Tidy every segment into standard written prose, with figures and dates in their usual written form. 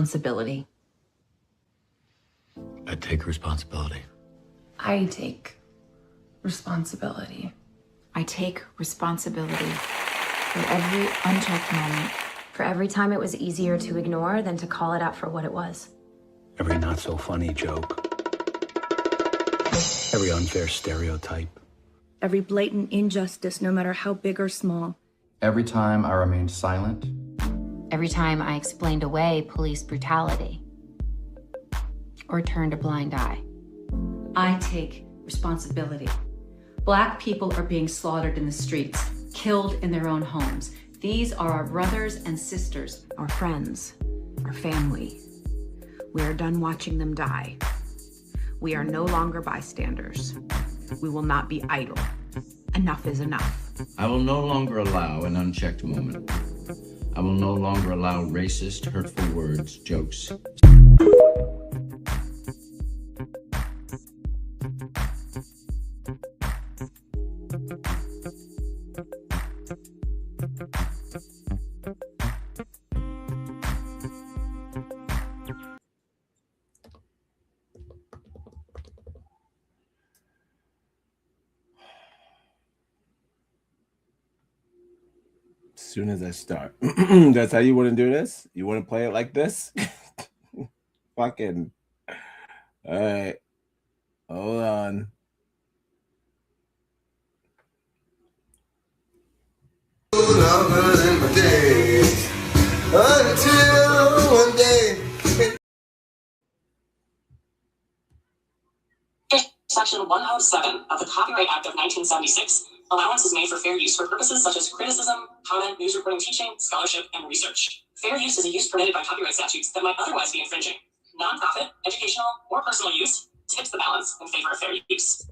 Responsibility. I take responsibility. I take responsibility. I take responsibility for every unchecked moment. For every time it was easier to ignore than to call it out for what it was. Every not so funny joke. Every unfair stereotype. Every blatant injustice, no matter how big or small. Every time I remained silent. Every time I explained away police brutality or turned a blind eye. I take responsibility. Black people are being slaughtered in the streets, killed in their own homes. These are our brothers and sisters. Our friends, our family. We are done watching them die. We are no longer bystanders. We will not be idle. Enough is enough. I will no longer allow an unchecked moment. I will no longer allow racist, hurtful words, jokes. As soon as I start. That's how you want to do this? You want to play it like this? Fucking. All right. Hold on. Longer than my days, until one day. Section 107 of the Copyright Act of 1976, allowance is made for fair use for purposes such as criticism, comment, news reporting, teaching, scholarship, and research. Fair use is a use permitted by copyright statutes that might otherwise be infringing. Nonprofit, educational, or personal use tips the balance in favor of fair use.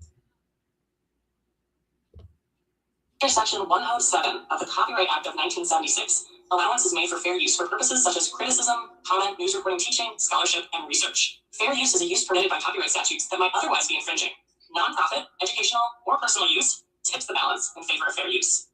Section 107 of the Copyright Act of 1976, allowance is made for fair use for purposes such as criticism, comment, news reporting, teaching, scholarship, and research. Fair use is a use permitted by copyright statutes that might otherwise be infringing. Nonprofit, educational, or personal use tips the balance in favor of fair use.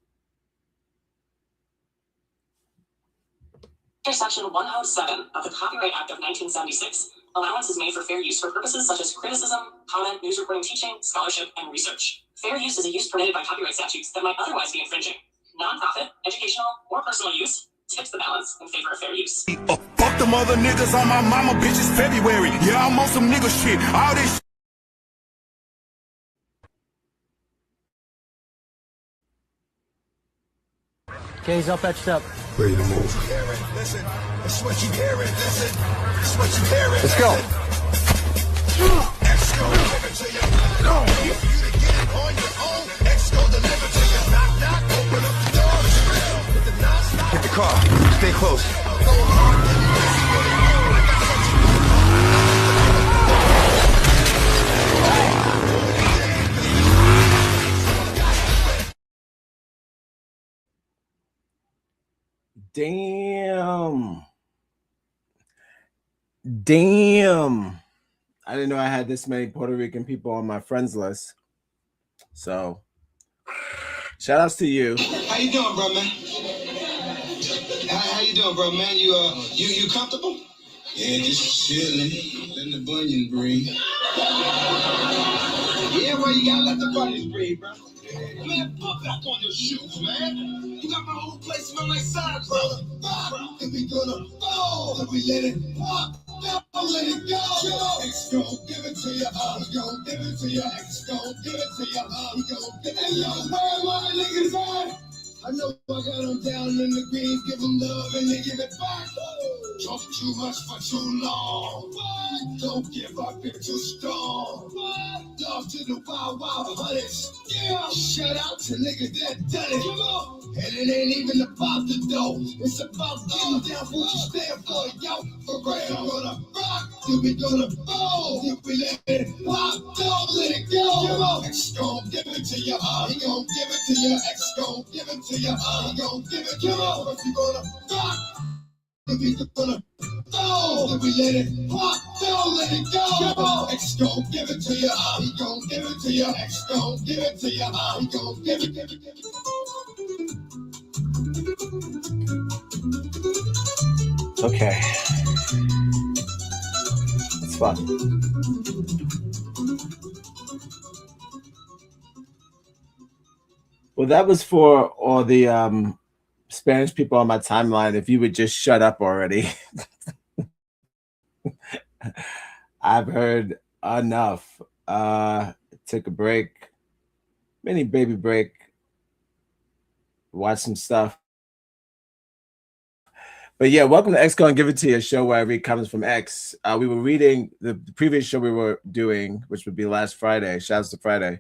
Section 107 of the Copyright Act of 1976, allowance is made for fair use for purposes such as criticism, comment, news reporting, teaching, scholarship, and research. Fair use is a use permitted by copyright statutes that might otherwise be infringing. Nonprofit, educational, or personal use tips the balance in favor of fair use. Fuck them other niggas on my mama, bitch, it's February. Yeah, I'm on some nigga shit. All this K's all patched up. ready to move. Listen, that's what you hearing. Listen, that's what you hearing. Let's go. X go deliver to you. No, if you to get it on your own, X go deliver to you. Knock, knock, open up the door. It's real. With the non-stop. Hit the car. Stay close. Damn. I didn't know I had this many Puerto Rican people on my friends list. So, shout outs to you. How you doing, bro, man? How you you doing, bro, man? You comfortable? Yeah, just chilling, letting the bunion breathe. Yeah, well, you gotta let the bunions breathe, bro. Man, put back on your shoes, man. You got my whole place smell like sauerkraut. If we gonna fall, if we let it pop, don't let it go. X gon' give it to you, we gon' give it to you. X gon' give it to you, we gon' give it to you. Where my niggas at? I know I got them down in the green, give them love and they give it back. Talk too much for too long. Don't give up, you're too strong. Love to the wild, wild hunters. Yeah. Shout out to niggas that done it. And it ain't even about the dough. It's about getting down for what you stand for, yo. For real, gonna rock, then we gonna fall. Then we let it pop, don't let it go. X gon' give it to you, he gon' give it to you. X gon' give it to you, he gon' give it to you. If we gonna rock, if we gonna fall, if we let it pop, don't let it go. X gon' give it to you, he gon' give it to you. X gon' give it to you, he gon' give it, give it, give it. Okay. It's fun. Well, that was for all the Spanish people on my timeline. If you would just shut up already. I've heard enough. Took a break, mini baby break, watch some stuff. But yeah, welcome to X Gon Give It To You, a show where I read comments from X. We were reading the previous show we were doing, which would be last Friday. Shouts to Friday.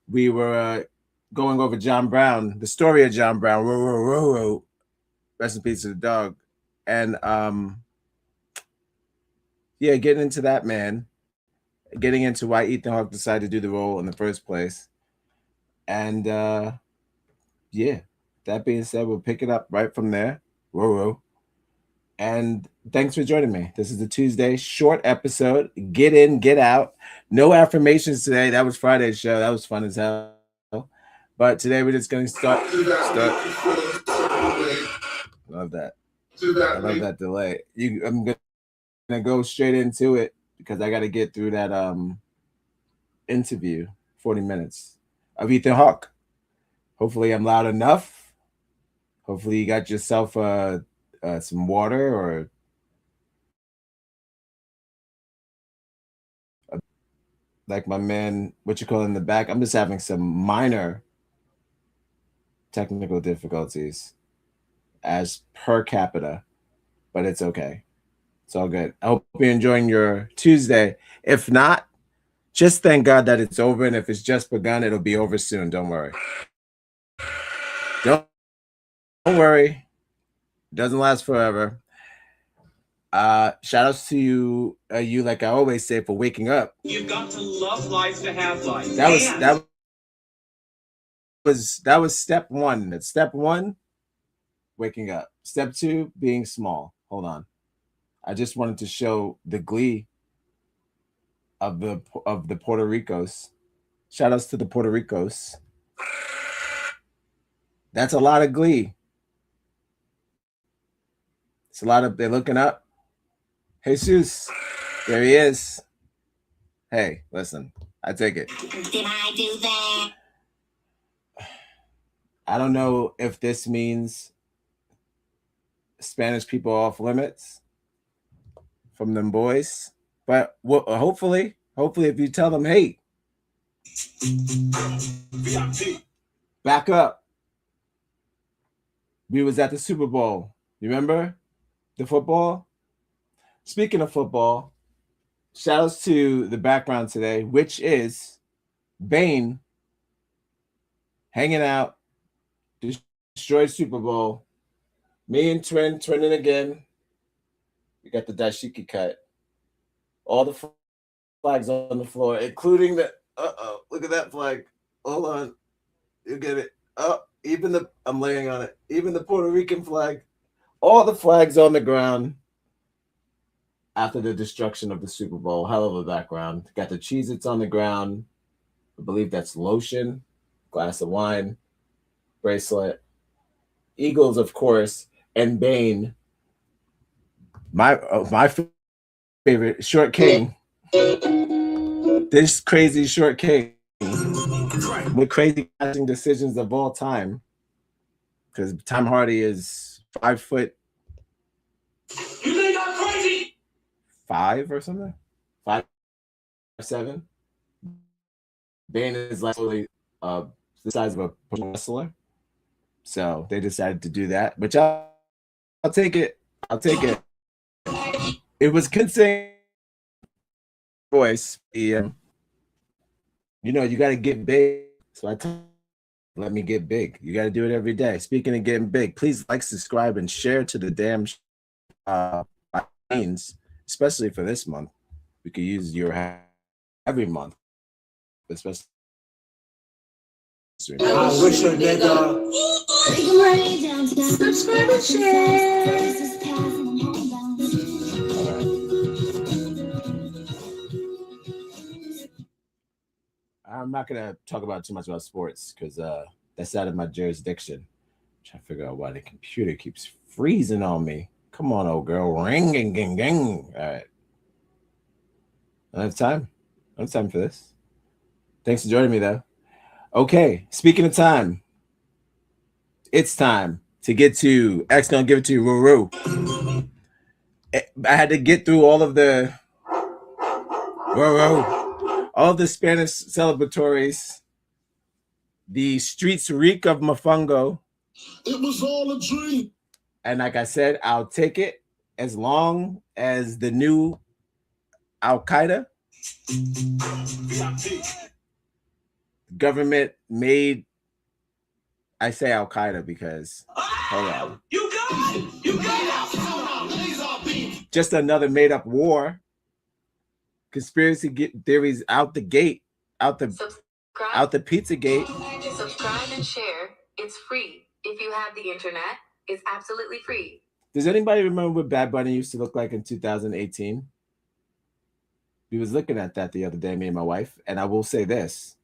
We were going over John Brown, the story of John Brown. Rest in peace to the dog. And yeah, getting into that, man. Getting into why Ethan Hawke decided to do the role in the first place. And yeah, that being said, we'll pick it up right from there. And thanks for joining me. This is the Tuesday short episode. Get in, get out. No affirmations today. That was Friday's show. That was fun as hell. But today we're just going to start. Love that. I love that delay. I'm going to go straight into it because I got to get through that interview, 40 minutes of Ethan Hawke. Hopefully I'm loud enough. Hopefully you got yourself some water or like my man, what you call in the back. I'm just having some minor technical difficulties as per capita, but it's okay. It's all good. I hope you're enjoying your Tuesday. If not, just thank God that it's over. And if it's just begun, it'll be over soon. Don't worry. Don't worry. It doesn't last forever. Shout outs to you, like I always say, for waking up. You've got to love life to have life. That was step one. That's step one, waking up. Step two, being small. Hold on. I just wanted to show the glee of the Puerto Ricos. Shout outs to the Puerto Ricos. That's a lot of glee. It's a lot of, they're looking up. Jesus, there he is. Hey, listen, I take it. Did I do that? I don't know if this means Spanish people off limits from them boys, but hopefully if you tell them, hey, back up. We was at the Super Bowl. You remember the football? Speaking of football, shout outs to the background today, which is Bane hanging out, destroyed Super Bowl. Me and twinning again. We got the dashiki cut. All the flags on the floor, including the, look at that flag. Hold on. You get it. I'm laying on it. Even the Puerto Rican flag. All the flags on the ground after the destruction of the Super Bowl. Hell of a background. Got the Cheez-Its on the ground. I believe that's lotion, glass of wine, bracelet. Eagles, of course. and Bane. My favorite Short King. This crazy Short King with crazy casting decisions of all time. Because Tom Hardy is 5 foot. You think I'm crazy? 5 or something. 5'7". Bane is like the size of a wrestler. So they decided to do that, which I'll take it. I'll take it. It was convincing voice. You know, you got to get big. So I told let me get big. You got to do it every day. Speaking of getting big, please like, subscribe, and share to the damn means, especially for this month. We could use your every month, especially. I wish a nigga. Subscribe and share. I'm not gonna talk about too much about sports because that's out of my jurisdiction. I'm trying to figure out why the computer keeps freezing on me. Come on, old girl. Ring, ging, ging, ging. All right. I don't have time. I don't have time for this. Thanks for joining me, though. Okay. Speaking of time, it's time to get to X gonna give it to you, Ruru. I had to get through all of the all the Spanish celebratories, the streets reek of mofongo. It was all a dream. And like I said, I'll take it as long as the new Al Qaeda government made. I say Al Qaeda because hold on. You got it. You got it. Just another made up war. Conspiracy theories out the gate, out the pizza gate. Subscribe and share. It's free. If you have the internet, it's absolutely free. Does anybody remember what Bad Bunny used to look like in 2018? We was looking at that the other day, me and my wife, and I will say this.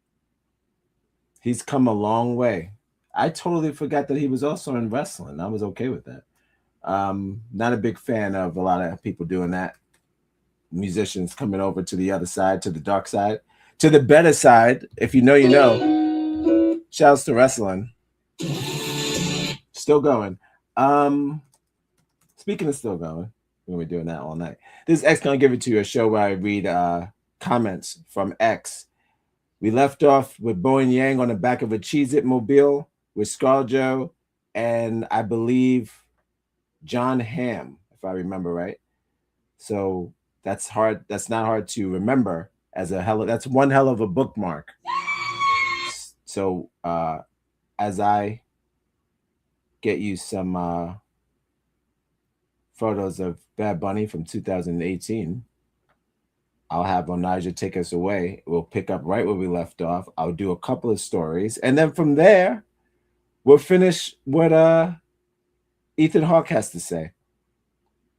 He's come a long way. I totally forgot that he was also in wrestling. I was okay with that. Not a big fan of a lot of people doing that. Musicians coming over to the other side, to the dark side, to the better side. If you know, you know. Shouts to wrestling. Still going. Speaking of still going, we're gonna be doing that all night. This is X gonna give it to you, a show where I read comments from X. We left off with Bowen Yang on the back of a Cheez-It mobile with ScarJo and I believe John Hamm, if I remember right. So that's hard. That's not hard to remember as that's one hell of a bookmark. So as I get you some photos of Bad Bunny from 2018, I'll have Onaja take us away. We'll pick up right where we left off. I'll do a couple of stories. And then from there, we'll finish what Ethan Hawke has to say.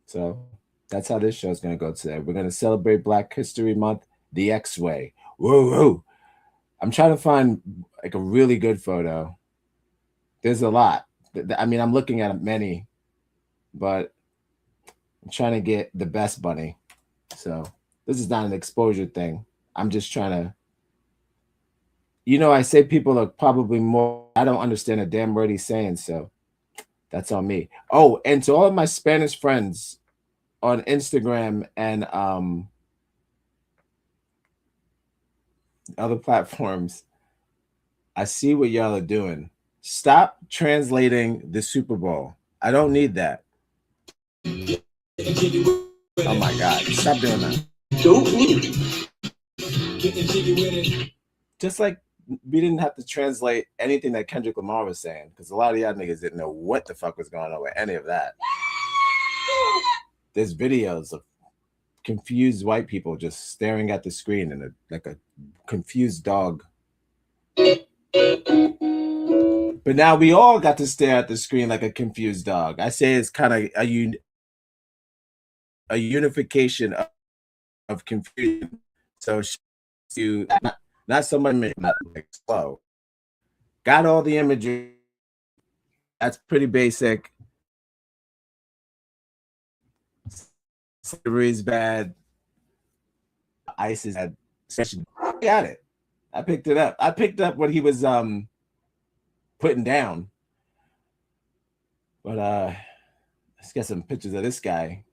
So that's how this show is going to go today. We're going to celebrate Black History Month the X way. Whoa. I'm trying to find like a really good photo. There's a lot. I mean, I'm looking at many, but I'm trying to get the best bunny. So this is not an exposure thing. I'm just trying to, I say people are probably more, I don't understand a damn word he's saying, so that's on me. Oh, and to all of my Spanish friends on Instagram and other platforms, I see what y'all are doing. Stop translating the Super Bowl. I don't need that. Oh my God, stop doing that. Don't need it. Just like we didn't have to translate anything that Kendrick Lamar was saying, because a lot of y'all niggas didn't know what the fuck was going on with any of that. There's videos of confused white people just staring at the screen and like a confused dog. But now we all got to stare at the screen like a confused dog. I say it's kind of a unification of confusion. So to not so much like slow. Got all the imagery. That's pretty basic. slavery is bad. ISIS bad. I got it. I picked it up. I picked up what he was putting down. But let's get some pictures of this guy.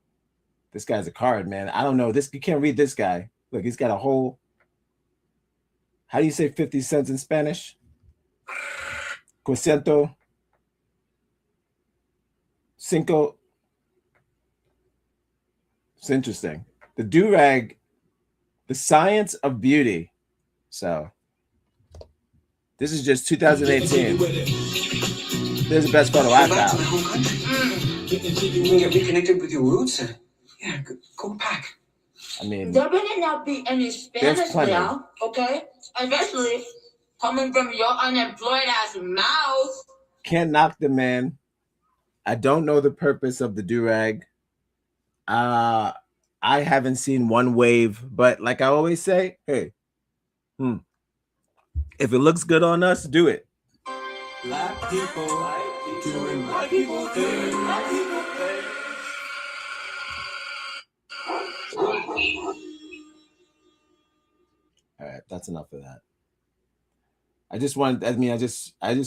This guy's a card, man. I don't know. This you can't read this guy. Look, he's got a whole. How do you say 50 cents in Spanish? Quociento. Cinco. It's interesting. The do-rag, the science of beauty. So this is just 2018. There's the best photo I found. You can get reconnected with your roots. Yeah, go back. I mean, there better not be any Spanish now, okay? Especially coming from your unemployed ass mouth. Can't knock the man. I don't know the purpose of the do-rag. I haven't seen one wave, but like I always say, hey, if it looks good on us, do it. Black people doing black people thing. Black people thing. All right, that's enough of that. I just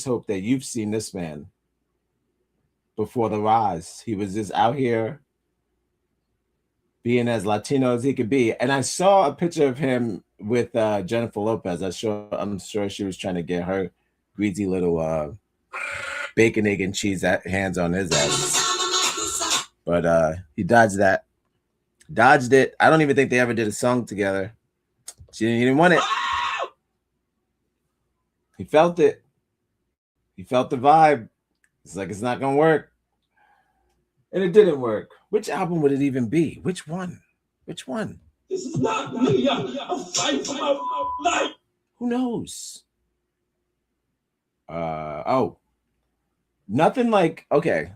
hope that you've seen this man before the rise. He was just out here being as Latino as he could be. And I saw a picture of him with Jennifer Lopez. I'm sure she was trying to get her greasy little bacon, egg, and cheese hands on his ass. But he dodged that. Dodged it. I don't even think they ever did a song together. He didn't want it. He felt it. He felt the vibe. It's like it's not gonna work. And it didn't work. Which album would it even be? Which one? Which one? This is not me. I'm fighting for my life. Who knows? Oh. Nothing like, okay.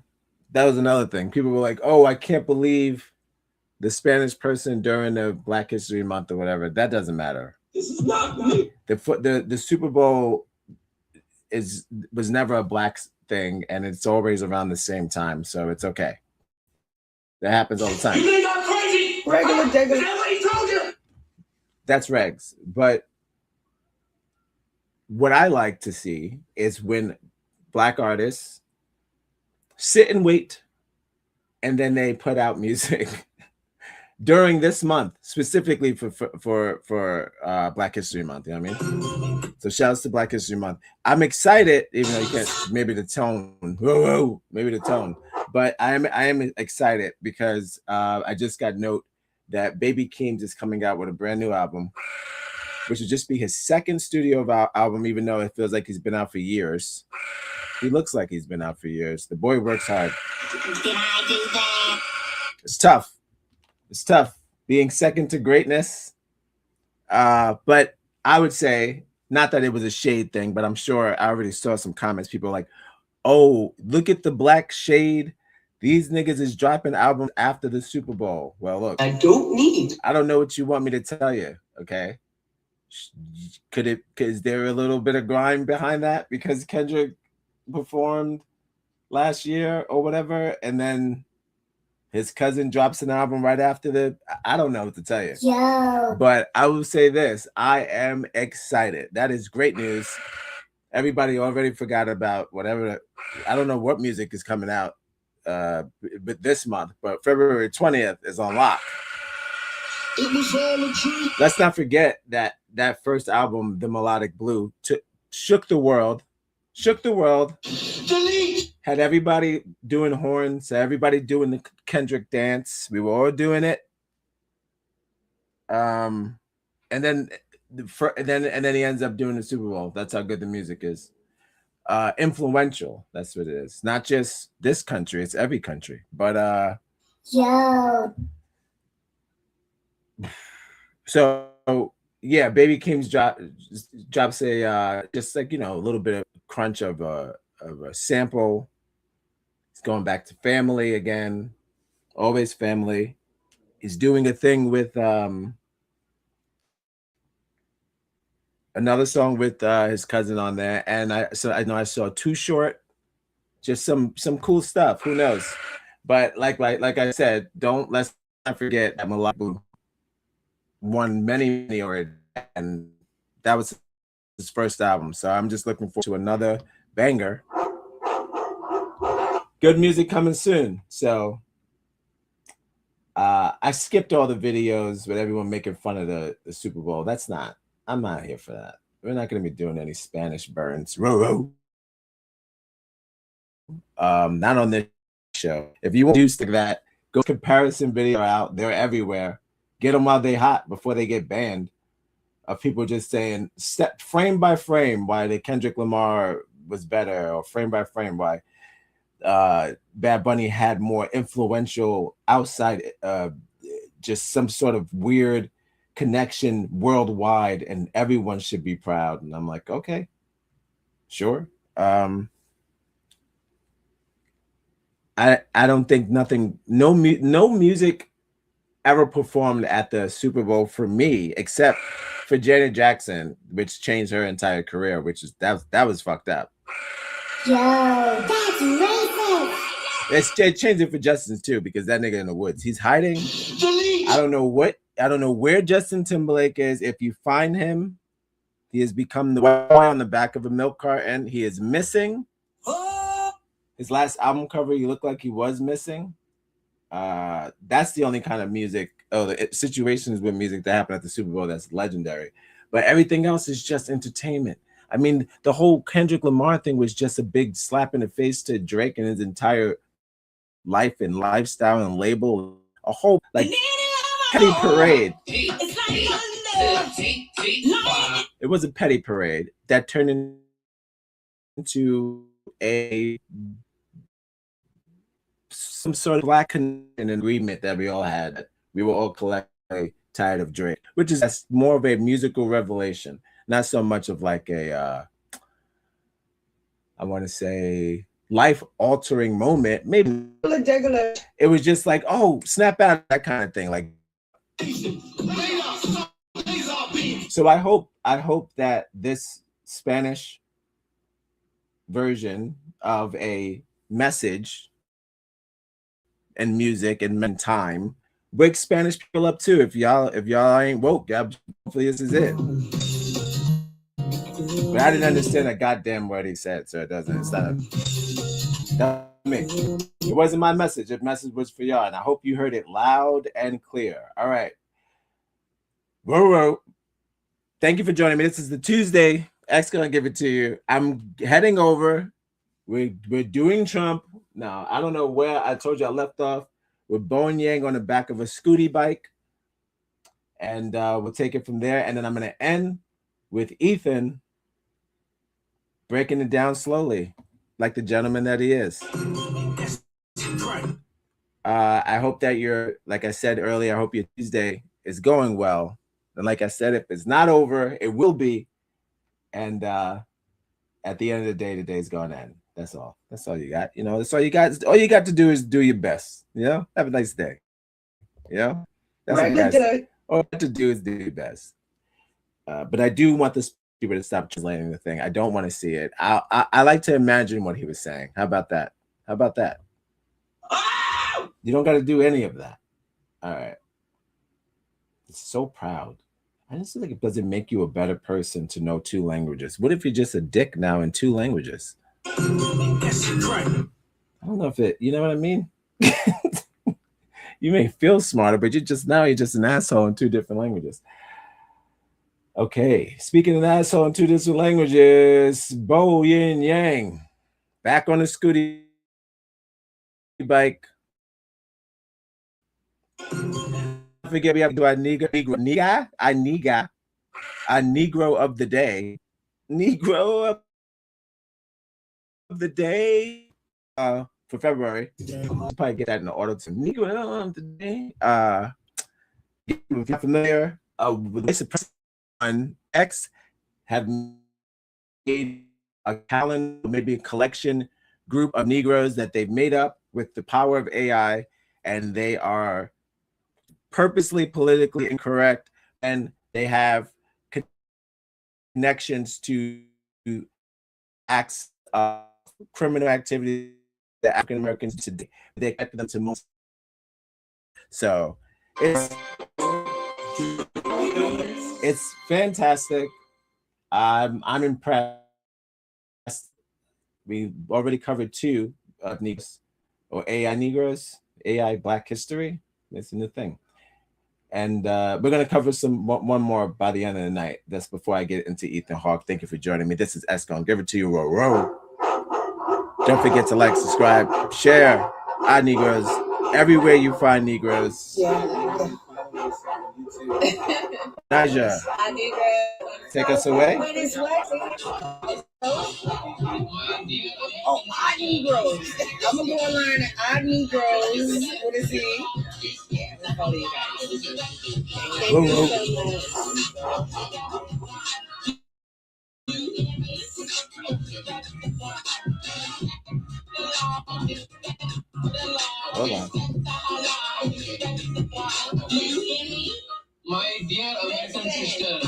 That was another thing. People were like, oh, I can't believe the Spanish person during the Black History Month or whatever. That doesn't matter. This is not me. The Super Bowl was never a black thing, and it's always around the same time, so it's okay. That happens all the time. You think I'm crazy? Regular, regular. Is that what he told you? That's regs. But what I like to see is when black artists sit and wait, and then they put out music during this month, specifically for Black History Month. You know what I mean? So shouts to Black History Month. I'm excited, even though you can't. Maybe the tone. Maybe the tone. But I am excited because I just got note that Baby Keem is coming out with a brand new album, which would just be his second studio album, even though it feels like he's been out for years. He looks like he's been out for years. The boy works hard. Did I do that? It's tough. It's tough being second to greatness. But I would say, not that it was a shade thing, but I'm sure I already saw some comments. People are like, oh, look at the black shade. These niggas is dropping albums after the Super Bowl. Well, look. I don't know what you want me to tell you, okay? Is there a little bit of grime behind that? Because Kendrick performed last year or whatever, and then his cousin drops an album right after I don't know what to tell you. Yo. But I will say this. I am excited. That is great news. Everybody already forgot about whatever. I don't know what music is coming out but this month, but February 20th is on lock. It was all a dream. Let's not forget that first album, The Melodic Blue, shook the world. Delete. Had everybody doing horns, everybody doing the Kendrick dance. We were all doing it. And then he ends up doing the Super Bowl. That's how good the music is. Influential. That's what it is. Not just this country, it's every country. But Yo. So yeah, Baby Keem's drops a just like, you know, a little bit of crunch of a sample. He's going back to family again, always family. He's doing a thing with another song with his cousin on there, and I know I saw Too Short, just some cool stuff. Who knows? But like I said, let's not forget that Malabu won many awards, and that was his first album. So I'm just looking forward to another banger. Good music coming soon. So I skipped all the videos with everyone making fun of the Super Bowl. I'm not here for that. We're not going to be doing any Spanish burns. Not on this show. If you want to do that, go comparison video out. They're everywhere. Get them while they hot before they get banned. Of people just saying step frame by frame why the Kendrick Lamar was better, or frame by frame why Bad Bunny had more influential outside, just some sort of weird connection worldwide, and everyone should be proud. And I'm like, okay, sure. I don't think no music ever performed at the Super Bowl for me, except for Janet Jackson, which changed her entire career, which is that was fucked up. Yo, that's racist. It changed it for Justin too, because that nigga in the woods, he's hiding. I don't know where Justin Timberlake is. If you find him, he has become the white boy on the back of a milk carton. He is missing. His last album cover, he looked like he was missing. That's the only kind of music, the situations with music that happen at the Super Bowl that's legendary. But everything else is just entertainment. I mean, the whole Kendrick Lamar thing was just a big slap in the face to Drake and his entire life and lifestyle and label. A whole like petty parade. It was a petty parade that turned into some sort of black agreement that we all had. We were all collectively tired of Drake, which is more of a musical revelation, not so much of like a I want to say life-altering moment. Maybe it was just like, oh, snap out, that kind of thing. Like, so I hope that this Spanish version of a message and music and time wake Spanish people up too. If y'all ain't woke, hopefully this is it. But I didn't understand a goddamn word he said, so it's not me. It wasn't my message. The message was for y'all, and I hope you heard it loud and clear. All right. Whoa. Thank you for joining me. This is the Tuesday. X gonna give it to you. I'm heading over. We're doing Trump. Now, I don't know where I told you I left off with Bone Yang on the back of a scooty bike. And we'll take it from there. And then I'm going to end with Ethan breaking it down slowly, like the gentleman that he is. I hope that like I said earlier, I hope your Tuesday is going well. And like I said, if it's not over, it will be. And at the end of the day, the day's going to end. That's all. That's all you got. That's all you got. All you got to do is do your best. Have a nice day. That's what all you have to do is do your best. But I do want this people to stop translating the thing. I don't want to see it. I like to imagine what he was saying. How about that? You don't got to do any of that. All right. It's so proud. I just feel like it doesn't make you a better person to know 2 languages. What if you're just a dick now in 2 languages? I don't know if you know what I mean? You may feel smarter, but you're just an asshole in 2 different languages. Okay, speaking of asshole in 2 different languages, Bo Yin Yang, back on the scooty bike. Don't forget we have to do our Negro of the day. Negro of the day for February. I'll probably get that in the order to Negro of the day. If you're familiar with the Supreme on X, have made a calendar, maybe a collection group of Negroes that they've made up with the power of AI, and they are purposely politically incorrect, and they have connections to acts of criminal activity that African Americans today they connect them to most. So It's fantastic. I'm impressed. We already covered 2 of Negroes or AI Negroes, AI Black History. It's a new thing. And we're going to cover one more by the end of the night. That's before I get into Ethan Hawke. Thank you for joining me. This is Gon Give it to you. Row. Don't forget to like, subscribe, share. Negroes everywhere you find Negroes. Yeah. Naja, take us away. Wait, it's what? Oh, odd Negroes. I'm gonna go and learn odd Negroes. What is he? Yeah, I'm gonna follow you guys. Thank you so much. Hold on. My dear American sister.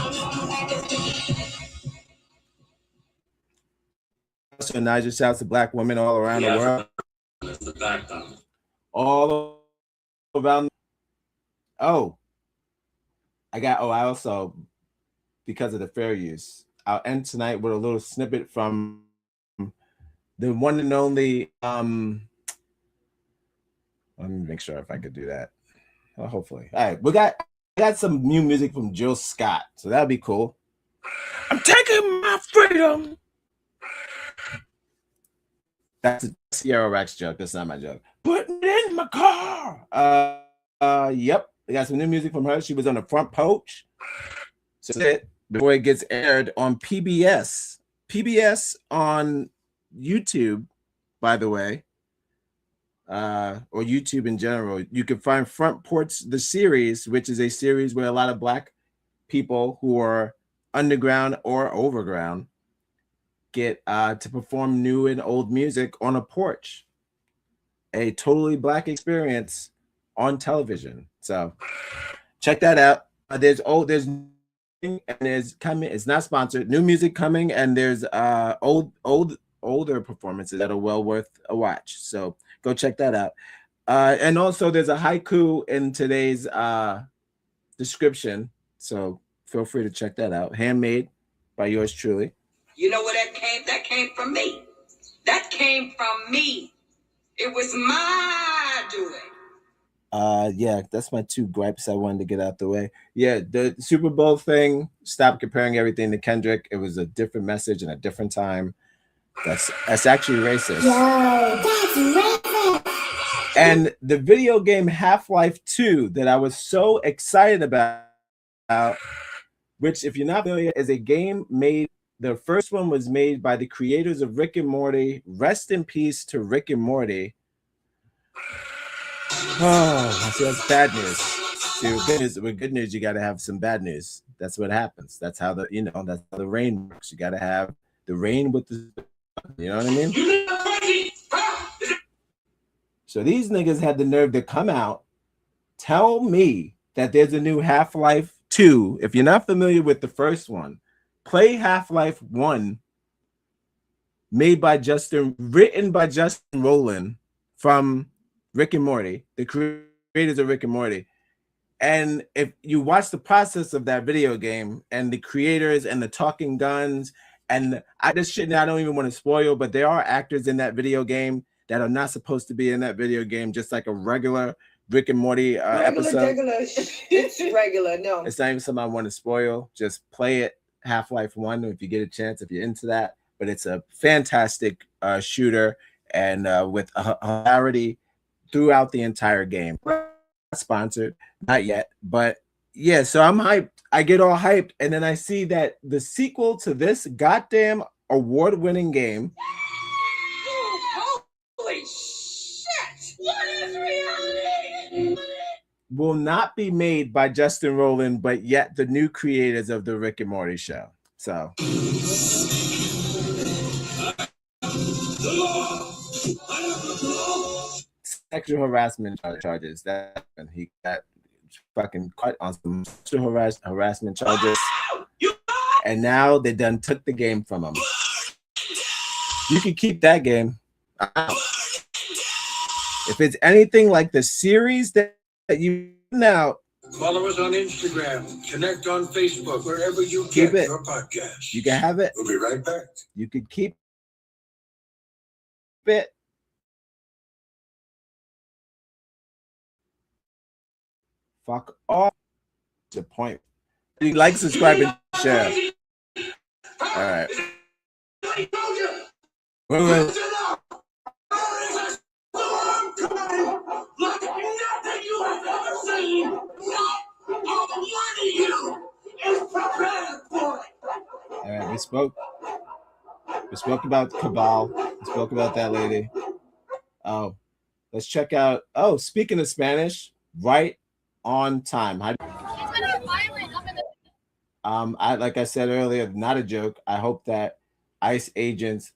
So Naja shouts to Black women all around the world. All around. Oh, I also, because of the fair use, I'll end tonight with a little snippet from the one and only. Let me make sure if I could do that. Well, hopefully. All right, we got some new music from Jill Scott, so that'd be cool. I'm taking my freedom. That's a Sierra Rex joke. That's not my joke. Putting it in my car. Yep. We got some new music from her. She was on the front porch. So that's it. Before it gets aired on PBS. PBS on YouTube, by the way. Or YouTube in general. You can find Front Porch, the series, which is a series where a lot of Black people who are underground or overground get to perform new and old music on a porch. A totally Black experience on television. So check that out. There's coming. It's not sponsored. New music coming, and there's older performances that are well worth a watch. So go check that out. And also there's a haiku in today's description. So feel free to check that out. Handmade by yours truly. You know where that came? That came from me. That came from me. It was my doing. Yeah, that's my 2 gripes I wanted to get out the way. Yeah, the Super Bowl thing, stop comparing everything to Kendrick. It was a different message and a different time. That's actually racist. Yo, that's racist. And the video game Half-Life 2 that I was so excited about, which if you're not familiar, is a game made. The first one was made by the creators of Rick and Morty. Rest in peace to Rick and Morty. Oh, see, that's bad news. See, with good news, you got to have some bad news. That's what happens. That's how that's how the rain works. You got to have the rain with the, you know what I mean? So these niggas had the nerve to come out, tell me that there's a new Half-Life 2. If you're not familiar with the first one, play Half-Life 1, written by Justin Roiland from Rick and Morty, the creators of Rick and Morty. And if you watch the process of that video game and the creators and the talking guns, and I don't even want to spoil, but there are actors in that video game that are not supposed to be in that video game, just like a regular Rick and Morty episode. It's regular, no. It's not even something I want to spoil. Just play it. Half-Life 1 if you get a chance, if you're into that. But it's a fantastic shooter and with a hilarity throughout the entire game. Not sponsored, not yet, but yeah, so I'm hyped. I get all hyped, and then I see that the sequel to this goddamn award-winning game. Holy shit! What is reality? Will not be made by Justin Roiland, but yet the new creators of the Rick and Morty show. So sexual harassment charges. That and he got fucking caught on some sexual harassment charges, and now they done took the game from him. You can keep that game. If it's anything like the series that you Now, Follow us on Instagram. Connect on Facebook. Wherever you keep get it. your podcast. You can have it. We'll be right back. You could keep it. Fuck off. The point. Like, subscribe, and share. All right. Wait. All right, we spoke about Cabal. We spoke about that lady. Oh, let's check out. Oh, speaking of Spanish, right on time. I like I said earlier, not a joke. I hope that ICE agents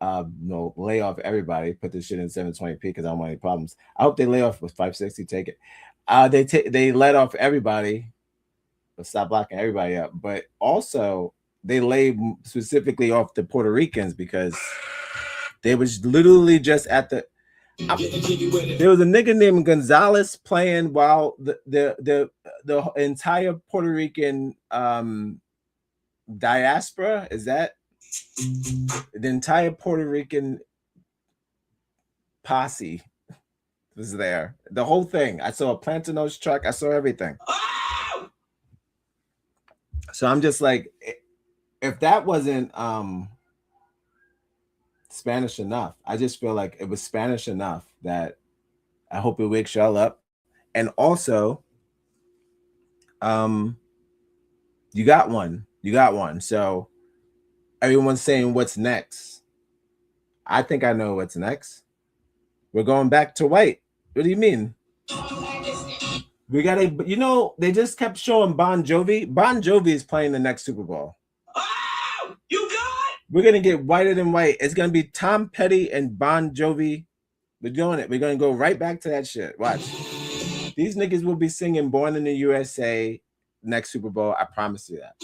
lay off everybody, put this shit in 720p because I don't want any problems. I hope they lay off with 560, take it. They let off everybody, but stop locking everybody up. But also they laid specifically off the Puerto Ricans because they was literally just at the there was a nigga named Gonzalez playing while the entire Puerto Rican diaspora, is that the entire Puerto Rican posse was there. The whole thing. I saw a Plantanos truck. I saw everything. So I'm just like, if that wasn't Spanish enough, I just feel like it was Spanish enough that I hope it wakes y'all up. And also, you got one. So everyone's saying what's next. I think I know what's next. We're going back to white. What do you mean? We got they just kept showing Bon Jovi. Bon Jovi is playing the next Super Bowl. Oh, you got it. We're gonna get whiter than white. It's gonna be Tom Petty and Bon Jovi. We're doing it. We're gonna go right back to that shit. Watch. These niggas will be singing Born in the USA next Super Bowl. I promise you that.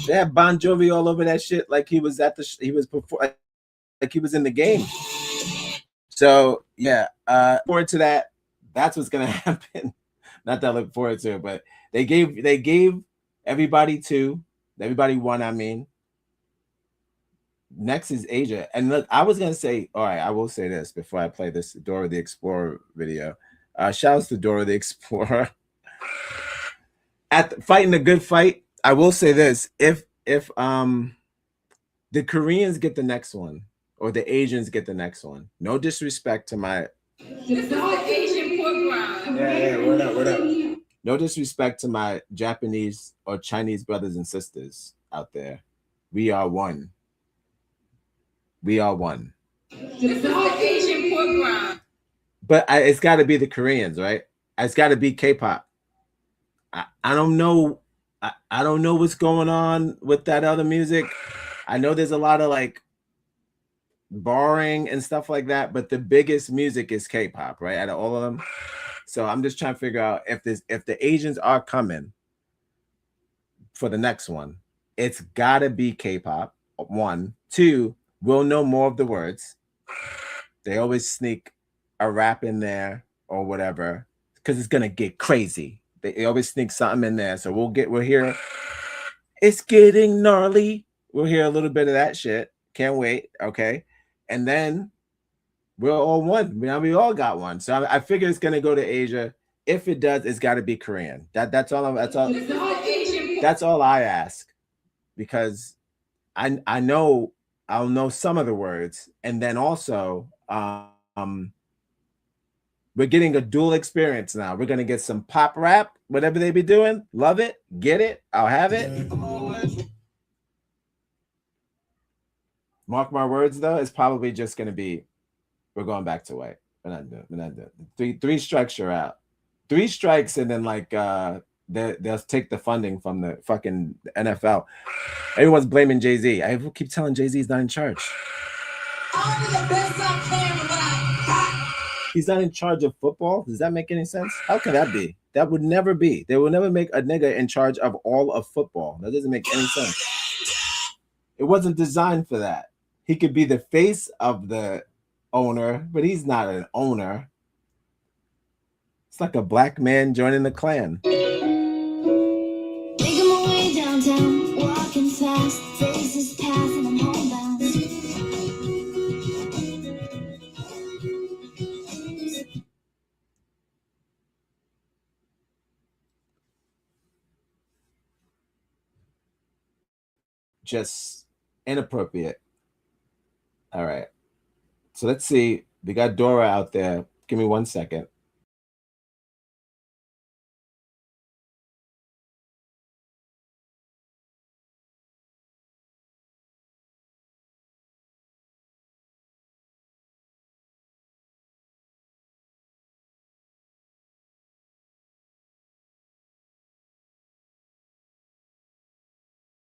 They had Bon Jovi all over that shit like he was at like he was in the game. So yeah, forward to that. That's what's gonna happen. Not that I look forward to it, but they gave everybody one. I mean, next is Asia. And look, I was gonna say, all right, I will say this before I play this Dora the Explorer video. Shouts to Dora the Explorer fighting a good fight. I will say this: if the Koreans get the next one, or the Asians get the next one, no disrespect to my Asian program. Yeah, what up? No disrespect to my Japanese or Chinese brothers and sisters out there. We are one. Asian program. But it's got to be the Koreans, right? It's got to be K-pop. I don't know. I don't know what's going on with that other music. I know there's a lot of like barring and stuff like that, but the biggest music is K-pop, right? Out of all of them. So I'm just trying to figure out if the Asians are coming for the next one, it's gotta be K-pop. 1, 2, we'll know more of the words. They always sneak a rap in there or whatever because it's gonna get crazy. They always sneak something in there. So we'll hear it's getting gnarly. We'll hear a little bit of that shit. Can't wait. Okay. And then we're all one. We all got one. So I figure it's gonna go to Asia. If it does, it's got to be Korean. That's all I ask, because I'll know some of the words, and then also we're getting a dual experience now. We're gonna get some pop rap, whatever they be doing. Love it, get it. I'll have it. Mark my words, though, it's probably just gonna be, we're going back to white. We're not doing. Three strikes, you're out. 3 strikes, and then like they'll take the funding from the fucking NFL. Everyone's blaming Jay-Z. I keep telling Jay-Z's not in charge. He's not in charge of football. Does that make any sense? How can that be? That would never be. They will never make a nigga in charge of all of football. That doesn't make any sense. It wasn't designed for that. He could be the face of the owner, but he's not an owner. It's like a black man joining the Klan. Making my way downtown, walking fast, faces pass and I'm homebound. Just inappropriate. All right. So let's see. We got Dora out there. Give me 1 second.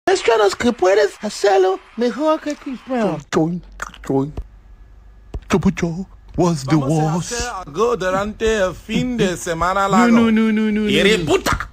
Extranos que puedes hacerlo mejor que Chris Brown. Chupucho was the worst. Algo durante el fin de semana largo. No. Eres puta.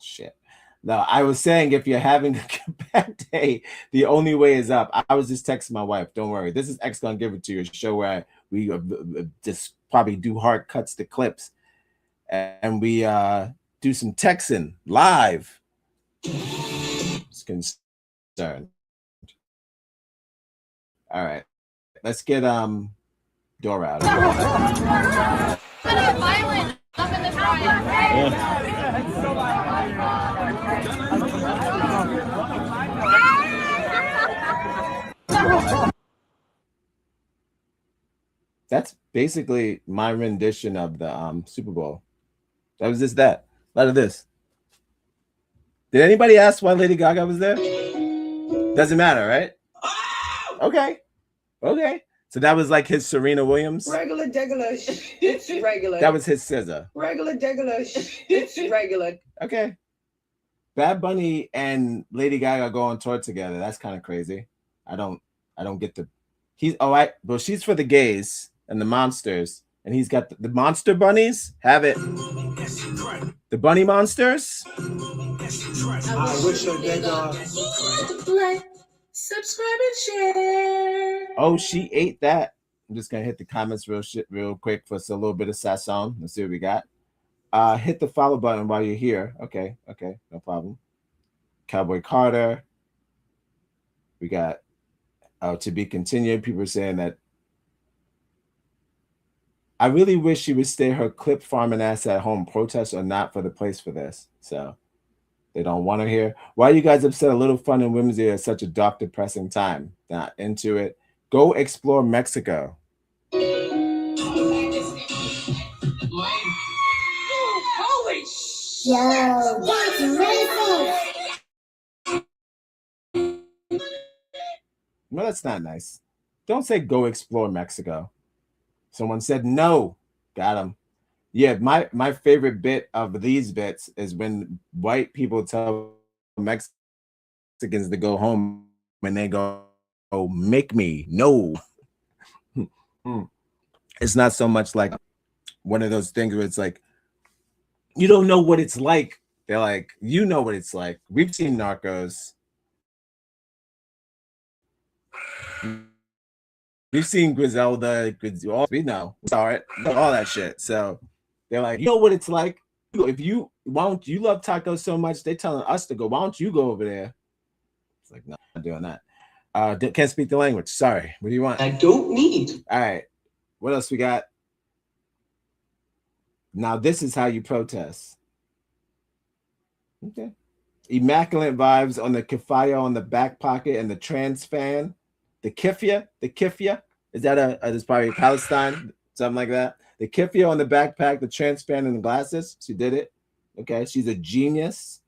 Shit. No, I was saying if you're having a bad day, the only way is up. I was just texting my wife. Don't worry. This is X Gonna Give It To You, a show where we just probably do hard cuts to clips. And we do some texting live. It's concerned. All right. Let's get Dora out. Violent up in the front. That's basically my rendition of the Super Bowl. That was just that. A lot of this. Did anybody ask why Lady Gaga was there? Doesn't matter, right? Okay. So that was like his Serena Williams. Regular, it's regular. That was his SZA. Regular, it's regular. Okay. Bad Bunny and Lady Gaga go on tour together. That's kind of crazy. I don't get the. Well, she's for the gays and the monsters, and he's got the monster bunnies. Have it. The bunny monsters. I wish I did. Like, subscribe and share. Oh, she ate that. I'm just gonna hit the comments real quick for a little bit of sazon. Let's see what we got. Hit the follow button while you're here. Okay, no problem. Cowboy Carter. We got to be continued. People are saying that I really wish she would stay her clip farming ass at home. Protest or not for the place for this. So they don't want her here. Why are you guys upset? A little fun in Women's Day at such a dark, depressing time. Not into it. Go explore Mexico. Holy shit! Yo, that's racist! No, that's not nice. Don't say go explore Mexico. Someone said no. Got him. Yeah, my favorite bit of these bits is when white people tell Mexicans to go home when they go, oh, make me. No. It's not so much like one of those things where it's like, you don't know what it's like. They're like, you know what it's like. We've seen Narcos. We've seen Griselda. We know. All right. All that shit. So they're like, you know what it's like? If you love tacos so much, they're telling us to go. Why don't you go over there? It's like, no, I'm not doing that. Can't speak the language. Sorry. What do you want? I don't need. All right. What else we got? Now, this is how you protest. Okay. Immaculate vibes on the kifaya on the back pocket and the trans fan. The kifya. Is that it's probably Palestine, something like that. The kifya on the backpack, the trans fan and the glasses. She did it. Okay, she's a genius.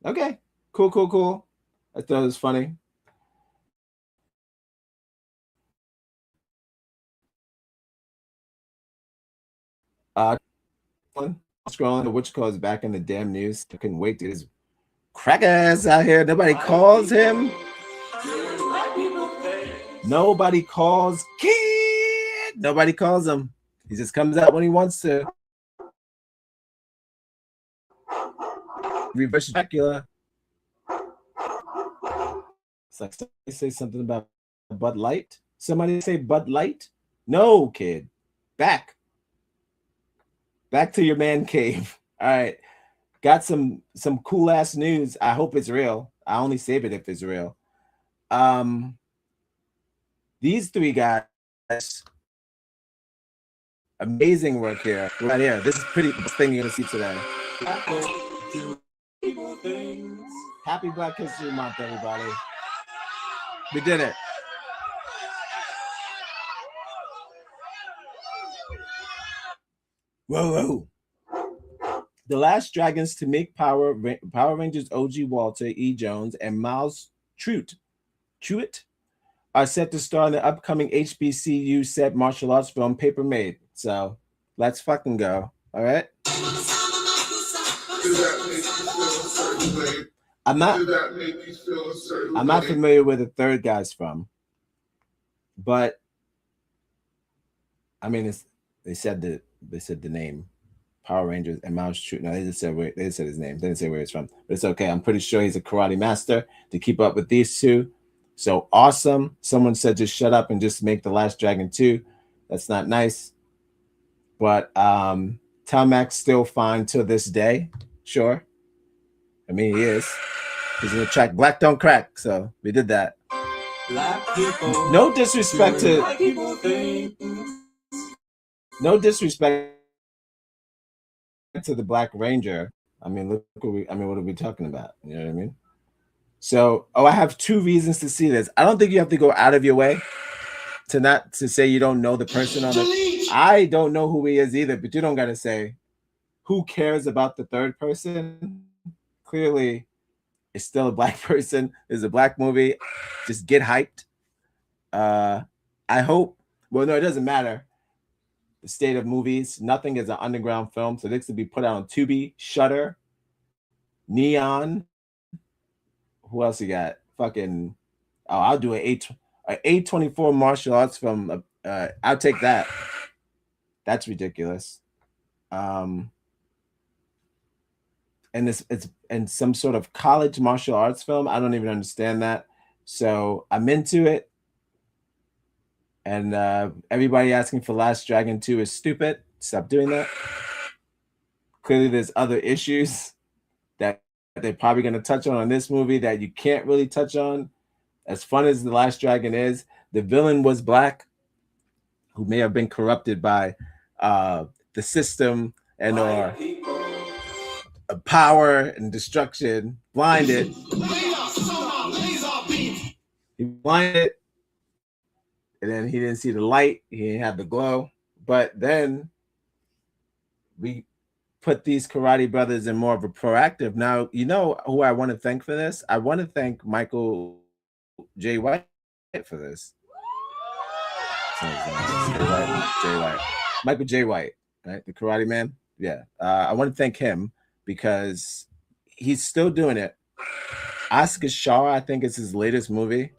Okay, cool. I thought it was funny. Scrolling, the witch calls back in the damn news. I couldn't wait to his crackers out here. Nobody calls him. Nobody calls Kid. Nobody calls him. He just comes out when he wants to. Reverse Dracula. It's like somebody say something about Bud Light. Somebody say Bud Light. No, kid. Back to your man cave. All right. Got some cool ass news. I hope it's real. I only save it if it's real. These three guys, amazing work here. Right here. This is pretty thing you're gonna see today. Happy Black History Month, everybody. We did it. Whoa. The last dragons to make Power Rangers OG Walter E. Jones and Miles Truitt are set to star in the upcoming HBCU set martial arts film Paper Made. So let's fucking go. All right. I'm not familiar where the third guy's from, but I mean, they said the name. Power Rangers and Miles Truitt. No, they said his name. They didn't say where he's from, but it's okay. I'm pretty sure he's a karate master to keep up with these two. So awesome. Someone said just shut up and just make The Last Dragon 2. That's not nice. But Talmax still fine to this day. Sure. I mean, he is. He's in the track Black Don't Crack. So we did that. No disrespect to the Black Ranger. I mean, what are we talking about? You know what I mean? So, I have two reasons to see this. I don't think you have to go out of your way to say you don't know the person on it. I don't know who he is either, but you don't got to say who cares about the third person. Clearly, it's still a Black person. It's a Black movie. Just get hyped. I hope. Well, no, it doesn't matter. The state of movies. Nothing is an underground film, so this could be put out on Tubi, Shudder, Neon. Who else you got? Fucking. Oh, I'll do an A24 martial arts film. I'll take that. That's ridiculous. And it's some sort of college martial arts film. I don't even understand that. So I'm into it. And everybody asking for Last Dragon 2 is stupid. Stop doing that. Clearly, there's other issues that they're probably going to touch on this movie that you can't really touch on. As fun as The Last Dragon is, the villain was Black, who may have been corrupted by the system and or power and destruction, blinded. He blinded. And then he didn't see the light. He didn't have the glow. But then we put these karate brothers in more of a proactive. Now, you know who I want to thank for this? I want to thank Michael J. White for this. Michael J. White, right? The karate man. Yeah. I want to thank him because he's still doing it. Oscar Shaw, I think, is his latest movie.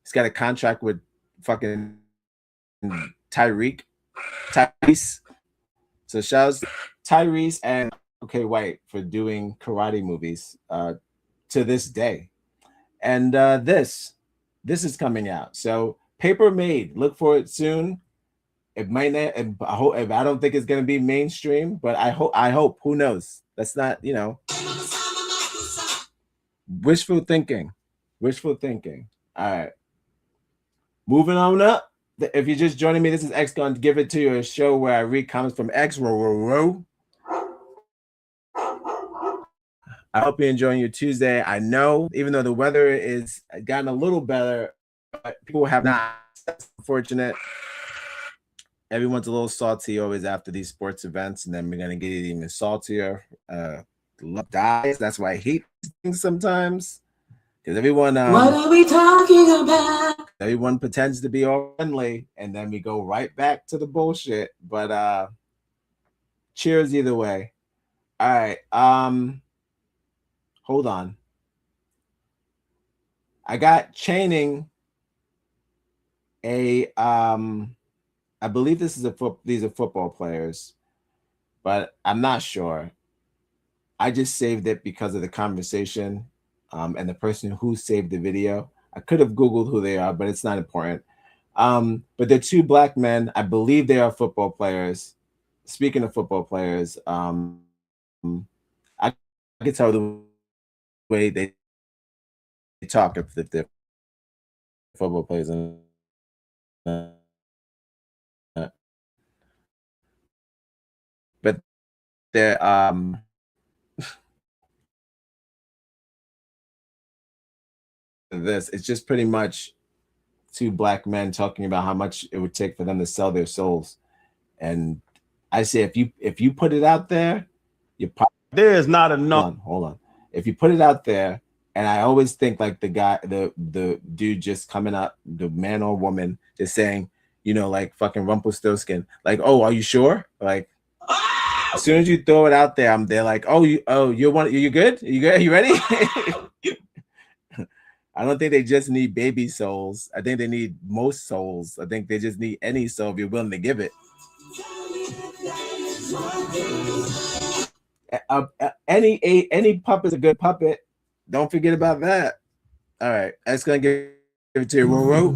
He's got a contract with fucking Tyrese. So shouts to Tyrese and okay White for doing karate movies to this day. And this is coming out. So Paper Made, look for it soon. It might not. I don't think it's gonna be mainstream, but I hope. Who knows? That's not, wishful thinking. All right. Moving on up. If you're just joining me, this is X Gon Give It To You, a show where I read comments from X. I hope you're enjoying your Tuesday. I know, even though the weather is gotten a little better, but people have not. That's unfortunate. everyone's a little salty always after these sports events, and then we're gonna get even saltier. Love dies. That's why I hate things sometimes. Because everyone what are we talking about? Everyone pretends to be all friendly, and then we go right back to the bullshit. But cheers either way. All right. Hold on. I got chaining a I believe this is these are football players, but I'm not sure. I just saved it because of the conversation and the person who saved the video. I could have Googled who they are, but it's not important. But they're two black men. I believe they are football players. Speaking of football players, I can tell the way they talk if they're football players. But they're this. It's just pretty much two black men talking about how much it would take for them to sell their souls. And I say, if you put it out there, there is not enough. Hold on. If you put it out there, and I always think like the guy, the dude just coming up, the man or woman, just saying, you know, like fucking Rumpelstiltskin, like, oh, are you sure? Like, as soon as you throw it out there, they're like, oh, you good? Are you good? Are you ready? I don't think they just need baby souls. I think they need most souls. I think they just need any soul if you're willing to give it. Any puppet's a good puppet. Don't forget about that. All right, that's gonna give it to you. Whoa.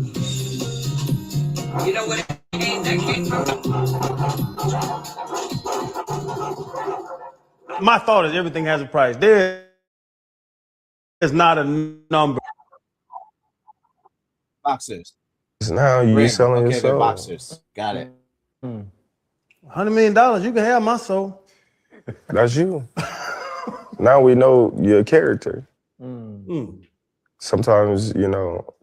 You know what I mean? That came from. My thought is everything has a price. There is not a number. Boxers. Now you selling your soul. Boxers. Got it. $100 million, you can have my soul. That's you. Now we know your character. Sometimes, you know,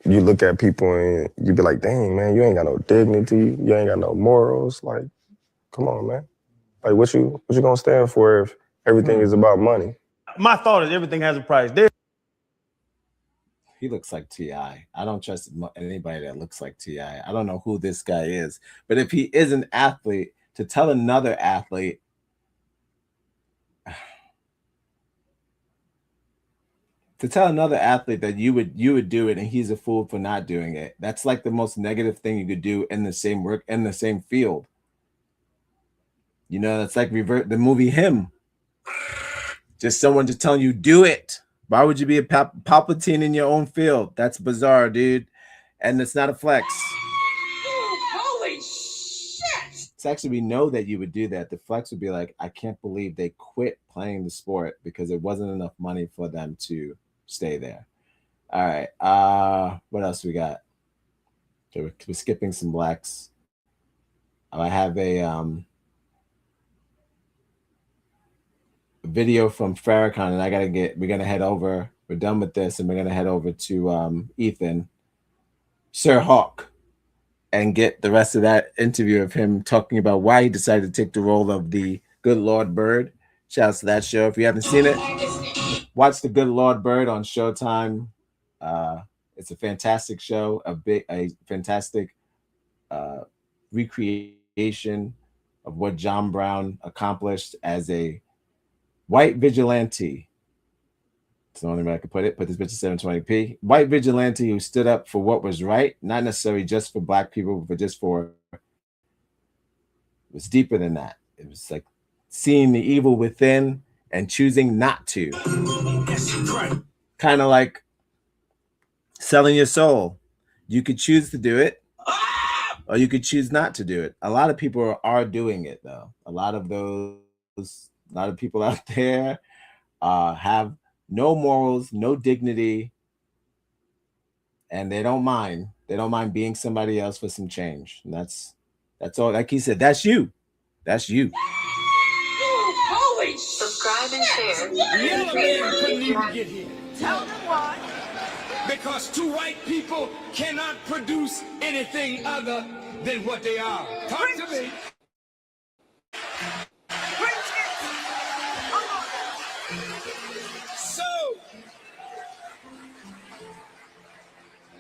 you look at people and you be like, dang, man, you ain't got no dignity. You ain't got no morals. Like, come on, man. Like, what you gonna stand for if everything is about money? My thought is everything has a price. He looks like T.I. I don't trust anybody that looks like T.I. I don't know who this guy is. But if he is an athlete, to tell another athlete, that you would do it and he's a fool for not doing it, that's like the most negative thing you could do in the same work, in the same field. You know, that's like revert the movie Him. Just someone just telling you, do it. Why would you be a Palpatine in your own field? That's bizarre, dude. And it's not a flex. Holy shit! It's actually, we know that you would do that. The flex would be like, I can't believe they quit playing the sport because there wasn't enough money for them to stay there. All right. What else we got? Okay, we're skipping some blacks. I have a video from Farrakhan, and we're gonna head over. We're done with this, and we're gonna head over to Ethan, Sir Hawk, and get the rest of that interview of him talking about why he decided to take the role of the Good Lord Bird. Shouts to that show. If you haven't seen it, watch the Good Lord Bird on Showtime. It's a fantastic show, a fantastic recreation of what John Brown accomplished as a white vigilante. It's the only way I could put it. Put this bitch at 720p. White vigilante who stood up for what was right, not necessarily just for black people, but just for, it was deeper than that. It was like seeing the evil within and choosing not to. Kind of like selling your soul. You could choose to do it, or you could choose not to do it. A lot of people are doing it, though. A lot of people out there have no morals, no dignity, and they don't mind. They don't mind being somebody else for some change. And that's all. Like he said, that's you. That's you. Holy subscribe and share. Yeah, man, couldn't even get here. Tell them why. Because two white people cannot produce anything other than what they are. Talk to me. So,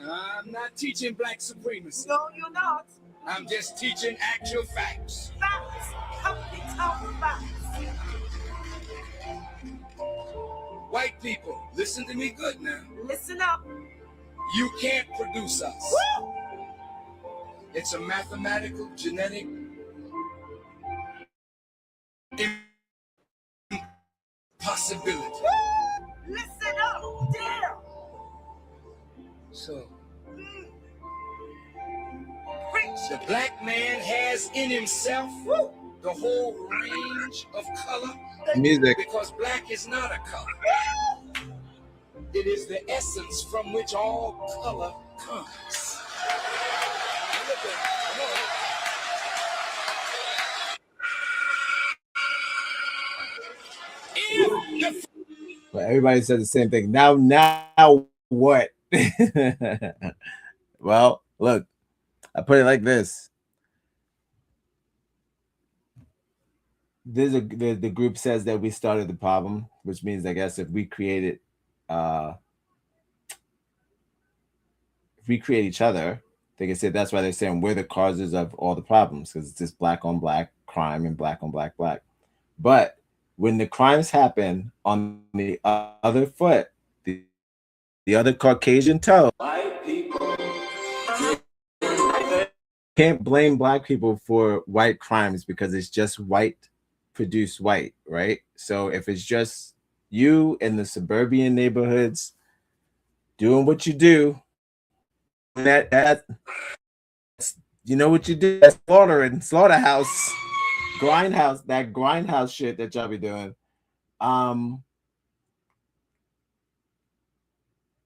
I'm not teaching black supremacy. No, you're not. I'm just teaching actual facts. Facts. Capital facts. White people, listen to me good now. Listen up. You can't produce us. Woo! It's a mathematical, genetic impossibility. Woo! Listen up. Damn. So, the black man has in himself the whole range of color. Music. Because black is not a color. It is the essence from which all color comes. But everybody says the same thing. Now what? Well, look, I put it like this. The group says that we started the problem, which means, I guess, if we create each other, they can say that's why they're saying we're the causes of all the problems, because it's just black on black crime and black on black black. But when the crimes happen on the other foot, the other Caucasian toe, White people can't blame black people for white crimes because it's just white produced white, right? So if it's just you in the suburban neighborhoods doing what you do, that you know what you do, that's slaughterhouse, grindhouse shit that y'all be doing.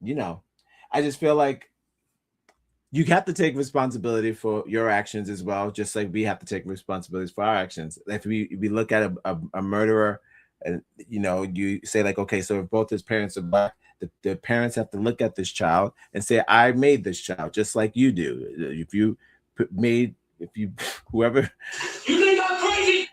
You know, I just feel like you have to take responsibility for your actions as well, just like we have to take responsibilities for our actions. If we look at a murderer, and you know, you say like, okay, so if both his parents are black, the parents have to look at this child and say, I made this child, just like you do. Whoever, you think I'm crazy?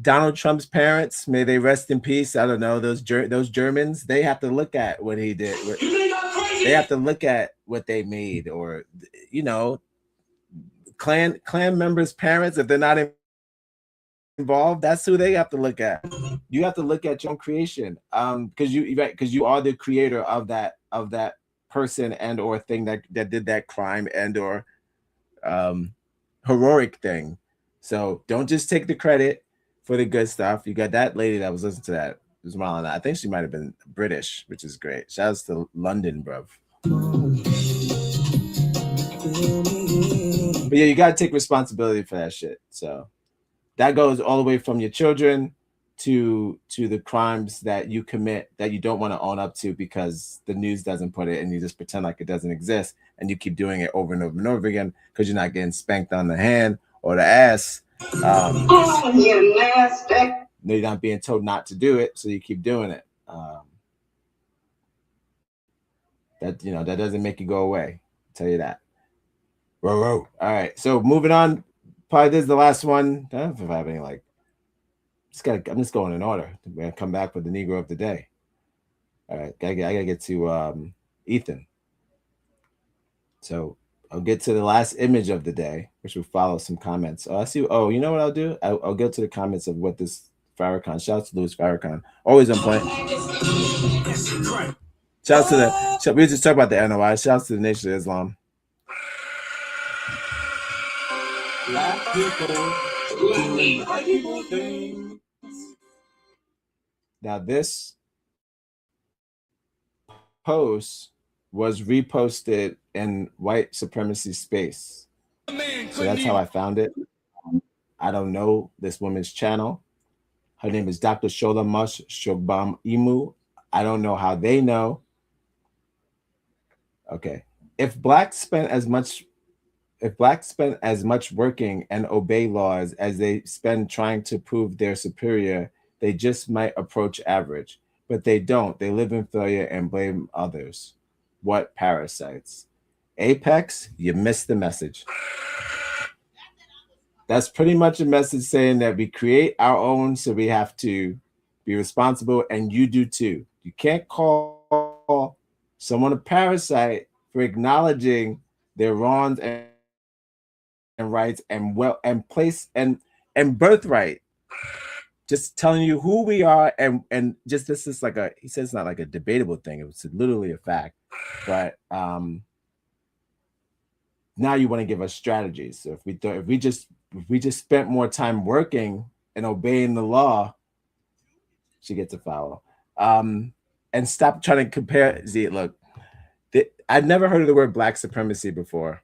Donald Trump's parents, may they rest in peace. I don't know, those Germans, they have to look at what he did. You think I'm crazy? They have to look at what they made, or you know, clan members' parents, if they're not involved, that's who they have to look at. You have to look at your own creation, because you are the creator of that person and or thing that did that crime and or heroic thing. So don't just take the credit for the good stuff. You got that lady that was listening to that. Was smiling. I think she might have been British, which is great. Shouts to London, bruv. But yeah, you gotta take responsibility for that shit. So that goes all the way from your children to the crimes that you commit that you don't want to own up to because the news doesn't put it, and you just pretend like it doesn't exist, and you keep doing it over and over and over again because you're not getting spanked on the hand or the ass. No, you're not being told not to do it, so you keep doing it. That doesn't make you go away. I'll tell you that. All right, so moving on. Probably this is the last one. I don't know if I have any I'm just going in order. We're gonna come back with the Negro of the day. All right, I gotta get to Ethan. So I'll get to the last image of the day, which will follow some comments. I see. Oh, you know what I'll do? I'll get to the comments of what this Farrakhan. Shouts to Louis Farrakhan. Always on point. Shouts to we just talked about the NOI. Shouts to the Nation of Islam. Black people doing black people things. Now this post was reposted in white supremacy space. So that's how I found it. I don't know this woman's channel. Her name is Dr. Shola Mush Shogbam Imu. I don't know how they know. Okay. If blacks spent as much working and obey laws as they spend trying to prove they're superior, they just might approach average. But they don't. They live in failure and blame others. what parasites? Apex, you missed the message. That's pretty much a message saying that we create our own, so we have to be responsible, and you do too. You can't call someone a parasite for acknowledging their wrongs and rights and place and birthright. Just telling you who we are, and just this is like he says it's not like a debatable thing. It was literally a fact, but now you want to give us strategies. So if we just spent more time working and obeying the law, she gets a foul. And stop trying to compare. See, look, I'd never heard of the word black supremacy before,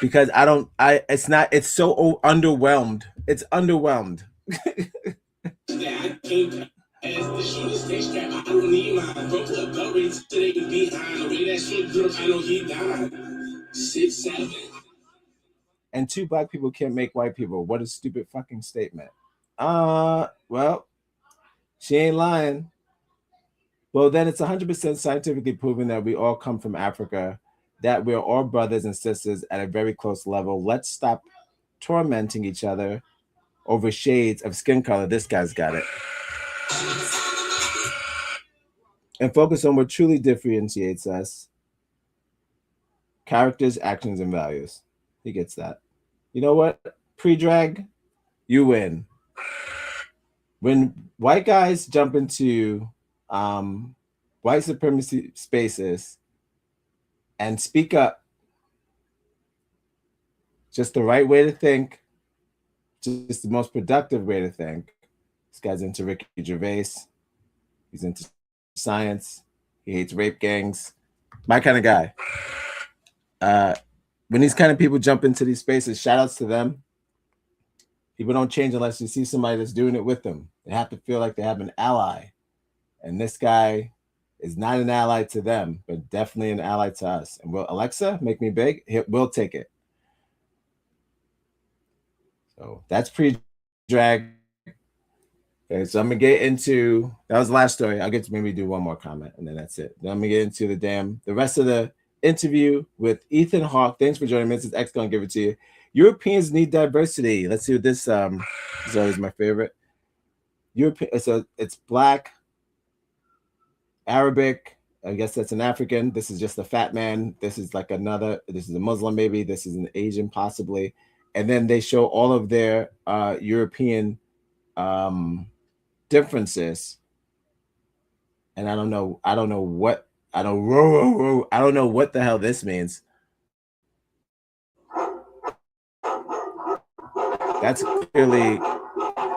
because it's so underwhelmed. It's underwhelmed. And two black people can't make white people. What a stupid fucking statement. Well, she ain't lying. Well, then it's 100% scientifically proven that we all come from Africa, that we're all brothers and sisters at a very close level. Let's stop tormenting each other over shades of skin color. This guy's got it. And focus on what truly differentiates us: characters, actions, and values. He gets that. You know what? Pre-drag, you win. When white guys jump into white supremacy spaces and speak up, just the right way to think, just the most productive way to think. This guy's into Ricky Gervais. He's into science. He hates rape gangs. My kind of guy. When these kind of people jump into these spaces, shout outs to them. People don't change unless you see somebody that's doing it with them. They have to feel like they have an ally. And this guy is not an ally to them, but definitely an ally to us. And will Alexa make me big? We'll take it. So that's pre-drag. Okay, so I'm gonna get into, that was the last story. I'll get to maybe do one more comment and then that's it. Then I'm gonna get into the rest of the interview with Ethan Hawke. Thanks for joining me. This is X Gon Give It to you. Europeans need diversity. Let's see what this is always my favorite. So it's black, Arabic. I guess that's an African. This is just a fat man. This is like this is a Muslim maybe. This is an Asian possibly. And then they show all of their European differences. And I don't know what the hell this means. That's clearly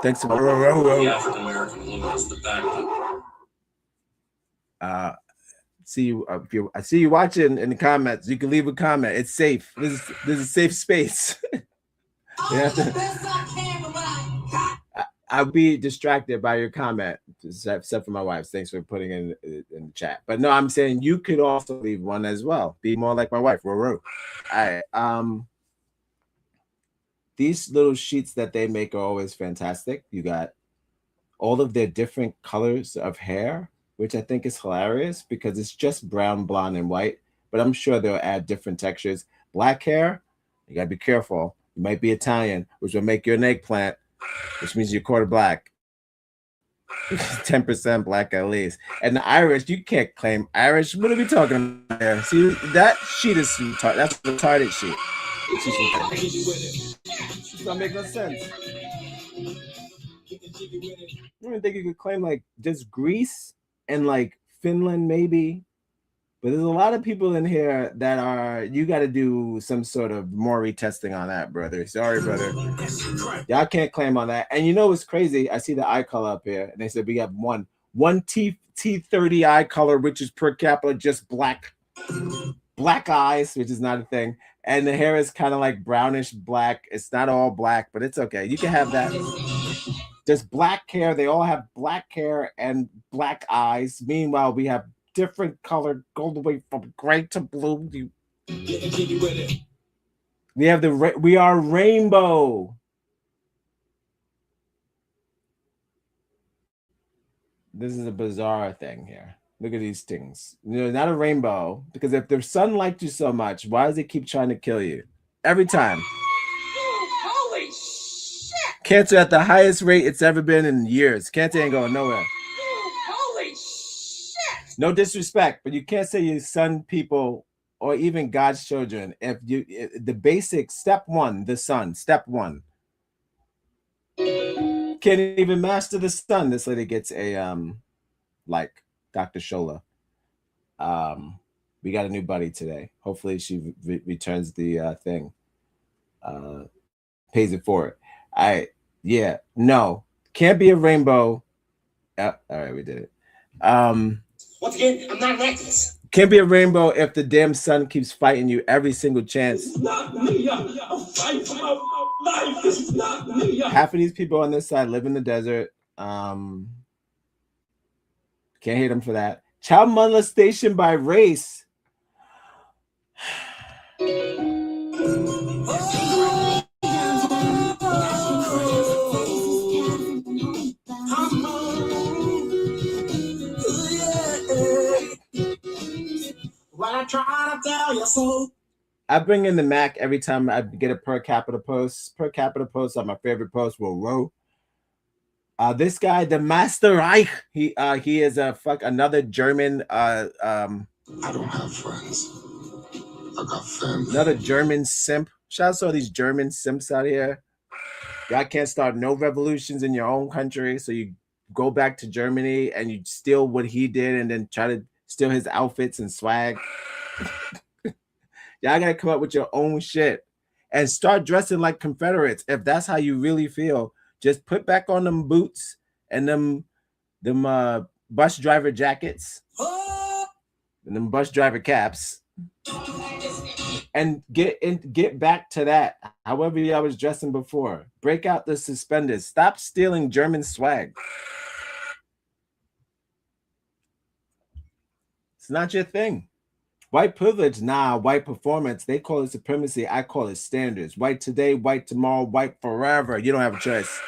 thanks to The African American woman is the backbone. I see you watching in the comments. You can leave a comment. It's safe. This is a safe space. I'll be distracted by your comment, except for my wife. Thanks for putting in the chat. But no, I'm saying you could also leave one as well. Be more like my wife. All right. These little sheets that they make are always fantastic. You got all of their different colors of hair, which I think is hilarious because it's just brown, blonde, and white. But I'm sure they'll add different textures. Black hair, you gotta be careful. You might be Italian, which will make you an eggplant, which means you're quarter black. 10% black at least. And the Irish, you can't claim Irish. What are we talking about there? See, that sheet is retarded. That's a retarded sheet. It's not making no sense. I don't even think you could claim like just Greece and like Finland maybe. But there's a lot of people in here that you got to do some sort of more retesting on that, brother. Sorry, brother. Y'all can't claim on that. And you know what's crazy? I see the eye color up here. And they said we have one T30 eye color, which is per capita, just black eyes, which is not a thing. And the hair is kind of like brownish black. It's not all black, but it's okay. You can have that. There's black hair. They all have black hair and black eyes. Meanwhile, we have different color, go all the way from gray to blue. We are rainbow. This is a bizarre thing here. Look at these things. Not a rainbow. Because if the sun liked you so much, why does it keep trying to kill you? Every time. Holy shit! Cancer at the highest rate it's ever been in years. Cancer ain't going nowhere. Holy shit! No disrespect, but you can't say you sun people or even God's children. The basic step one, the sun, step one. Can't even master the sun. This lady gets a like Dr. Shola. We got a new buddy today. Hopefully she returns the thing. Pays it for it. Yeah, no. Can't be a rainbow. All right, we did it. Once again, I'm not an activist. Can't be a rainbow if the damn sun keeps fighting you every single chance. Half of these people on this side live in the desert. Can't hate them for that. Child molestation by race. I bring in the Mac every time I get a per capita post. Per capita posts are my favorite posts. Row. This guy, the Master Reich, he is another German. I don't have friends. I got family. Another German simp. Shout out to all these German simps out here. Y'all can't start no revolutions in your own country, so you go back to Germany and you steal what he did and then try to steal his outfits and swag. Y'all gotta come up with your own shit and start dressing like Confederates. If that's how you really feel, just put back on them boots and them bus driver jackets and them bus driver caps and get back to that. However y'all was dressing before. Break out the suspenders. Stop stealing German swag. It's not your thing. White privilege, nah. White performance, they call it supremacy. I call it standards. White today, white tomorrow, white forever. You don't have a choice.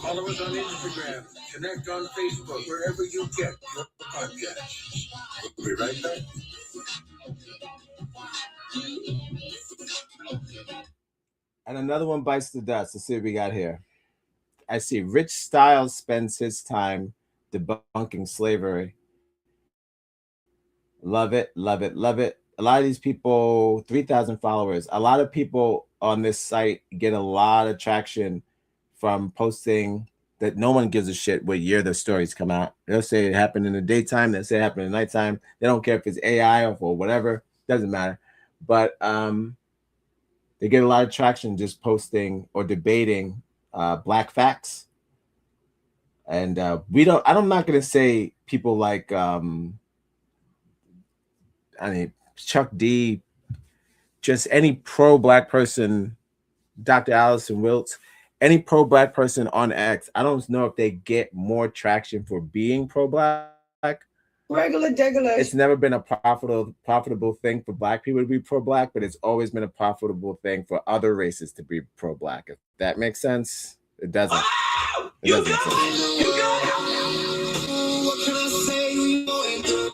Follow us on Instagram. Connect on Facebook. Wherever you get your podcasts. We'll be right back. And another one bites the dust. Let's see what we got here. I see Rich Styles spends his time debunking slavery. Love it, love it, love it. A lot of these people, 3,000 followers. A lot of people on this site get a lot of traction from posting that no one gives a shit what year the stories come out. They'll say it happened in the daytime. They'll say it happened in the nighttime. They don't care if it's AI or whatever. Doesn't matter. But they get a lot of traction just posting or debating black facts. And I'm not going to say people like Chuck D, just any pro-black person, Dr. Allison Wilts, any pro-black person on X. I don't know if they get more traction for being pro-black. Regular. It's never been a profitable thing for black people to be pro-black, but it's always been a profitable thing for other races to be pro-black. If that makes sense, it doesn't. It doesn't make sense.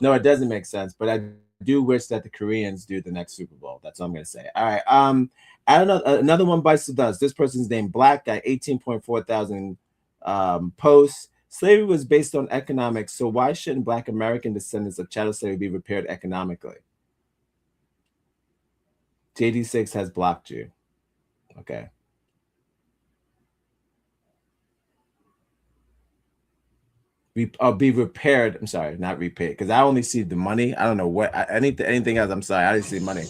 No, it doesn't make sense, but I do wish that the Koreans do the next Super Bowl. That's all I'm going to say. All right. I don't know. Another one bites the dust. This person's named Black Guy, 18.4 thousand posts. Slavery was based on economics, so why shouldn't Black American descendants of chattel slavery be repaired economically? JD6 has blocked you. Okay. Be repaired. I'm sorry, not repaid, because I only see the money. I don't know what anything else. I'm sorry, I didn't see money.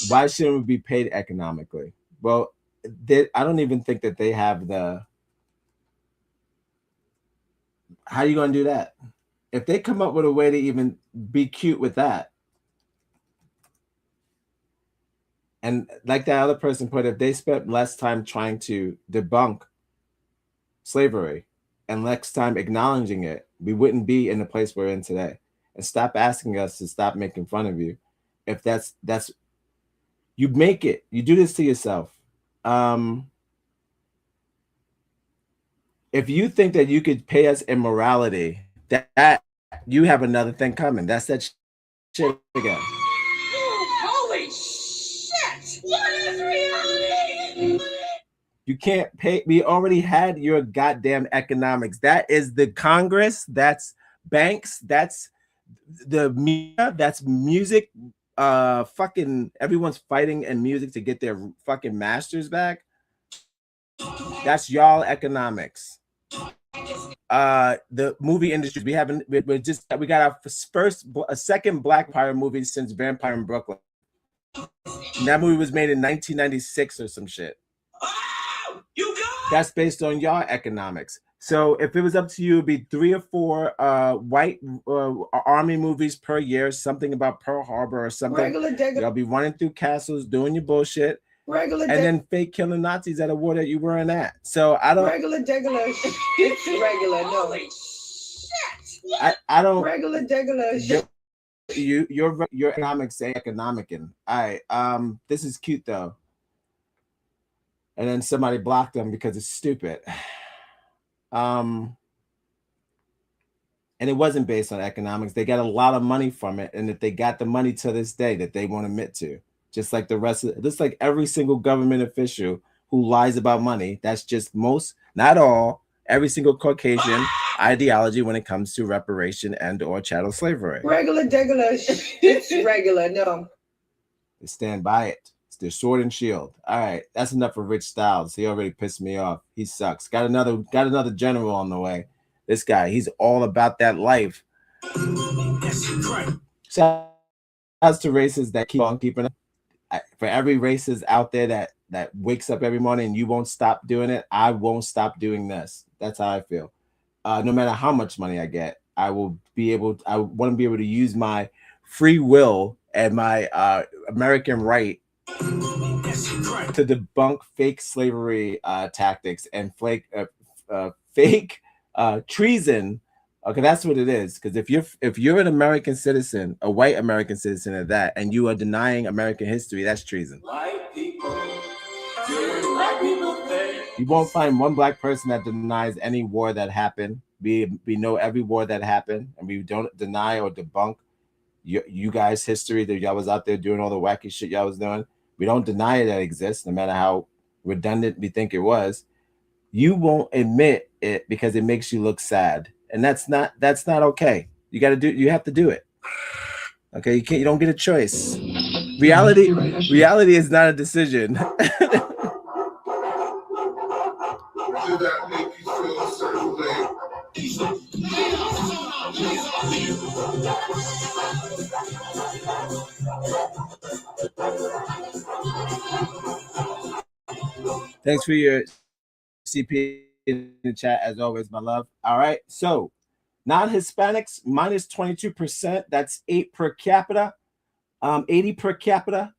Why shouldn't we be paid economically? Well, I don't even think that they have the. How are you going to do that? If they come up with a way to even be cute with that, and like that other person put, if they spent less time trying to debunk slavery and less time acknowledging it, we wouldn't be in the place we're in today. And stop asking us to stop making fun of you if that's you make it. You do this to yourself. If you think that you could pay us immorality, that you have another thing coming. That's that shit again. Holy shit! What is reality? You can't pay. We already had your goddamn economics. That is the Congress. That's banks. That's the media. That's music. Fucking everyone's fighting in music to get their fucking masters back. That's y'all economics. The movie industry. We got our second Black Vampire movie since Vampire in Brooklyn. And that movie was made in 1996 or some shit. That's based on y'all economics. So if it was up to you, it'd be 3 or 4 white army movies per year, something about Pearl Harbor or something. Y'all be running through castles, doing your bullshit. And then fake killing Nazis at a war that you weren't at. So I don't regular. It's regular. No. Shit. I don't regular. Your economics ain't economicing. All right. This is cute though. And then somebody blocked them because it's stupid. And it wasn't based on economics. They got a lot of money from it, and that they got the money to this day that they won't admit to. Just like the rest of just like every single government official who lies about money. That's just most, not all, every single Caucasian ideology when it comes to reparation and or chattel slavery. Regular. It's regular. No. They stand by it. It's their sword and shield. All right, that's enough for Rich Styles. He already pissed me off. He sucks. Got another general on the way. This guy, he's all about that life. Shout out to racists that keep on keeping. For every racist out there that wakes up every morning and you won't stop doing it, I won't stop doing this. That's how I feel. No matter how much money I get, I want to be able to use my free will and my American right to debunk fake slavery tactics and fake treason. Okay, that's what it is. Because if you're an American citizen, a white American citizen at that, and you are denying American history, that's treason. White people. You won't find one black person that denies any war that happened. We know every war that happened, and we don't deny or debunk you guys' history that y'all was out there doing all the wacky shit y'all was doing. We don't deny that exists, no matter how redundant we think it was. You won't admit it because it makes you look sad. And that's not okay. You have to do it. Okay, you don't get a choice. Reality is not a decision. Did that make you feel a certain way? Thanks for your CP in the chat as always, my love. All right, so non-Hispanics minus 22%. That's 8 per capita. 80 per capita.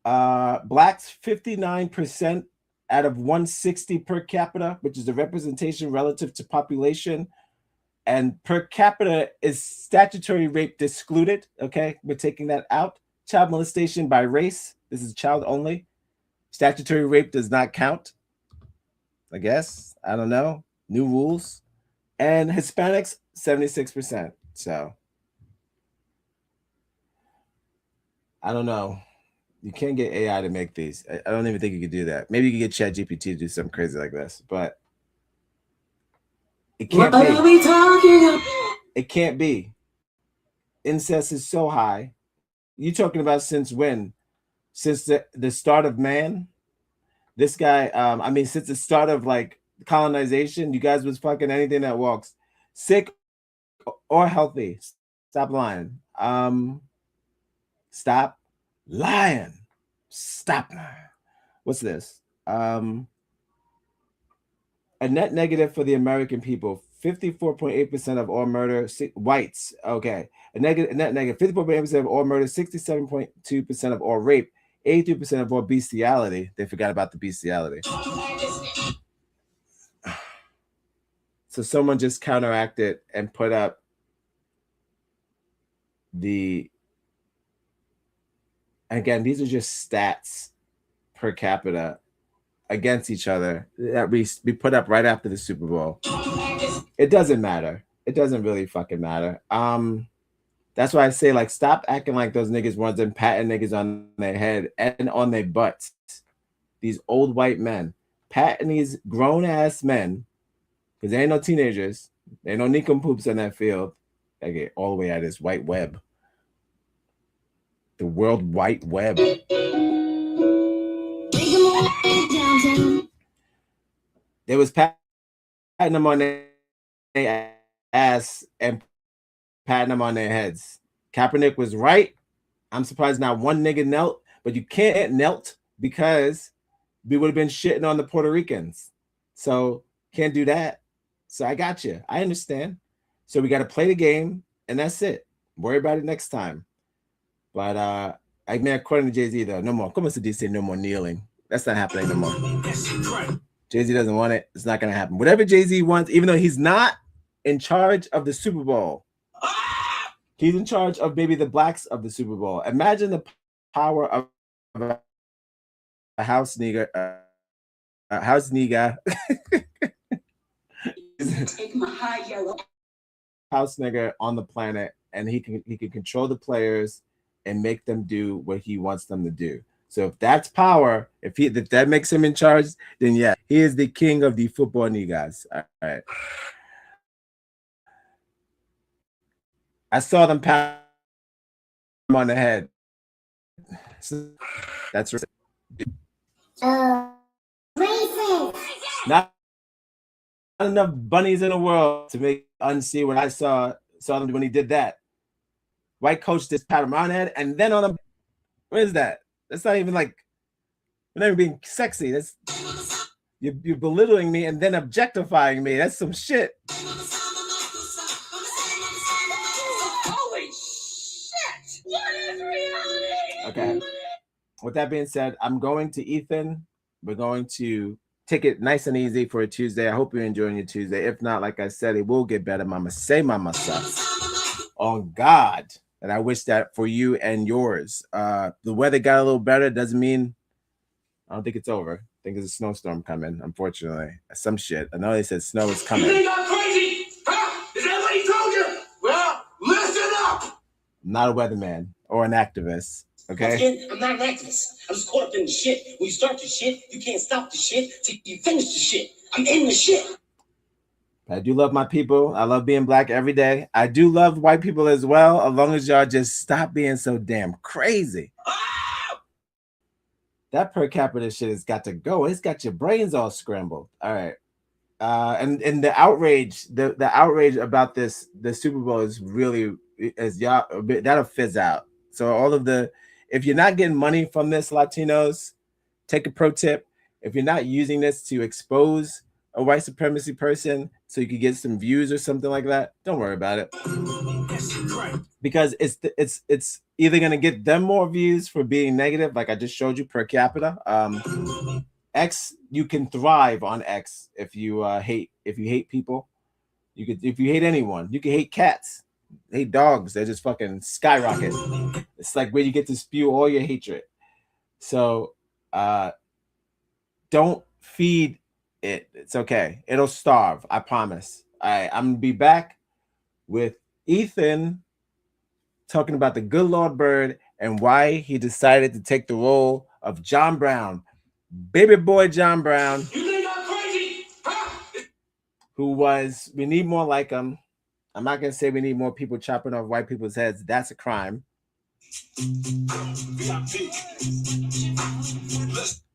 Blacks 59% out of 160 per capita, which is the representation relative to population. And per capita is statutory rape excluded. Okay, we're taking that out. Child molestation by race. This is child only. Statutory rape does not count. I guess. I don't know. New rules. And Hispanics, 76%. So I don't know. You can't get AI to make these. I don't even think you could do that. Maybe you could get ChatGPT to do something crazy like this, but it can't be. What are we talking about? It can't be. Incest is so high. You talking about since when? Since the start of man? This guy, since the start of like colonization, you guys was fucking anything that walks, sick or healthy. Stop lying. Stop lying. Stop. What's this? A net negative for the American people. 54.8% of all murder, whites. Okay. A net negative. 54.8% of all murder, 67.2% of all rape, 83% of all bestiality. They forgot about the bestiality. So someone just counteracted and put up the Again, these are just stats per capita against each other that we put up right after the Super Bowl. It doesn't matter. It doesn't really fucking matter. That's why I say, like, stop acting like those niggas ones and patting niggas on their head and on their butts. These old white men patting these grown ass men, because they ain't no teenagers. There ain't no nincompoops in that field. I get all the way at this white web. The World Wide Web. They was patting them on their ass and patting them on their heads. Kaepernick was right. I'm surprised not one nigga knelt, but you can't knelt because we would have been shitting on the Puerto Ricans. So can't do that. So I got you. I understand. So we got to play the game, and that's it. Worry about it next time. But I mean, according to Jay-Z, though, no more. Como se dice, no more kneeling. That's not happening no more. Jay-Z doesn't want it. It's not going to happen. Whatever Jay-Z wants, even though he's not in charge of the Super Bowl, he's in charge of maybe the blacks of the Super Bowl. Imagine the power of a house nigga. House nigga. House nigga on the planet, and he can control the players and make them do what he wants them to do. So if that's power, if that makes him in charge, then yeah, he is the king of the football niggas. All right. I saw them pat him on the head. So that's not enough bunnies in the world to make unsee what I saw them when he did that. White coach just pat him on the head, and then on the what is that? That's not even like we're not even being sexy. That's you're belittling me and then objectifying me. That's some shit. Holy shit! What is reality? Okay. With that being said, I'm going to Ethan. We're going to take it nice and easy for a Tuesday. I hope you're enjoying your Tuesday. If not, like I said, it will get better. Mama say mama sucks. On God. And I wish that for you and yours. The weather got a little better. Doesn't mean I don't think it's over. I think there's a snowstorm coming, unfortunately. Some shit. I know they said snow is coming. You think I'm crazy? Huh? Is that what he told you? Well, listen up. I'm not a weatherman or an activist. Okay. Again, I'm not an activist. I'm just caught up in the shit. When you start the shit, you can't stop the shit till you finish the shit. I'm in the shit. I do love my people. I love being black every day. I do love white people as well, as long as y'all just stop being so damn crazy. That per capita shit has got to go. It's got your brains all scrambled. All right. And the outrage, the outrage about the Super Bowl is really, as y'all, that'll fizz out. So all of if you're not getting money from this, Latinos, take a pro tip. If you're not using this to expose a white supremacy person so you could get some views or something like that, don't worry about it. Because it's either going to get them more views for being negative, like I just showed you per capita. X, you can thrive on X if you hate people. If you hate anyone, you can hate cats, hate dogs. They just fucking skyrocket. It's like where you get to spew all your hatred. So don't feed it. It's okay. It'll starve. I promise. All right, I'm gonna be back with Ethan talking about the good Lord Bird and why he decided to take the role of John Brown, baby boy John Brown. You think I'm crazy? Who was, we need more like him. I'm not gonna say we need more people chopping off white people's heads. That's a crime.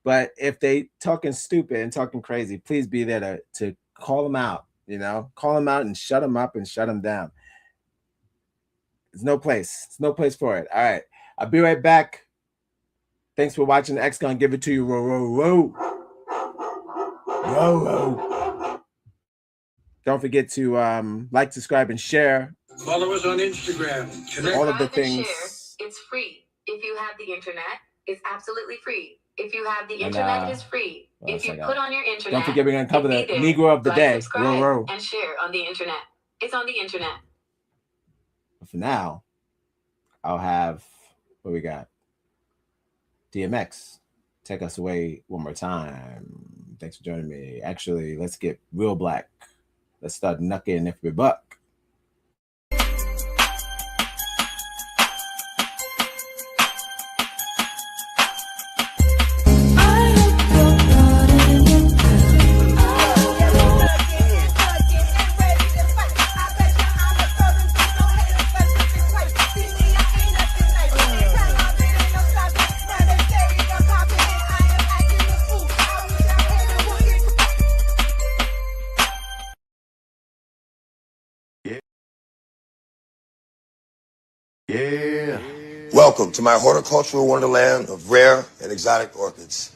But if they talking stupid and talking crazy, please be there to call them out, call them out and shut them up and shut them down. There's no place. There's no place for it. All right. I'll be right back. Thanks for watching. X gonna give it to you. Row. Don't forget to like, subscribe, and share. Follow us on Instagram. Connect. All of the things. It's free. If you have the internet, it's absolutely free. If you have the internet, it is free. If you put on your internet, don't forget we're gonna cover the Negro of the day. Subscribe and share on the internet. It's on the internet. For now, I'll have what we got. DMX, take us away one more time. Thanks for joining me. Actually, let's get real black. Let's start knucking every buck. Yeah. Welcome to my horticultural wonderland of rare and exotic orchids.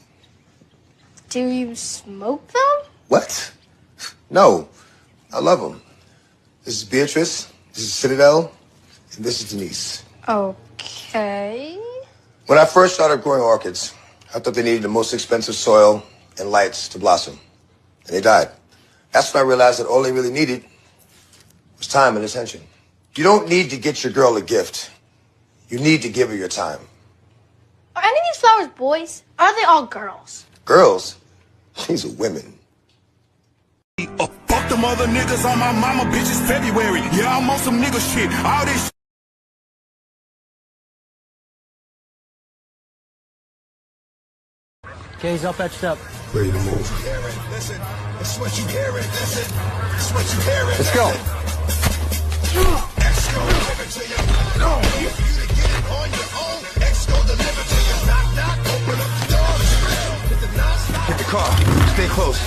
Do you smoke them? What? No, I love them. This is Beatrice, this is Citadel, and this is Denise. Okay. When I first started growing orchids, I thought they needed the most expensive soil and lights to blossom, and they died. That's when I realized that all they really needed was time and attention. You don't need to get your girl a gift. You need to give her your time. Are any of these flowers boys? Or are they all girls? Girls? These are women. Fuck them other niggas on my mama, bitch, it's February. Yeah, I'm on some nigga shit. All this shit. K's up, etched up. Ready to move. Let's go. Hit the car. Stay close.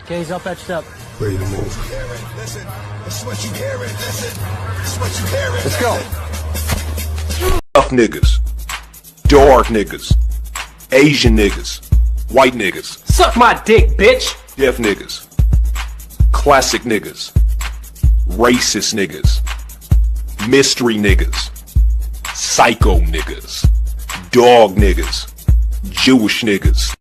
K's up, etched up. Ready to move. Let's go. Tough niggas, dark niggas, Asian niggas, white niggas. Suck my dick, bitch. Deaf niggas, classic niggas, racist niggas, mystery niggas, psycho niggas, dog niggas, Jewish niggas.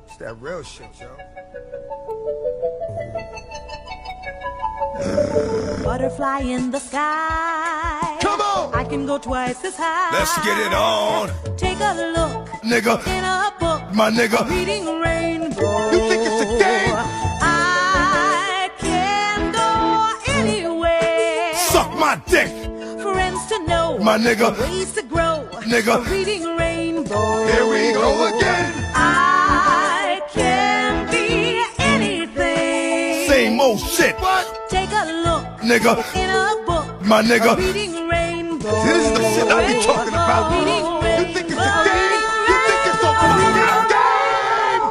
It's that real shit, yo. Butterfly in the sky. Come on! I can go twice as high. Let's get it on. Take a look, Nigga. in a book. My nigga. Reading rainbow. You think it's a game? I can go anywhere. Suck my dick. Friends to know. My nigga. Ways to grow. Nigga. Reading rainbow. Here we go again. I can be anything. Same old shit. What? Take a look, Nigga. in a book. My nigga. Reading rainbow. This is the shit I be talking about. Reading You think it's a game? You think it's a fucking game?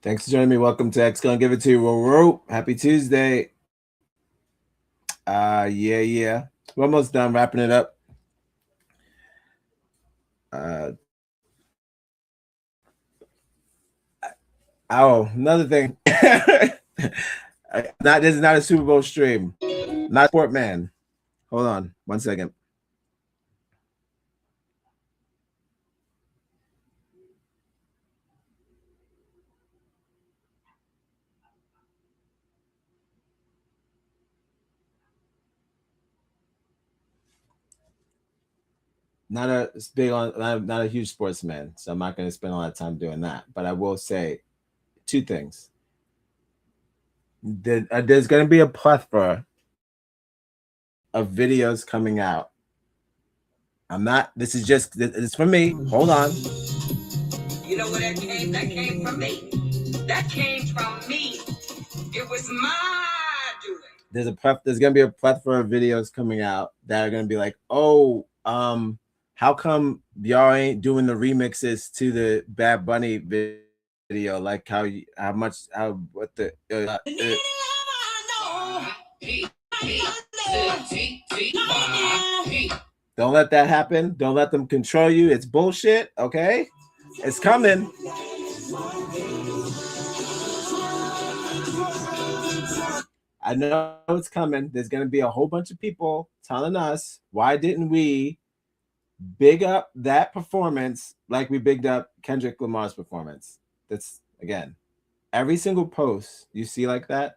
Thanks for joining me. Welcome to X Gon Give It to you. Happy Tuesday. Yeah. We're almost done wrapping it up. Another thing. This is not a Super Bowl stream. Not Sport Man. Hold on 1 second. Not a huge sportsman, so I'm not going to spend a lot of time doing that. But I will say two things. There's going to be a plethora of videos coming out. This is for me. Hold on. You know where that came? That came from me. That came from me. It was my doing. There's going to be a plethora of videos coming out that are going to be like, how come y'all ain't doing the remixes to the Bad Bunny video? Like Don't let that happen. Don't let them control you. It's bullshit, okay? It's coming. I know it's coming. There's going to be a whole bunch of people telling us, why didn't we big up that performance like we bigged up Kendrick Lamar's performance? That's, again, every single post you see like that,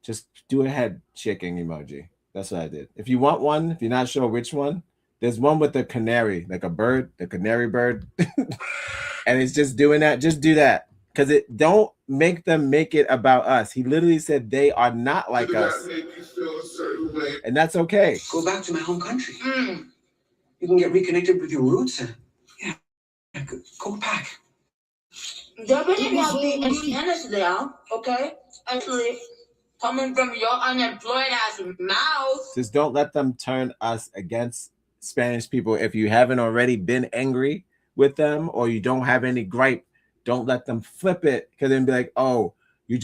just do a head shaking emoji. That's what I did. If you want one, if you're not sure which one, there's one with the canary, like a bird, the canary bird. And it's just doing that. Just do that. Because don't make them make it about us. He literally said they are not like us. And that's okay. Go back to my home country. You can get reconnected with your roots. Yeah, go back. There really not be any Spanish there, okay? Actually, coming from your unemployed ass mouth. Just don't let them turn us against Spanish people. If you haven't already been angry with them or you don't have any gripe, don't let them flip it, because then be like, oh, you're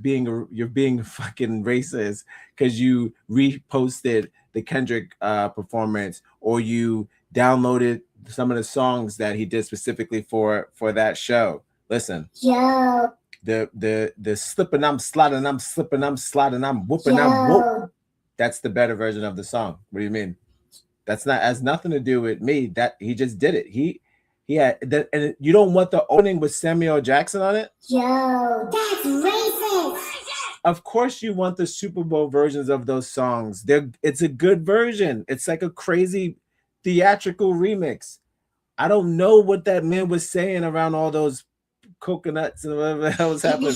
being fucking racist because you reposted the Kendrick performance, or you downloaded some of the songs that he did specifically for that show. Listen, the slipping, I'm sliding, I'm slipping, I'm sliding, I'm whooping, I'm whoop. That's the better version of the song. What do you mean? Has nothing to do with me. That he just did it. He had that, and you don't want the opening with Samuel Jackson on it. That's racist. Of course, you want the Super Bowl versions of those songs. It's a good version. It's like a crazy theatrical remix. I don't know what that man was saying around all those coconuts and whatever the hell was happening.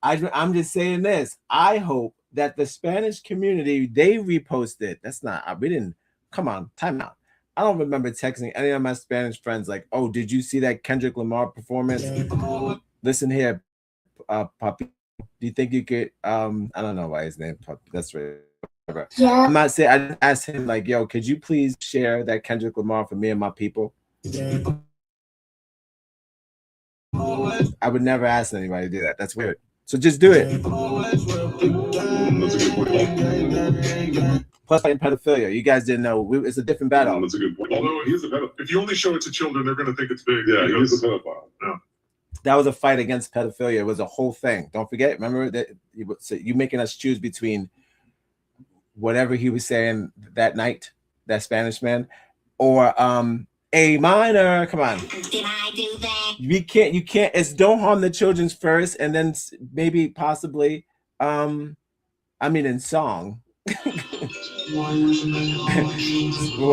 I'm just saying this. I hope that the Spanish community, they reposted. That's not, we didn't, come on, time out. I don't remember texting any of my Spanish friends like, oh, did you see that Kendrick Lamar performance? Listen here, Papi, do you think you could, I don't know why his name, Papi, that's right. I'm not saying, I asked him like, yo, could you please share that Kendrick Lamar for me and my people? I would never ask anybody to do that. That's weird. So just do it. Plus, like pedophilia. You guys didn't know. It's a different battle. That's a good point. Although he is a pedophile. If you only show it to children, they're going to think it's big. Yeah, he's a pedophile. Yeah. That was a fight against pedophilia. It was a whole thing. Don't forget. Remember that you making us choose between whatever he was saying that night, that Spanish man, or A minor. Come on. Did I do that? You can't. It's don't harm the children's first, and then maybe possibly, in song. What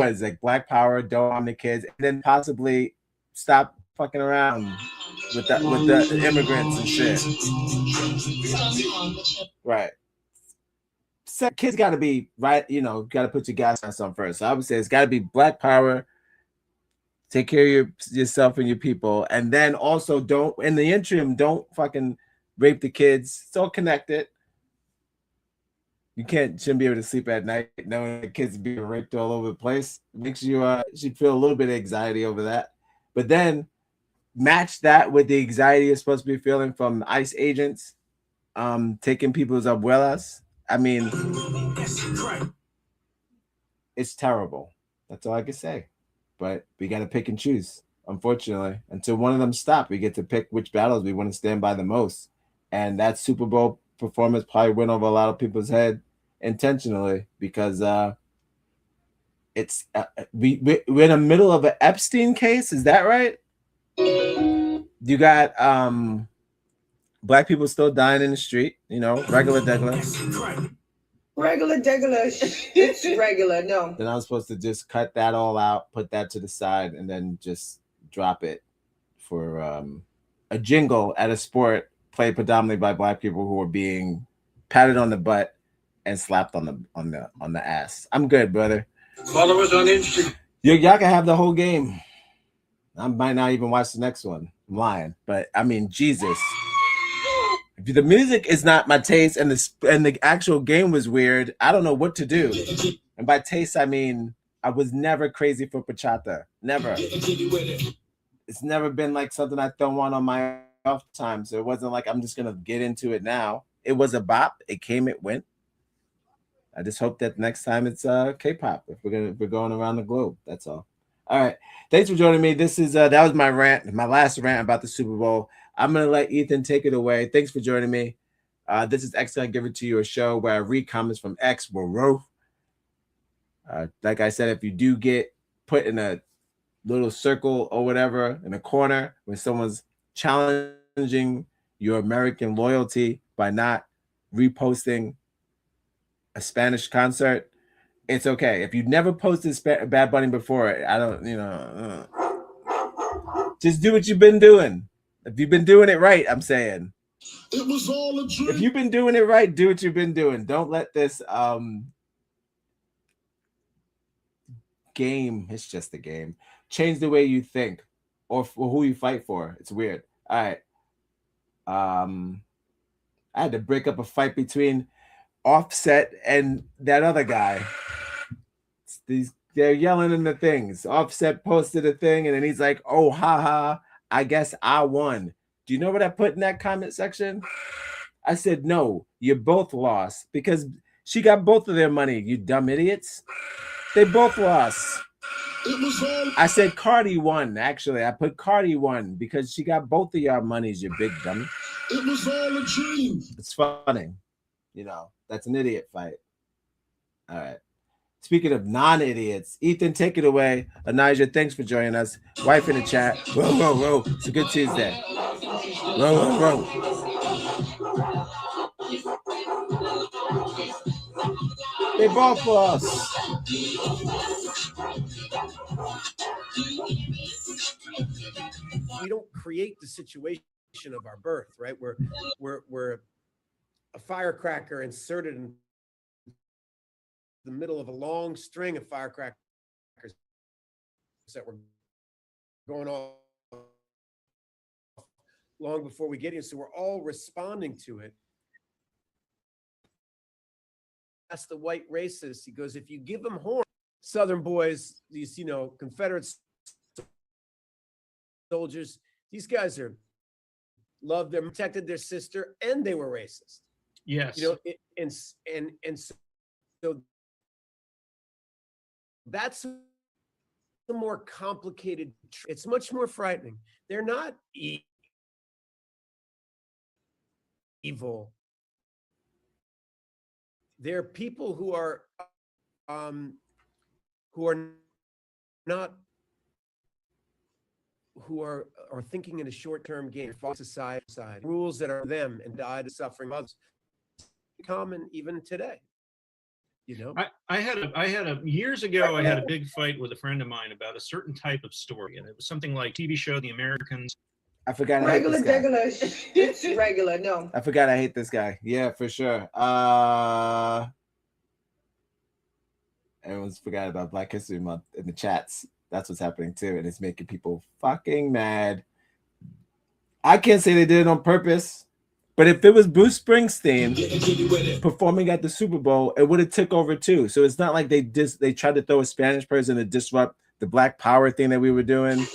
is it, like Black Power, don't harm the kids, and then possibly stop fucking around with the immigrants and shit. Right. So kids got to be right. Got to put your gas on something first. So I would say it's got to be Black Power. Take care of yourself and your people, and then also don't, in the interim, don't fucking rape the kids. It's all connected. You shouldn't be able to sleep at night knowing the kids being raped all over the place. It makes you should feel a little bit of anxiety over that. But then match that with the anxiety you're supposed to be feeling from ICE agents taking people's abuelas. I mean, it's terrible. That's all I can say. But we got to pick and choose, unfortunately. Until one of them stop, we get to pick which battles we want to stand by the most. And that Super Bowl performance probably went over a lot of people's head intentionally because it's we're in the middle of an Epstein case. Is that right? You got black people still dying in the street, you know, regular. Regular. It's regular. No. Then I'm supposed to just cut that all out, put that to the side, and then just drop it for a jingle at a sport played predominantly by black people who are being patted on the butt and slapped on the ass. I'm good, brother. Follow us on Instagram. Y'all can have the whole game. I might not even watch the next one. I'm lying, but I mean, Jesus. If the music is not my taste and the actual game was weird, I don't know what to do. And by taste, I mean I was never crazy for bachata. Never. It's never been like something I throw on my off time. So it wasn't like I'm just gonna get into it now. It was a bop. It came, it went. I just hope that next time it's K-pop. If we're going around the globe, that's all. All right. Thanks for joining me. This is that was my rant, my last rant about the Super Bowl. I'm gonna let Ethan take it away. Thanks for joining me. This is X Gonna Give It To You, a show where I read comments from X Bro. Like I said, if you do get put in a little circle or whatever in a corner when someone's challenging your American loyalty by not reposting a Spanish concert, it's okay. If you've never posted Bad Bunny before, I don't, just do what you've been doing. If you've been doing it right, I'm saying. It was all a dream. If you've been doing it right, do what you've been doing. Don't let this game, it's just a game, change the way you think or for who you fight for. It's weird. All right. I had to break up a fight between Offset and that other guy. They're yelling in the things. Offset posted a thing and then he's like, oh, haha, I guess I won. Do you know what I put in that comment section? I said, no, you both lost because she got both of their money, you dumb idiots. They both lost. I said Cardi won. Actually, I put Cardi won because she got both of y'all monies, you big dummy. It was all a dream. It's funny. That's an idiot fight. All right. Speaking of non-idiots, Ethan, take it away. Anijah, thanks for joining us. Wife in the chat. Whoa. It's a good Tuesday. Whoa. They both lost. We don't create the situation of our birth, right? We're a firecracker inserted in the middle of a long string of firecrackers that were going off long before we get here. So we're all responding to it. That's the white racist. He goes, if you give them horns, Southern boys, these, Confederate soldiers, these guys loved them, protected their sister, and they were racist. Yes. And so that's the more complicated. It's much more frightening. They're not evil. They're people who are thinking in a short-term game, society, rules that are them and die to suffering others. Common even today. I had years ago, I had a big fight with a friend of mine about a certain type of story, and it was something like TV show The Americans. I forgot I hate this guy. It's regular. No. I forgot I hate this guy. Yeah, for sure. Everyone's forgot about Black History Month in the chats. That's what's happening too, and it's making people fucking mad. I can't say they did it on purpose, but if it was Bruce Springsteen performing at the Super Bowl, it would have took over too. So it's not like they tried to throw a Spanish person to disrupt the Black Power thing that we were doing.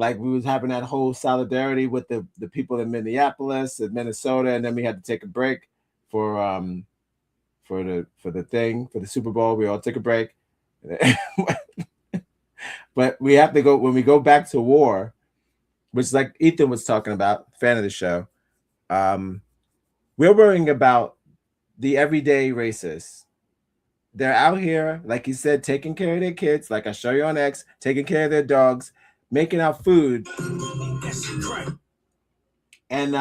like we was having that whole solidarity with the people in Minneapolis and Minnesota, and then we had to take a break for the Super Bowl. We all took a break. But we have to go when we go back to war, which like Ethan was talking about, fan of the show. We're worrying about the everyday racists. They're out here, like you said, taking care of their kids, like I show you on X, taking care of their dogs, making out food, and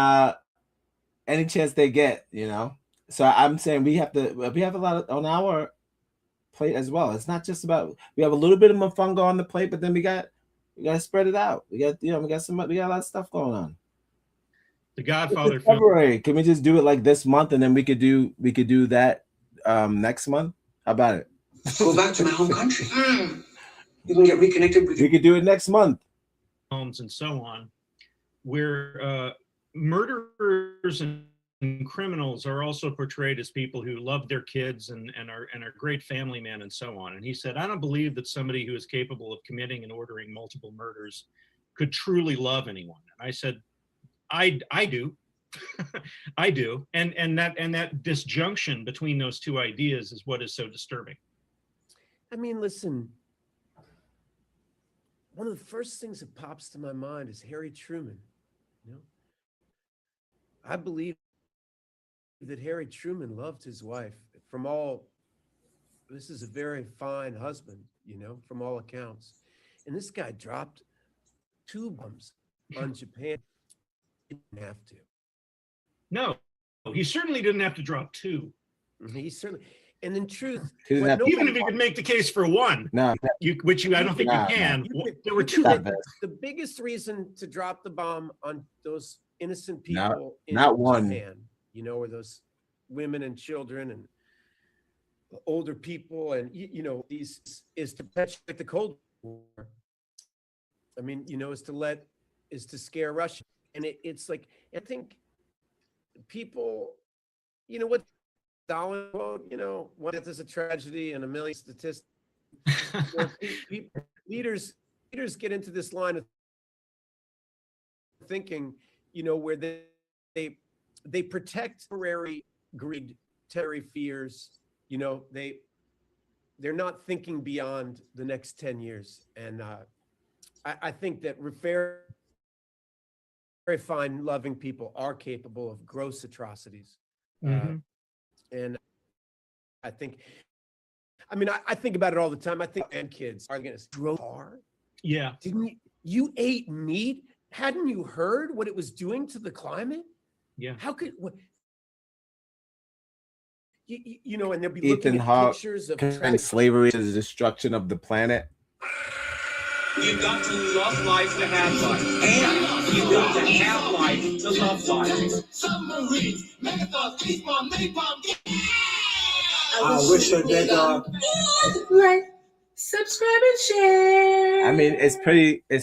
any chance they get, you know. So I'm saying we have a lot of, on our plate as well. It's not just about, we have a little bit of mofongo on the plate, but then we got to spread it out. We got a lot of stuff going on. The Godfather film. February. Can we just do it like this month, and then we could do that next month? How about it? Go back to my home country. You can get reconnected with. We could do it next month. Homes and so on, where murderers and criminals are also portrayed as people who love their kids and are great family men and so on. And he said, I don't believe that somebody who is capable of committing and ordering multiple murders could truly love anyone. And I said, I do. I do. And that disjunction between those two ideas is what is so disturbing. I mean, listen, one of the first things that pops to my mind is Harry Truman. You know, I believe that Harry Truman loved his wife. This is a very fine husband, you know, from all accounts. And this guy dropped 2 bombs on Japan. He didn't have to. No, he certainly didn't have to drop 2. He certainly, and in truth, even if you could make the case for 1, I don't think you can. There were 2. The biggest reason to drop the bomb on those innocent people in not one. Japan, you know, or those women and children and older people, and you know, these is to perpetuate the Cold War. I mean, you know, is to scare Russia, and it's like, I think people, you know what Stalin quote, you know, one death is a tragedy and a million statistics. You know, leaders get into this line of thinking, you know, where they protect temporary greed, temporary fears. You know, they're not thinking beyond the next 10 years. And I think that very fine, loving people are capable of gross atrocities. And I think, I mean, I think about it all the time. I think and kids are going to grow hard. Yeah. Didn't you ate meat? Hadn't you heard what it was doing to the climate? Yeah. How could you know? And they'll be Ethan looking at pictures of slavery to the destruction of the planet. You've got to love life to have life. And you've got to have life to love life. Submarines, megathons, peace bomb, napalm. I wish I did like, subscribe, and share. I mean, it's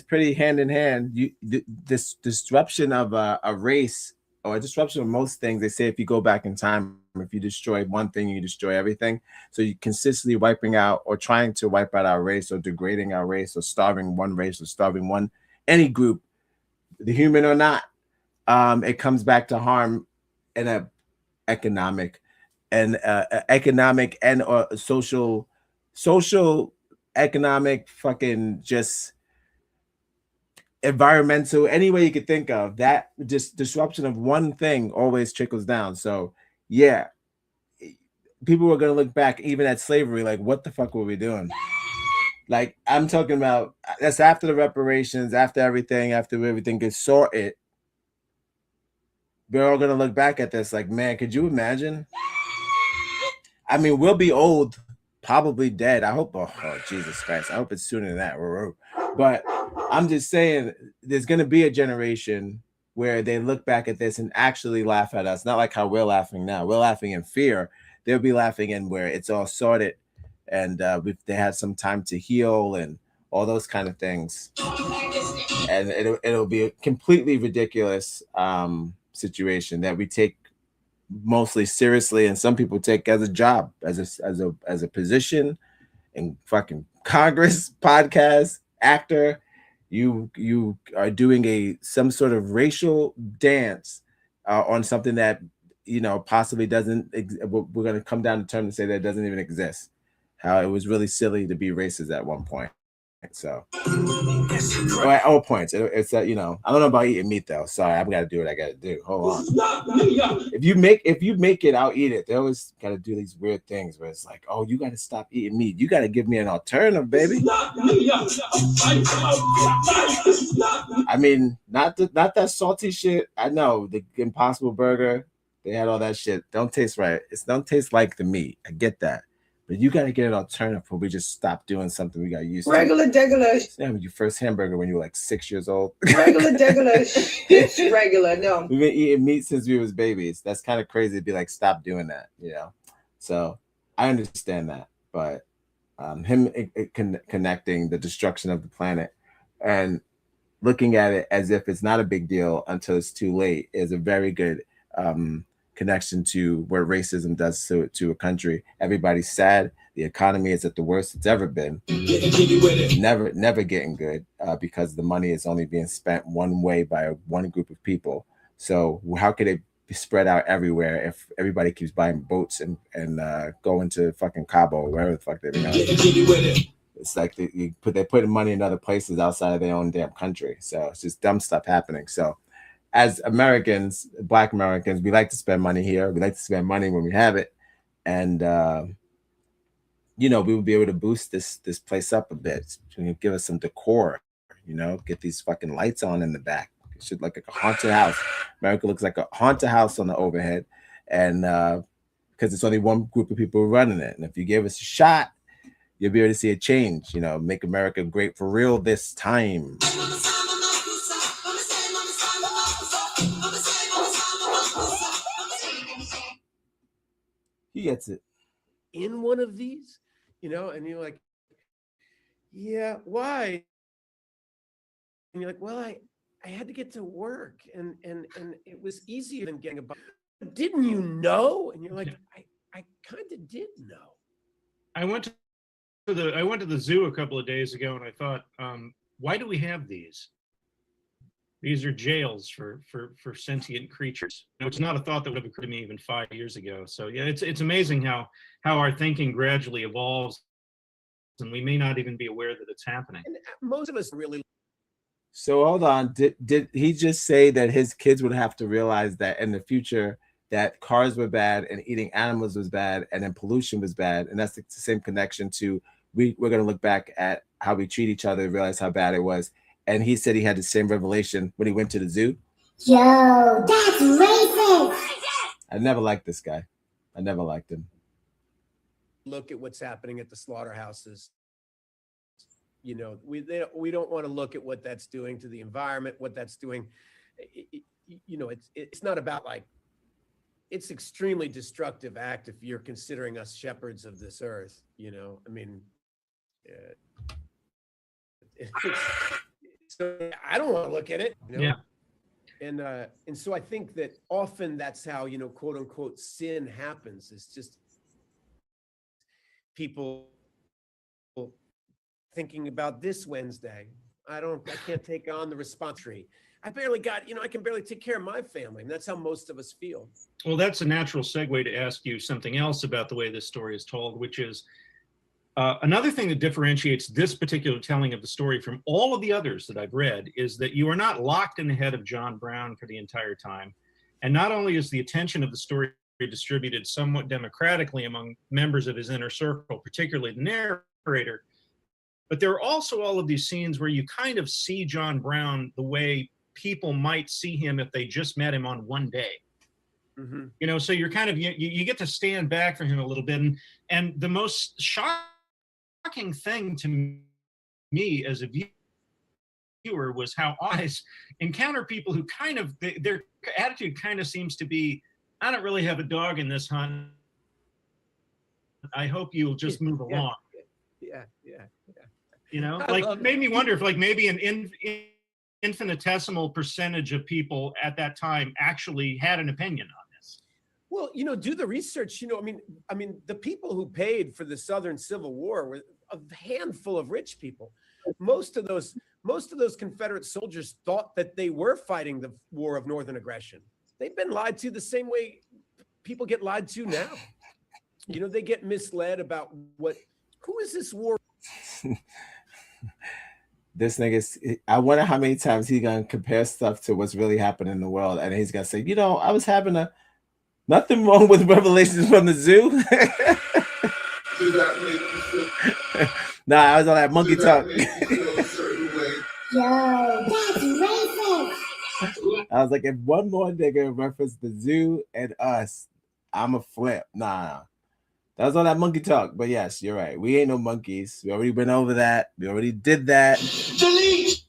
pretty hand in hand. This disruption of a race, or a disruption of most things. They say if you go back in time, if you destroy one thing, you destroy everything. So you consistently wiping out or trying to wipe out our race, or degrading our race, or starving one race, or starving any group, the human or not. It comes back to harm in a economic and social, economic, fucking just environmental, any way you could think of. That just disruption of one thing always trickles down. So yeah, people were gonna look back even at slavery like, what the fuck were we doing? Like, I'm talking about, that's after the reparations, after everything gets sorted. We're all gonna look back at this like, man, could you imagine? I mean, we'll be old, probably dead. I hope, oh Jesus Christ, I hope it's sooner than that. But I'm just saying, there's gonna be a generation where they look back at this and actually laugh at us. Not like how we're laughing now. We're laughing in fear. They'll be laughing in where it's all sorted, and they had some time to heal and all those kind of things. And it'll be a completely ridiculous situation that we take mostly seriously, and some people take as a job, as a position in fucking Congress, podcast, actor, You are doing some sort of racial dance on something that possibly doesn't. We're going to come down to terms and say that it doesn't even exist. How it was really silly to be racist at one point. So, at all points, it's that I don't know about eating meat though. Sorry, I've got to do what I got to do. Hold on. If you make it, I'll eat it. They always got to do these weird things where it's like, oh, you got to stop eating meat. You got to give me an alternative, baby. I mean, not that salty shit. I know the Impossible Burger. They had all that shit. Don't taste right. It don't taste like the meat. I get that. But you got to get an alternative before we just stop doing something we got used to. Regular. Damn, your first hamburger when you were like 6 years old. Regular. It's regular. No. We've been eating meat since we was babies. That's kind of crazy to be like, stop doing that, So I understand that. But him connecting the destruction of the planet and looking at it as if it's not a big deal until it's too late is a very good connection to what racism does to a country. Everybody's sad. The economy is at the worst it's ever been. Never getting good because the money is only being spent one way by one group of people. So how could it be spread out everywhere if everybody keeps buying boats and going to fucking Cabo or wherever the fuck they're going? It's like they're putting money in other places outside of their own damn country. So it's just dumb stuff happening. So as Americans, Black Americans, we like to spend money here. We like to spend money when we have it. And, we will be able to boost this place up a bit. Give us some decor, get these fucking lights on in the back. It should look like a haunted house. America looks like a haunted house on the overhead. And because it's only one group of people running it. And if you give us a shot, you'll be able to see a change, make America great for real this time. He gets it. In one of these, and you're like, yeah, why? And you're like, well, I had to get to work and it was easier than getting a bus. Didn't you know? And you're like, I kind of did know. I went to the zoo a couple of days ago and I thought, why do we have these? These are jails for sentient creatures. It's not a thought that would have occurred to me even 5 years ago. So yeah, it's amazing how our thinking gradually evolves, and we may not even be aware that it's happening. And most of us really. So hold on, did he just say that his kids would have to realize that in the future that cars were bad and eating animals was bad and then pollution was bad, and that's the same connection to we're going to look back at how we treat each other and realize how bad it was. And he said he had the same revelation when he went to the zoo. Yo, that's racist. I never liked this guy. I never liked him. Look at what's happening at the slaughterhouses. We don't want to look at what that's doing to the environment, what that's doing. It's not about it's extremely destructive act if you're considering us shepherds of this earth. So I don't want to look at it. Yeah. And so I think that often that's how, quote unquote, sin happens. It's just people thinking about this Wednesday. I can't take on the response tree. I barely got, I can barely take care of my family. And that's how most of us feel. Well, that's a natural segue to ask you something else about the way this story is told, which is another thing that differentiates this particular telling of the story from all of the others that I've read is that you are not locked in the head of John Brown for the entire time. And not only is the attention of the story distributed somewhat democratically among members of his inner circle, particularly the narrator, but there are also all of these scenes where you kind of see John Brown the way people might see him if they just met him on one day. Mm-hmm. So you're kind of, you get to stand back from him a little bit. And the most shocking thing to me as a viewer was how I encounter people who kind of, their attitude kind of seems to be, I don't really have a dog in this hunt. I hope you'll just move along. Yeah. It made me wonder if maybe an infinitesimal percentage of people at that time actually had an opinion on this. Well, do the research. I mean, the people who paid for the Southern Civil War were a handful of rich people. Most of those most of those Confederate soldiers thought that they were fighting the war of northern aggression. They've been lied to the same way people get lied to now. You know, they get misled about who is this war? This nigga's, I wonder how many times he's gonna compare stuff to what's really happening in the world, and he's gonna say, you know, I was having nothing wrong with Revelations from the Zoo. Nah, I was on that monkey talk. Yo, that's racist. I was like, if one more nigga referenced the Zoo and us, I'm a flip. Nah. That was all that monkey talk. But yes, you're right. We ain't no monkeys. We already went over that. We already did that. Delete.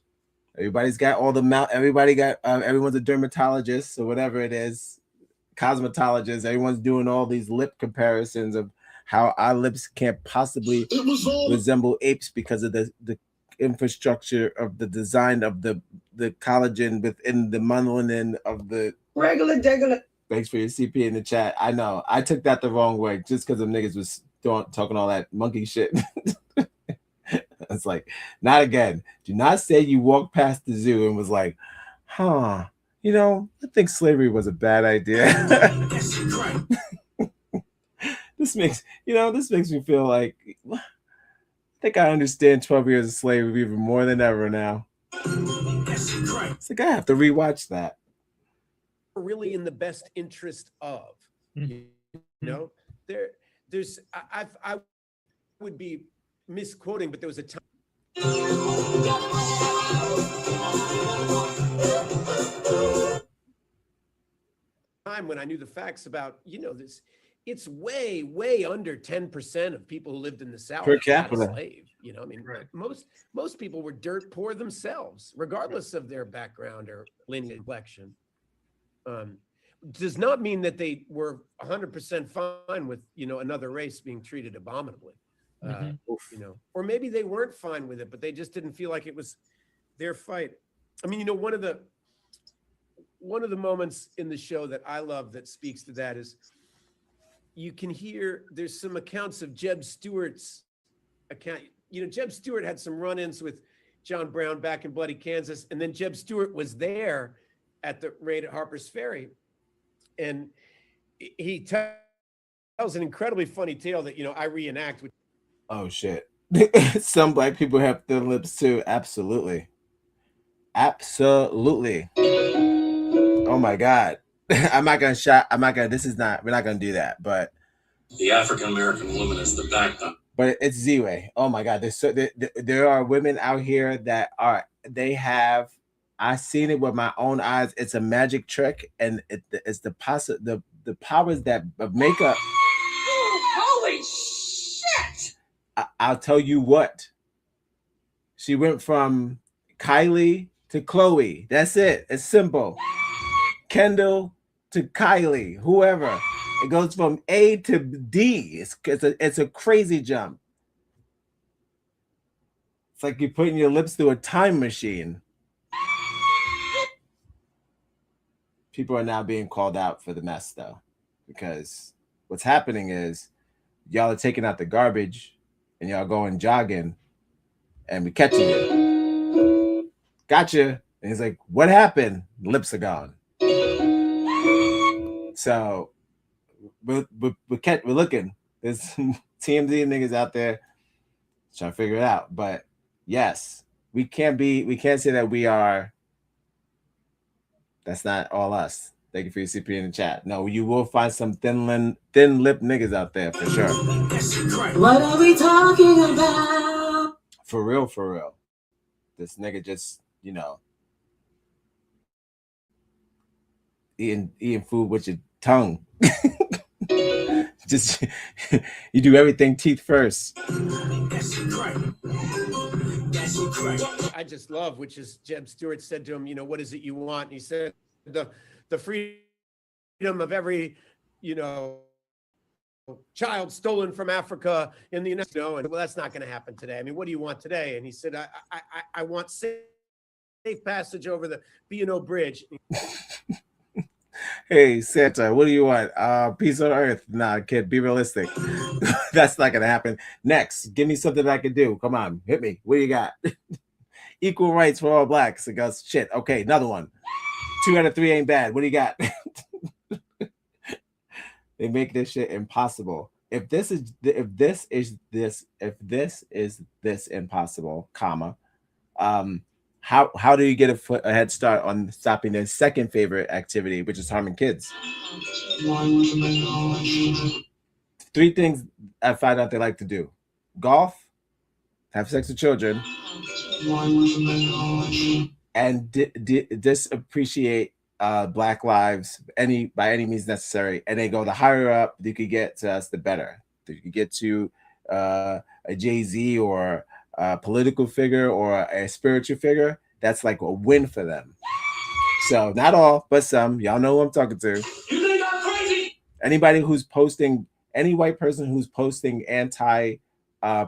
Everybody's got all the mouth. Everybody got, everyone's a dermatologist or whatever it is, cosmetologist. Everyone's doing all these lip comparisons of how our lips can't possibly resemble apes because of the infrastructure of the design of the collagen within the melanin of the regular. Thanks for your CP in the chat. I know I took that the wrong way just because them niggas was talking all that monkey shit. It's like, not again. Do not say you walked past the zoo and was like, huh, you know, I think slavery was a bad idea. This makes me feel like I think I understand 12 years of slavery even more than ever now. It's like I have to rewatch that. Really in the best interest of, you know, there's I would be misquoting, but there was a time when I knew the facts about, you know, this. It's way under 10% of people who lived in the South Per capita. enslaved. You know, I mean, most people were dirt poor themselves, regardless of their background or lineage complexion. Does not mean that they were 100% fine with, you know, another race being treated abominably. You know, or maybe they weren't fine with it, but they just didn't feel like it was their fight. I mean, you know, one of the moments in the show that I love that speaks to that is you can hear there's some accounts of Jeb Stuart's account. You know, Jeb Stuart had some run-ins with John Brown back in Bloody Kansas, and then Jeb Stuart was there at the raid at Harper's Ferry, and he tells an incredibly funny tale that, you know, I reenact. Oh shit! Some black people have thin lips too. Absolutely. Oh my god! We're not gonna do that. But The African American woman is the backbone. But it's Z-Way. Oh my god! There are women out here that I've seen it with my own eyes. It's a magic trick, and it's the powers that make up. Holy shit! I'll tell you what. She went from Kylie to Chloe. That's it. It's simple. Kendall to Kylie. Whoever. It goes from A to D. It's a crazy jump. It's like you're putting your lips through a time machine. People are now being called out for the mess, though, because what's happening is y'all are taking out the garbage and y'all going jogging, and we catching you. Gotcha. And he's like, "What happened?" Lips are gone. So we're looking. There's some TMZ niggas out there trying to figure it out. But yes, we can't say that we are. That's not all us. Thank you for your CP in the chat. No, you will find some thin lip niggas out there for sure. What are we talking about? For real. This nigga just, you know, eating food with your tongue. Just you do everything teeth first. I just love, which is Jeb Stuart said to him, you know, what is it you want? And he said, the freedom of every, you know, child stolen from Africa in the United States. No, and well, that's not going to happen today. I mean, what do you want today? And he said, I want safe passage over the B&O Bridge. Hey, Santa, what do you want? Peace on earth. Nah, kid, be realistic. That's not going to happen. Next, give me something I can do. Come on, hit me. What do you got? Equal rights for all blacks. It goes, shit. Okay, another one. 2 out of 3 ain't bad. What do you got? They make this shit impossible. If this is this impossible, comma, how do you get a head start on stopping their second favorite activity, which is harming kids? 3 things I find out they like to do: golf, have sex with children, and disappreciate black lives by any means necessary. And they go, the higher up you could get to us, the better. If you could get to a Jay-Z or a political figure or a spiritual figure, that's like a win for them. So not all, but some. Y'all know who I'm talking to. You think I'm crazy? Anybody who's posting, any white person who's posting anti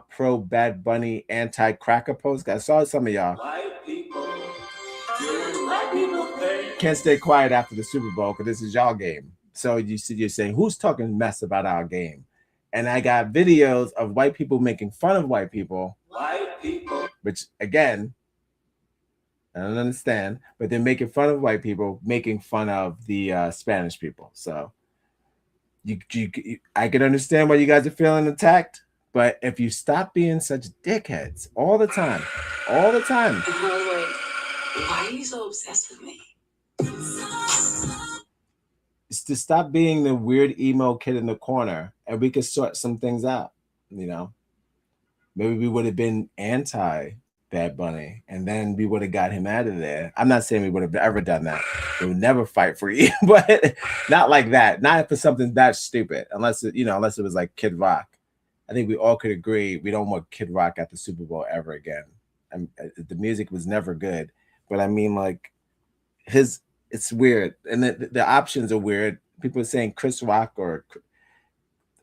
pro Bad Bunny, anti cracker posts. I saw some of y'all. White people. White people pay. Can't stay quiet after the Super Bowl because this is y'all game. So you're saying, who's talking mess about our game? And I got videos of white people making fun of white people. White people. Which again, I don't understand, but they're making fun of white people, making fun of the Spanish people. So I can understand why you guys are feeling attacked, but if you stop being such dickheads all the time, Wait, why are you so obsessed with me? it's to stop being the weird emo kid in the corner, and we could sort some things out. You know, maybe we would have been anti Bad Bunny, and then we would have got him out of there. I'm not saying we would have ever done that. We would never fight for you, but not like that. Not for something that stupid, unless it was like Kid Rock. I think we all could agree we don't want Kid Rock at the Super Bowl ever again. The music was never good, but I mean, like it's weird, and the options are weird. People are saying Chris Rock or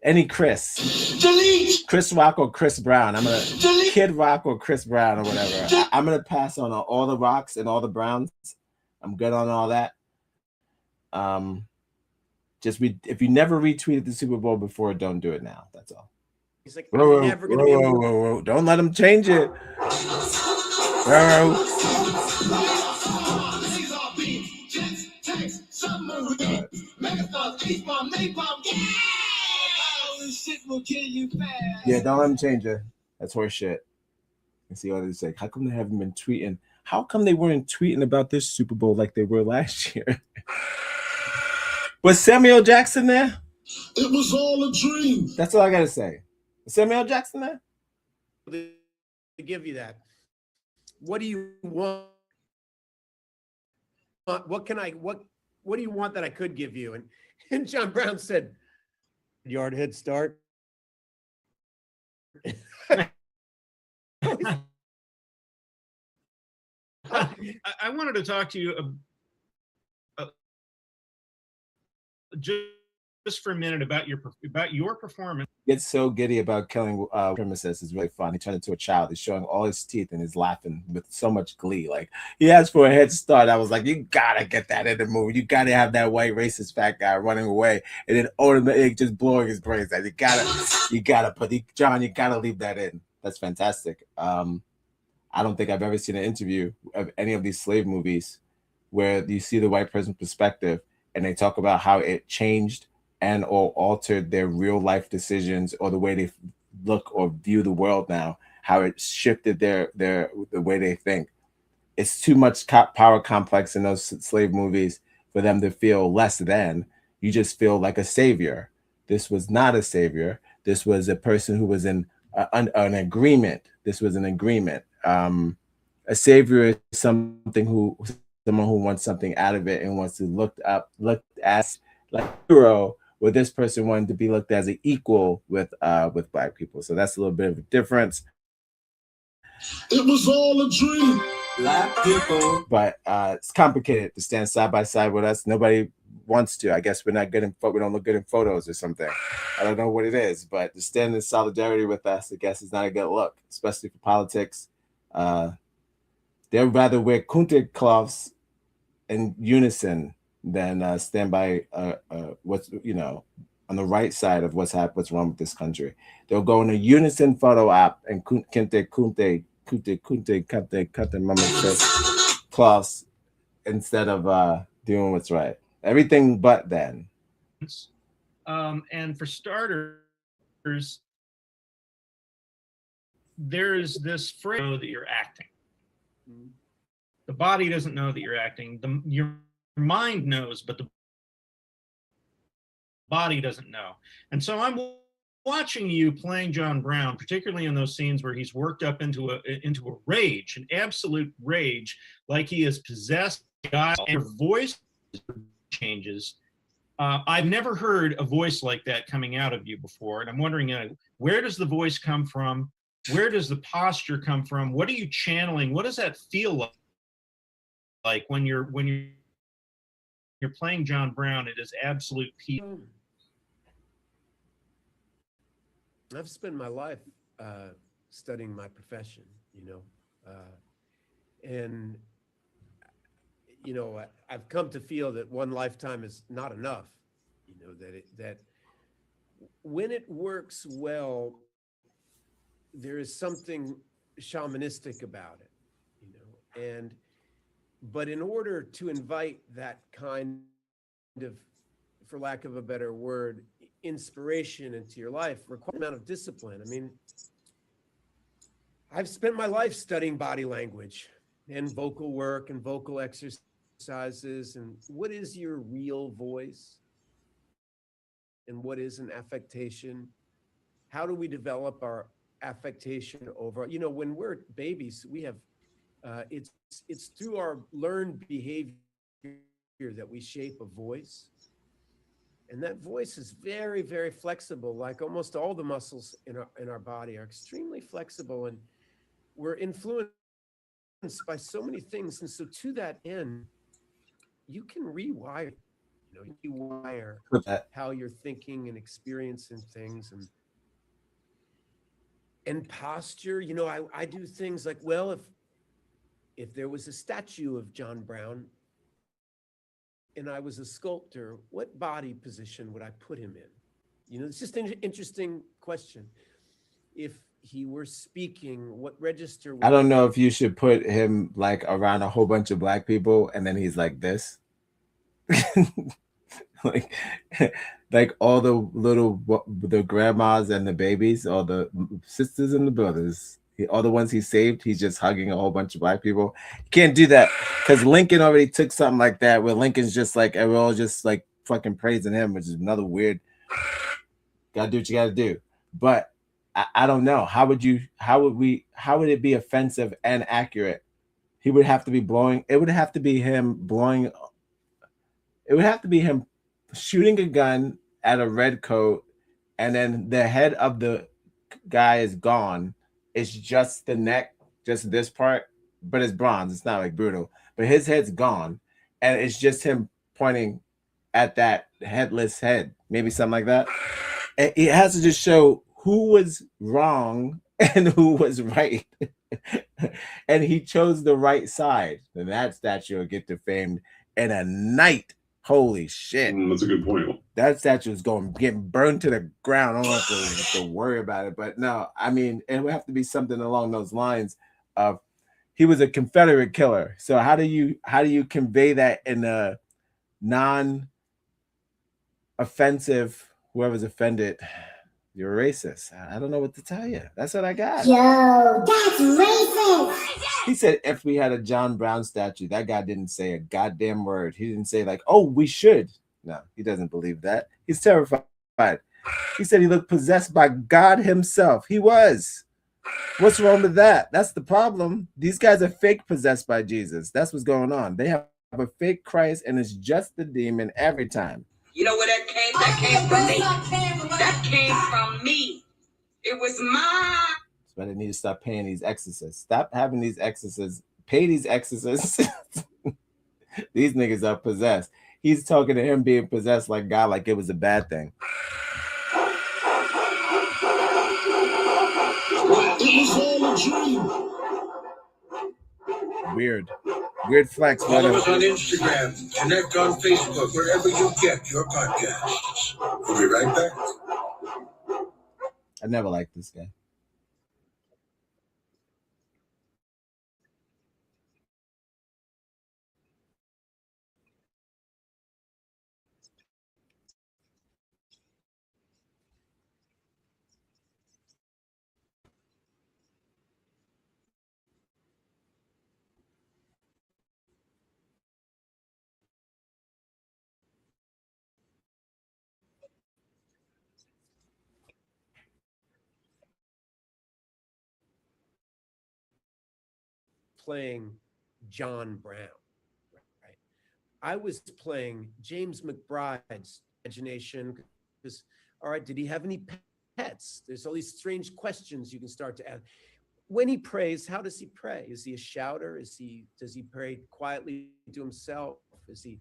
any Chris. Delete. Chris Rock or Chris Brown. I'm gonna Delete. Kid Rock or Chris Brown or whatever. I'm gonna pass on all the Rocks and all the Browns. I'm good on all that. If you never retweeted the Super Bowl before, don't do it now. That's all. He's like, Whoa, I'm never gonna be able to. whoa. Don't let them change it. Bro. Yeah, don't let them change it. That's horse shit. And see what they say. How come they haven't been tweeting? How come they weren't tweeting about this Super Bowl like they were last year? Was Samuel Jackson there? It was all a dream. That's all I gotta say. Was Samuel Jackson there? To give you that. What do you want? What do you want that I could give you? And John Brown said, yard head start. I wanted to talk to you just for a minute about your performance. Gets so giddy about killing premises is really fun. He turned into a child. He's showing all his teeth and he's laughing with so much glee. Like, he asked for a head start. I was like, you gotta get that in the movie. You gotta have that white racist fat guy running away and then ultimately just blowing his brains out. You gotta put John, you gotta leave that in. That's fantastic. I don't think I've ever seen an interview of any of these slave movies where you see the white person's perspective and they talk about how it changed and or altered their real life decisions or the way they look or view the world now, how it shifted the way they think. It's too much power complex in those slave movies for them to feel less than. You just feel like a savior. This was not a savior. This was a person who was in an agreement. This was an agreement. A savior is someone who wants something out of it and wants to looked as like a hero, where this person wanted to be looked as an equal with black people. So that's a little bit of a difference. It was all a dream. Black people. But it's complicated to stand side by side with us. Nobody wants to. I guess we're not good we don't look good in photos or something. I don't know what it is, but to stand in solidarity with us, I guess, is not a good look, especially for politics. They'd rather wear kunte cloths in unison than stand by what's on the right side of what's wrong with this country. They'll go in a unison photo op and kente cut the mama says claws instead of doing what's right. Everything but then. And for starters, there's this phrase that you're acting. The body doesn't know that you're acting. Your mind knows, but the body doesn't know. And so I'm watching you playing John Brown, particularly in those scenes where he's worked up into a rage, an absolute rage, like he is possessed. And your voice changes. I've never heard a voice like that coming out of you before, and I'm wondering, where does the voice come from? Where does the posture come from? What are you channeling? What does that feel like when you're playing John Brown? It is absolute peace. I've spent my life studying my profession, and I've come to feel that one lifetime is not enough. That when it works well, there is something shamanistic about it, but in order to invite that kind of, for lack of a better word, inspiration into your life requires an amount of discipline. I mean, I've spent my life studying body language and vocal work and vocal exercises and what is your real voice and what is an affectation. How do we develop our affectation over, when we're babies, we have it's through our learned behavior that we shape a voice. And that voice is very, very flexible. Like almost all the muscles in our body are extremely flexible, and we're influenced by so many things. And so to that end, you can rewire, how you're thinking and experiencing things, and posture. I do things like, well, if there was a statue of John Brown and I was a sculptor, what body position would I put him in? It's just an interesting question. If he were speaking, what register would I don't know if you should put him like around a whole bunch of black people and then he's like this. like all the grandmas and the babies, all the sisters and the brothers, all the ones he saved, he's just hugging a whole bunch of black people. You can't do that because Lincoln already took something like that where Lincoln's just like, we're all just like fucking praising him, which is another weird, gotta do what you gotta do. But I don't know. How would it be offensive and accurate? He would have to be blowing, it would have to be him shooting a gun at a red coat, and then the head of the guy is gone. It's just the neck, just this part, but it's bronze. It's not like brutal, but his head's gone, and it's just him pointing at that headless head, maybe something like that. And it has to just show who was wrong and who was right. And he chose the right side, and that statue will get defamed in a night. Holy shit. That's a good point. That statue is getting burned to the ground. I don't have to worry about it. But no, I mean, it would have to be something along those lines of he was a Confederate killer. So how do you convey that in a non-offensive, whoever's offended, you're racist. I don't know what to tell you. That's what I got. Yo, that's racist. He said if we had a John Brown statue, that guy didn't say a goddamn word. He didn't say like, oh, we should. No, he doesn't believe that. He's terrified. He said he looked possessed by God himself. He was. What's wrong with that? That's the problem. These guys are fake possessed by Jesus. That's what's going on. They have a fake Christ, and it's just the demon every time. You know where that came? That came from me. That came from me. It was mine. That's why they need to stop paying these exorcists. Stop having these exorcists. Pay these exorcists. These niggas are possessed. He's talking to him being possessed like God, like it was a bad thing. It was all a dream. Weird flex. Follow us on Instagram, connect on Facebook, wherever you get your podcasts. We'll be right back. I never liked this guy. playing John Brown, right? I was playing James McBride's imagination. Because, all right, did he have any pets? There's all these strange questions you can start to ask. When he prays, how does he pray? Is he a shouter? Does he pray quietly to himself? Does he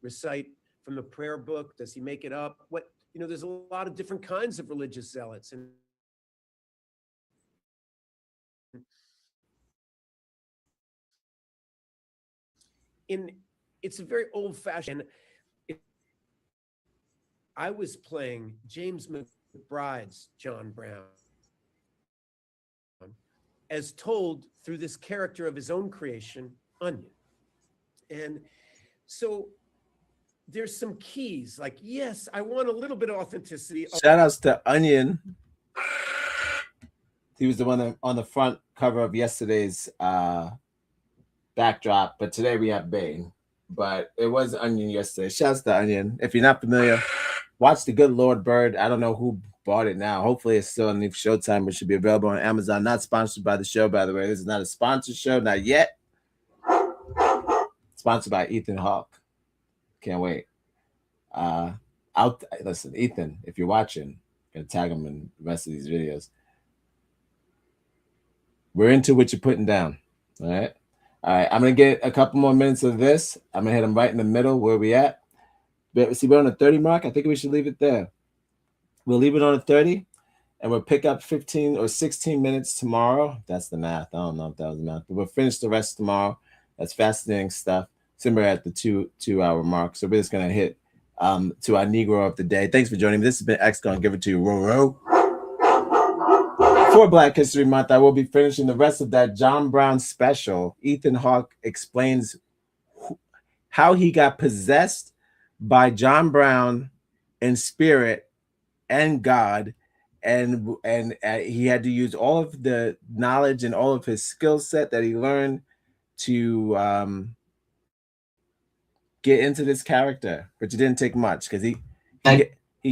recite from the prayer book? Does he make it up? There's a lot of different kinds of religious zealots. And it's a very old-fashioned. I was playing James McBride's John Brown, as told through this character of his own creation, Onion. And so there's some keys, like, yes, I want a little bit of authenticity. Shout outs to Onion. He was the one on the front cover of yesterday's backdrop, but today we have Bane. But it was Onion yesterday. Shouts to Onion. If you're not familiar, watch The Good Lord Bird. I don't know who bought it now. Hopefully it's still on Showtime. It should be available on Amazon. Not sponsored by the show, by the way. This is not a sponsored show, not yet. Sponsored by Ethan Hawke. Can't wait. Listen, Ethan, if you're watching, I'm gonna tag him in the rest of these videos. We're into what you're putting down. All right. I'm gonna get a couple more minutes of this. I'm gonna hit him right in the middle where we at. But see, we're on the 30 mark. I think we should leave it there. We'll leave it on the 30, and we'll pick up 15 or 16 minutes tomorrow. That's the math. I don't know if that was the math, but we'll finish the rest tomorrow. That's fascinating stuff. Somewhere at the two-hour mark. So we're just gonna hit to our Negro of the day. Thanks for joining me. This has been X Gon Give It To You, Roro. For Black History Month, I will be finishing the rest of that John Brown special. Ethan Hawke explains how he got possessed by John Brown in spirit and God, and he had to use all of the knowledge and all of his skill set that he learned to get into this character, but it didn't take much because he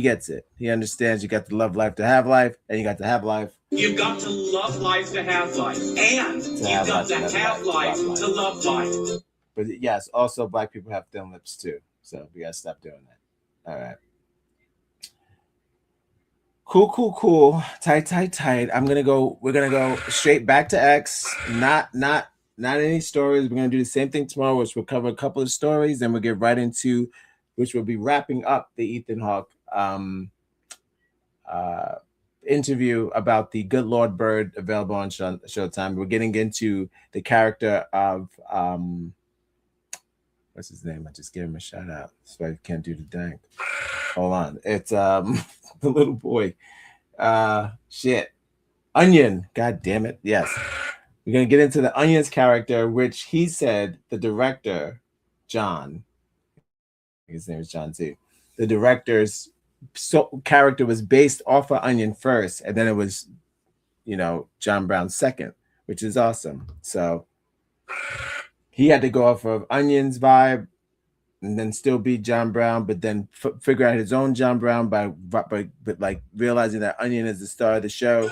gets it. He understands you got to love life to have life, and you got to have life. You've got to love life to have life, and you've got to have life to love life. But yes, also Black people have thin lips too, so we gotta stop doing that. All right. Cool. Tight. We're gonna go straight back to X. Not any stories. We're gonna do the same thing tomorrow, which will cover a couple of stories, then we'll get right into which will be wrapping up the Ethan Hawke interview about the Good Lord Bird, available on Showtime. We're getting into the character of what's his name? I just gave him a shout out, so I can't do the dang. Hold on, it's the little boy. Onion. God damn it. Yes, we're gonna get into the Onion's character, which he said the director, John. His name is John too. The director's character was based off of Onion first, and then it was, John Brown second, which is awesome. So he had to go off of Onion's vibe and then still be John Brown, but then figure out his own John Brown by like realizing that Onion is the star of the show.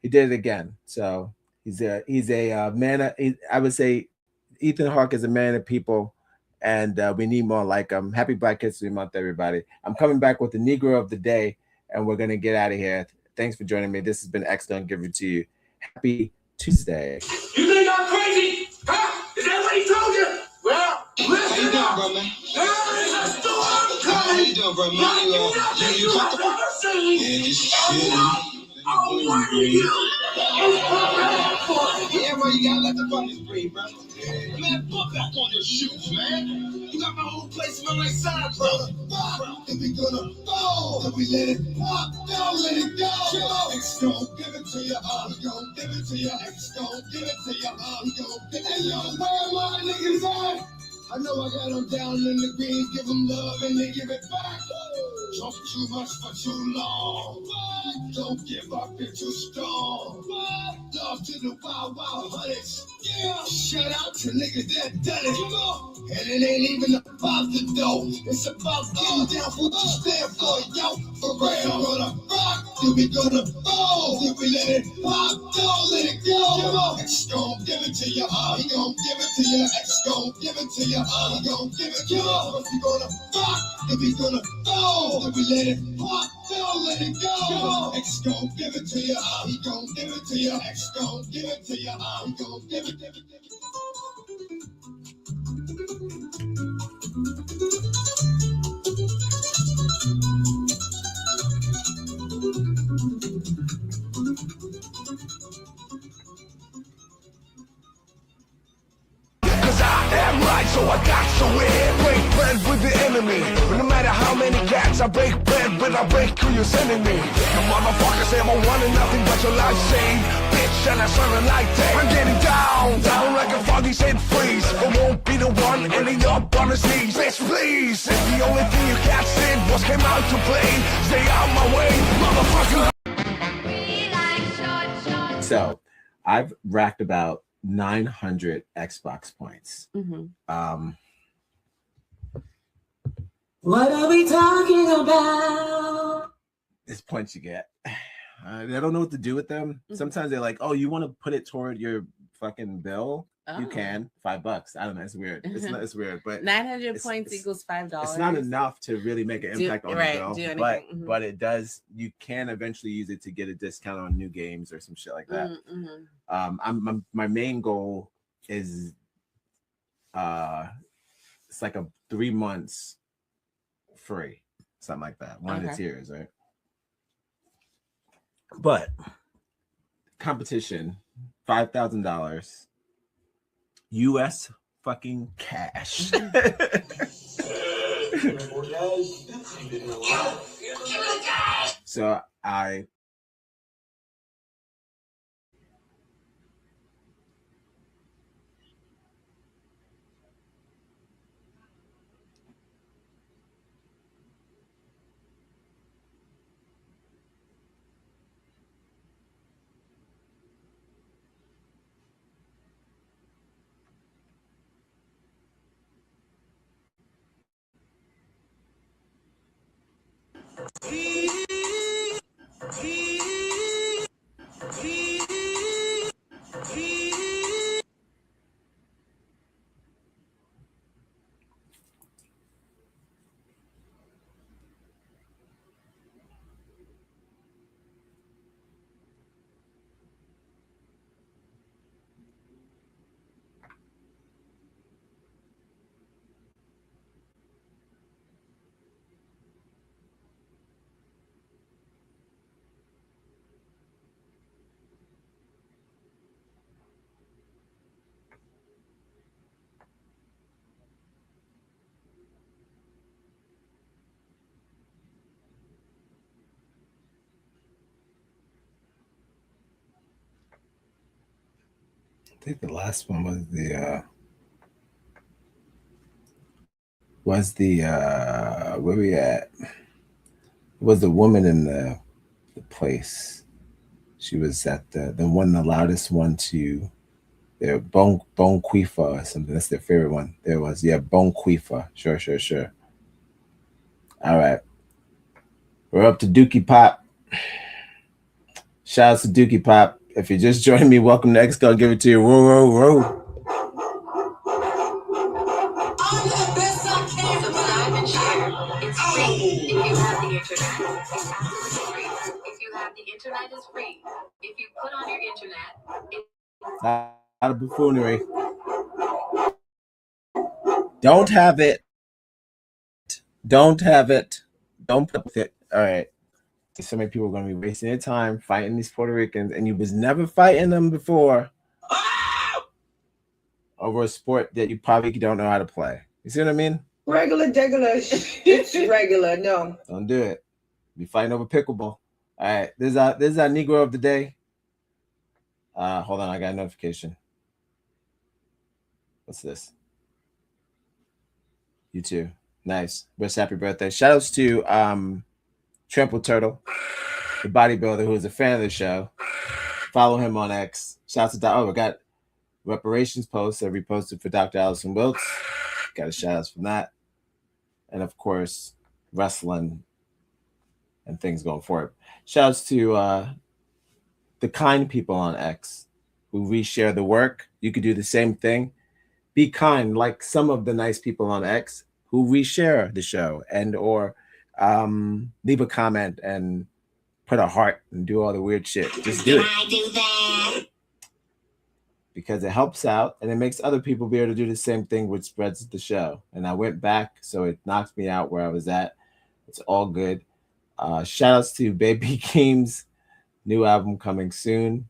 He did it again. So he's a man. I would say Ethan Hawke is a man of people. And we need more like him. Happy Black History Month, everybody. I'm coming back with the Negro of the Day, and we're going to get out of here. Thanks for joining me. This has been X Gon Give It To You. Happy Tuesday. You think I'm crazy? Huh? Is that what he told you? Well, listen up. Bro, man? There is a storm coming. How you doing, bro, man? Like you have ever seen. Yeah, just I'm warning you. Yeah, bro, you gotta let the bunnies breathe, bro. Man, put back on your shoes, man. You got my whole place smell like side, brother. If we gonna fall, then we let it pop. Don't let it go. X gon' give it to you. Gon' give it to you. X gon' give it to you. Gon' give it to you. Where my niggas at? I know I got them down in the green. Give them love and they give it back. Talk too much for too long. Don't give up, you're too strong. Love to the wild, wild hunters. Yeah, shout out to niggas that done it. And it ain't even about the dough. It's about getting down for what you stand for, yo. For real, gonna rock, then we gonna fall. Then we let it pop, don't let it go. X gon' give it to you, he gon' give it to you. X gon' give it to you, he gon' give it to you. If we gonna rock, then we gonna fall. Then we let it pop, don't let it go. X gon' give it to you, he gon' give it to you. X gon' give it to you, he gon' give it to you. Cause I am right, so I got to win. Break bread with the enemy. But no matter how many cats I break bread with, I break who you're sending me. You motherfuckers say I'm a one and nothing but your life saved. Bitch, and I serve like that. I'm getting down like a foggy said freeze. But won't be the one ending up on his knees. Bitch, please. If the only thing you got said was came out to play, stay out my way, motherfucker. So I've racked about 900 Xbox points. What are we talking about? It's points you get. I don't know what to do with them. Sometimes they're like, oh, you want to put it toward your fucking bill? You can. $5. I don't know. It's weird. It's weird, but 900 points equals $5. It's not enough to really make an impact on the bill, but it does. You can eventually use it to get a discount on new games or some shit like that. My main goal is it's like a 3 months free, something like that. One of the tiers, right? But competition, $5,000 US fucking cash. So I think the last one was where we at? It was the woman in the place. She was at the loudest one to their Bone Quifa or something. That's their favorite one. There was, Bone Quifa. Sure. All right. We're up to Dookie Pop. Shout out to Dookie Pop. If you just joined me, welcome to X Gon Give it to you. Whoa. Internet is free. If you put on your internet, Out of buffoonery. Don't have it. Don't put up with it. All right. So many people are going to be wasting their time fighting these Puerto Ricans, and you was never fighting them before over a sport that you probably don't know how to play. You see what I mean? Regular. It's regular. No. Don't do it. Be fighting over pickleball. All right, this is our Negro of the day. Hold on, I got a notification. What's this? You too. Nice. Best happy birthday. Shout outs to Trample Turtle, the bodybuilder who is a fan of the show. Follow him on X. Shout out to I got reparations post I reposted for Dr. Allison Wilkes. Got a shout out from that. And of course, wrestling and things going forward. Shouts to the kind people on X who reshare the work. You could do the same thing. Be kind, like some of the nice people on X who reshare the show and or leave a comment and put a heart and do all the weird shit. Just do it. I do that? Because it helps out and it makes other people be able to do the same thing, which spreads the show. And I went back, so it knocked me out where I was at. It's all good. Shout outs to Baby Keem's new album coming soon.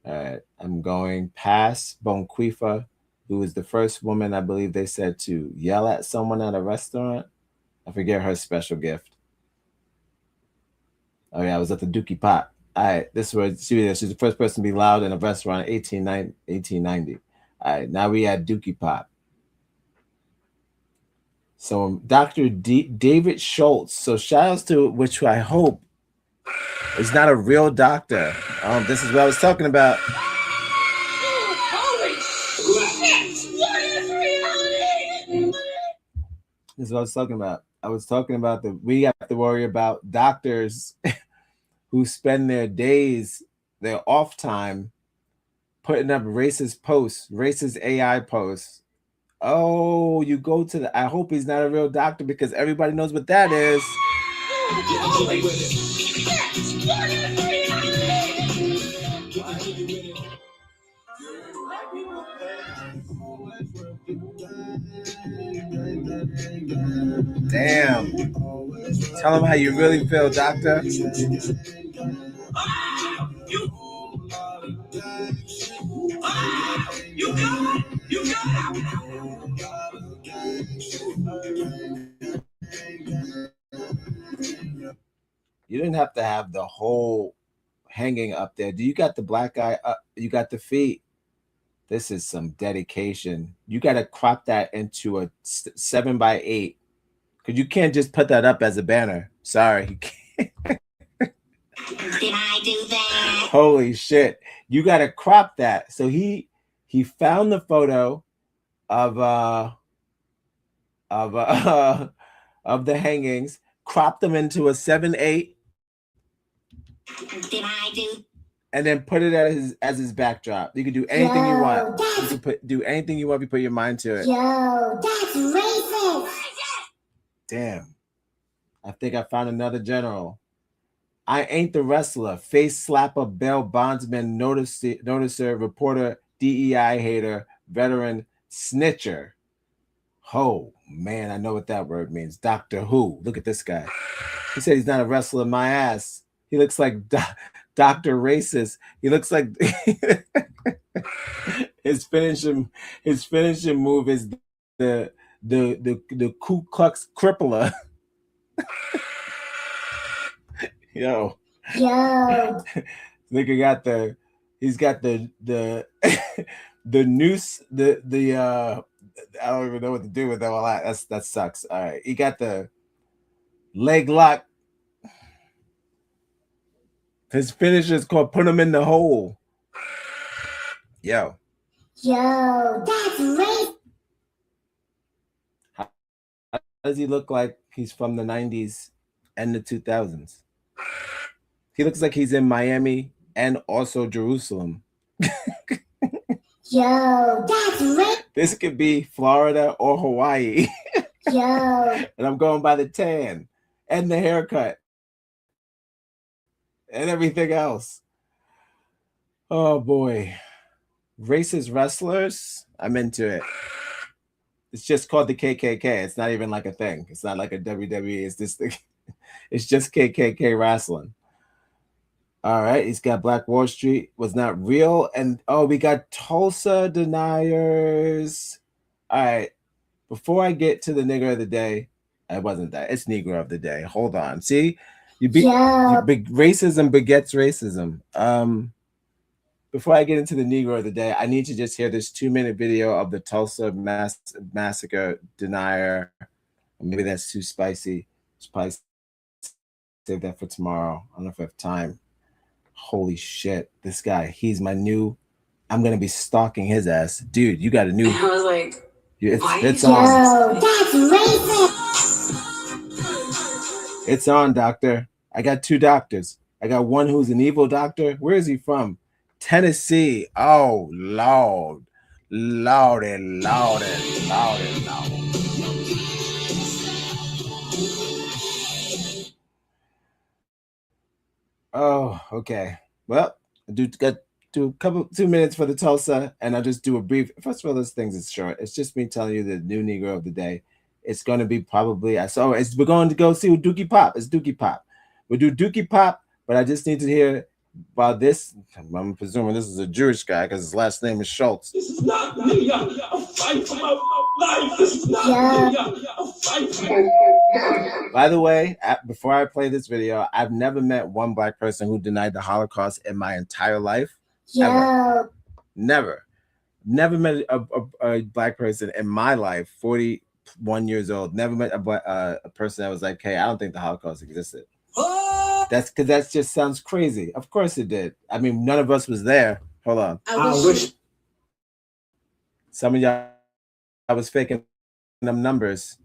I'm going past Bonquifa, who was the first woman, I believe they said, to yell at someone at a restaurant. I forget her special gift. Oh yeah, I was at the Dookie Pop. All right, this was she's the first person to be loud in a restaurant in 1890. All right, now we at Dookie Pop. So Dr. David Schultz. So shout outs to which I hope is not a real doctor. This is what I was talking about. Holy shit! What is reality? This is what I was talking about. I was talking about we have to worry about doctors who spend their days, their off time, putting up racist posts, racist AI posts. Oh, you go to the, I hope he's not a real doctor because everybody knows what that is. Holy shit! What is Damn. Tell him how you really feel, doctor. You didn't have to have the whole hanging up there. Do you got the black eye up? You got the feet. This is some dedication. You got to crop that into a 7x8 because you can't just put that up as a banner. Sorry, you can't. Did I do that? Holy shit! You got to crop that. So he found the photo of the hangings, cropped them into a 7/8. Did I do? And then put it as his backdrop. You can do anything you want. You can do anything you want if you put your mind to it. Yo, that's racist. Damn. I think I found another general. I ain't the wrestler. Face slapper, bail bondsman, noticer, reporter, DEI hater, veteran, snitcher. Oh, man, I know what that word means. Doctor Who. Look at this guy. He said he's not a wrestler. My ass. He looks like Dr. Racist. He looks like his finishing move is the Ku Klux Crippler. Yo. Nigga got he's got the noose, I don't even know what to do with all that. That sucks. All right. He got the leg lock. His finisher is called put him in the hole. Yo, that's racist. How does he look like he's from the 90s and the 2000s? He looks like he's in Miami and also Jerusalem. Yo, that's racist. This could be Florida or Hawaii. Yo. And I'm going by the tan and the haircut and everything else. Oh boy. Racist wrestlers, I'm into it. It's just called the KKK. It's not even like a thing. It's not like a WWE. It's this thing. It's just KKK wrestling. All right, he's got Black Wall Street was not real. And oh, we got Tulsa deniers. All right, before I get to the nigger of the day, it wasn't that. It's Negro of the day. Hold on. See, racism begets racism. Before I get into the Negro of the day, I need to just hear this 2-minute video of the Tulsa massacre denier. Maybe that's too spicy. Probably save that for tomorrow. I don't know if I have time. Holy shit, this guy, he's my new I'm gonna be stalking his ass, dude. You got a new. I was like, it's Yo, on. that's racist. It's on, doctor. I got 2 doctors. I got one who's an evil doctor. Where is he from? Tennessee. Oh, Lord. Lordy, Lordy, Lordy, Lordy. Oh, okay. Well, I do a couple 2 minutes for the Tulsa, and I'll just do a brief. First of all, those things is short. It's just me telling you the new Negro of the day. It's going to be probably we're going to go see Dookie Pop. It's Dookie Pop. We'll do Dookie Pop, but I just need to hear about this. I'm presuming this is a Jewish guy because his last name is Schultz. This is not me. I'm fighting for my life. This is not me. I'm fighting. By the way, before I play this video, I've never met one Black person who denied the Holocaust in my entire life. Ever. Never met a Black person in my life. 41 years old. Never met a person that was like, "Hey, I don't think the Holocaust existed." That's because that just sounds crazy. Of course it did. I mean, none of us was there. Hold on. I wish. Some of y'all, I was faking them numbers.